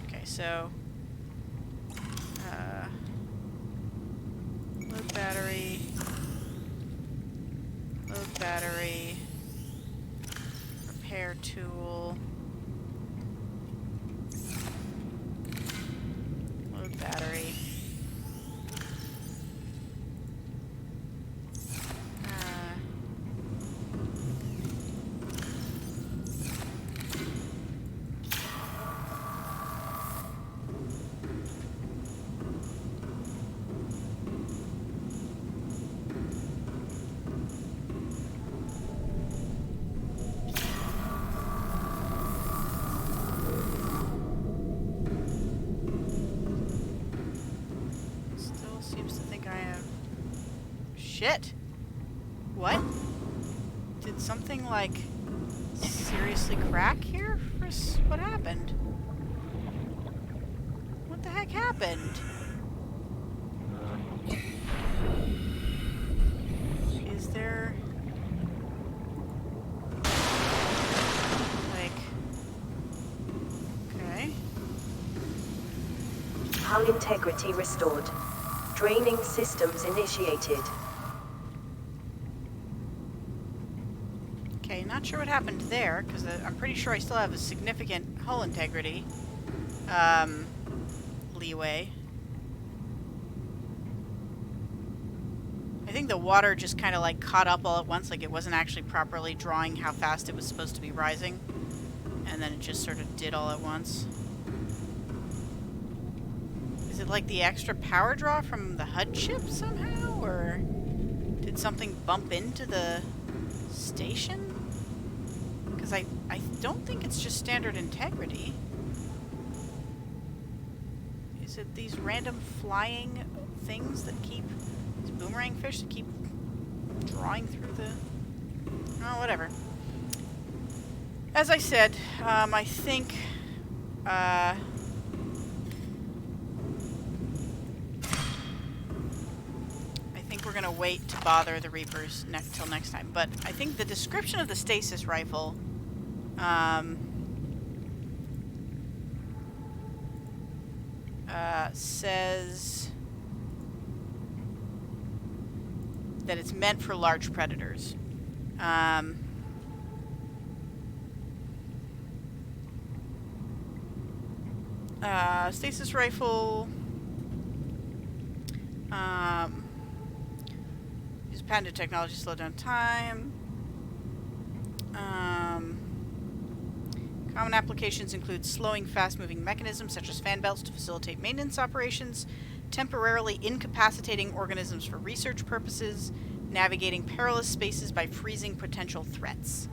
Speaker 1: okay, so... load battery... Load battery... Repair tool... Load battery... Shit. What? Did something, like, seriously crack here? What happened? What the heck happened? Is there... like... okay.
Speaker 5: Hull integrity restored. Draining systems initiated.
Speaker 1: Okay, not sure what happened there, because I'm pretty sure I still have a significant hull integrity leeway. I think the water just kind of like caught up all at once, like it wasn't actually properly drawing how fast it was supposed to be rising, and then it just sort of did all at once. Is it like the extra power draw from the HUD chip somehow, or did something bump into the station? Because I don't think it's just standard integrity. Is it these random flying things that keep, these boomerang fish that keep drawing through the, oh, whatever. As I said, I think, we're gonna wait to bother the Reapers till next time. But I think the description of the stasis rifle says that it's meant for large predators. Stasis rifle. Use patented technology to slow down time. Common applications include slowing fast-moving mechanisms such as fan belts to facilitate maintenance operations, temporarily incapacitating organisms for research purposes, navigating perilous spaces by freezing potential threats.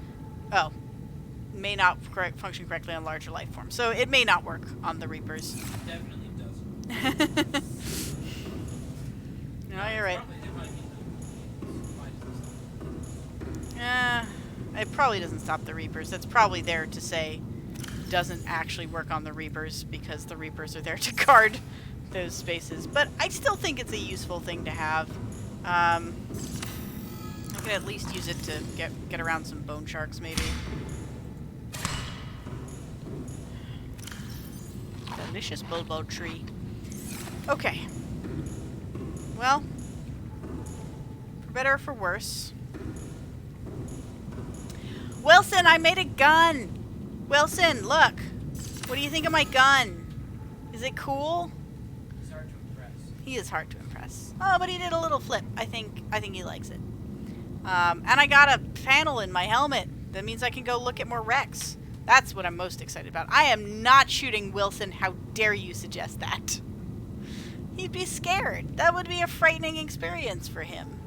Speaker 1: Oh. May not function correctly on larger life forms. So it may not work on the Reapers.
Speaker 4: Definitely doesn't.
Speaker 1: No, you're right. Yeah, it probably doesn't stop the Reapers. That's probably there to say doesn't actually work on the Reapers because the Reapers are there to guard those spaces. But I still think it's a useful thing to have. I can at least use it to get around some bone sharks, maybe. Delicious bulbo tree. Okay. Well, for better or for worse. Wilson, I made a gun! Wilson, look! What do you think of my gun? Is it cool?
Speaker 4: He's hard to impress.
Speaker 1: He is hard to impress. Oh, but he did a little flip. I think he likes it. And I got a panel in my helmet. That means I can go look at more wrecks. That's what I'm most excited about. I am not shooting Wilson. How dare you suggest that? He'd be scared. That would be a frightening experience for him.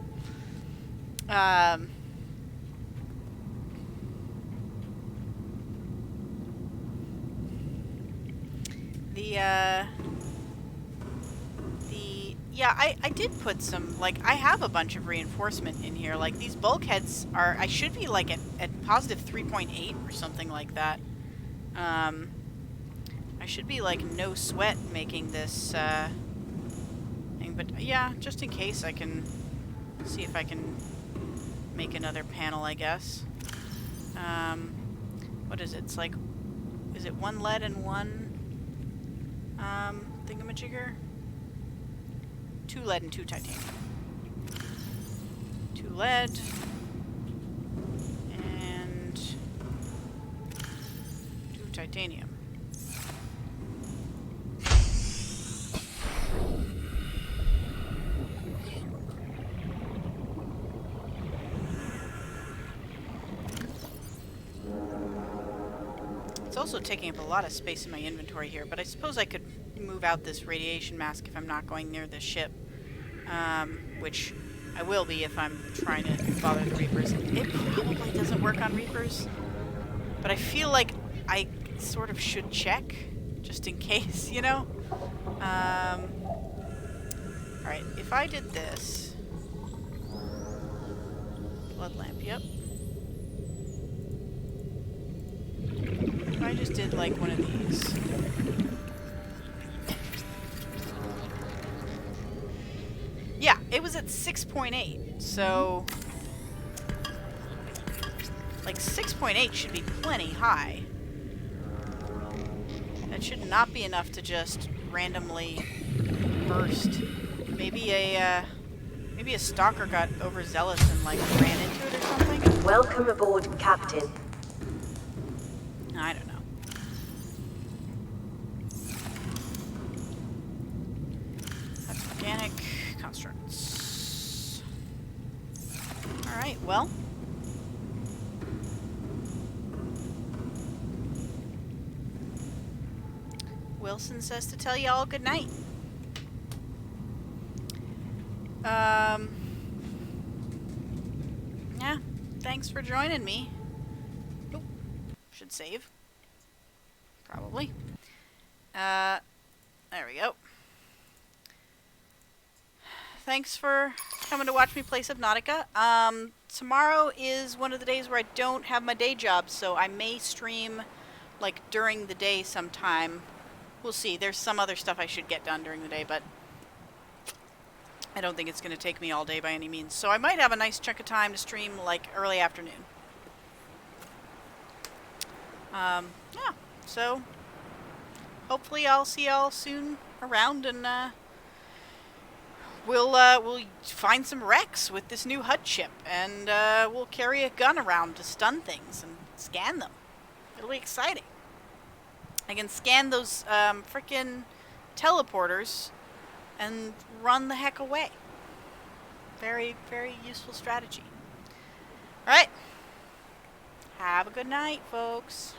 Speaker 1: Yeah, I did put some, like, I have a bunch of reinforcement in here. Like, these bulkheads are, I should be, like, at positive 3.8 or something like that. I should be, like, no sweat making this, thing. But, yeah, just in case, I can see if I can make another panel, I guess. What is it? It's like, is it one lead and one, thingamajigger? 2 lead and 2 titanium. 2 lead. And 2 titanium. It's also taking up a lot of space in my inventory here, but I suppose I could move out this radiation mask if I'm not going near the ship, which I will be if I'm trying to bother the Reapers. It probably doesn't work on Reapers, but I feel like I sort of should check, just in case, you know? Alright, if I did this, flood lamp, yep. I just did like one of these. Yeah, it was at 6.8, so like 6.8 should be plenty high. That should not be enough to just randomly burst. Maybe a stalker got overzealous and like ran into it or something.
Speaker 5: Welcome aboard, Captain.
Speaker 1: I don't know. That's organic constructs. Alright, well. Wilson says to tell you all good night. Yeah, thanks for joining me. Oop, should save. Probably. There we go. Thanks for coming to watch me play Subnautica. Tomorrow is one of the days where I don't have my day job, so I may stream like during the day sometime. We'll see. There's some other stuff I should get done during the day, but I don't think it's going to take me all day by any means. So I might have a nice chunk of time to stream like early afternoon. Yeah, so hopefully I'll see y'all soon around, and we'll find some wrecks with this new HUD chip, and we'll carry a gun around to stun things and scan them. It'll be exciting. I can scan those frickin' teleporters and run the heck away. Very, very useful strategy. Alright. Have a good night, folks.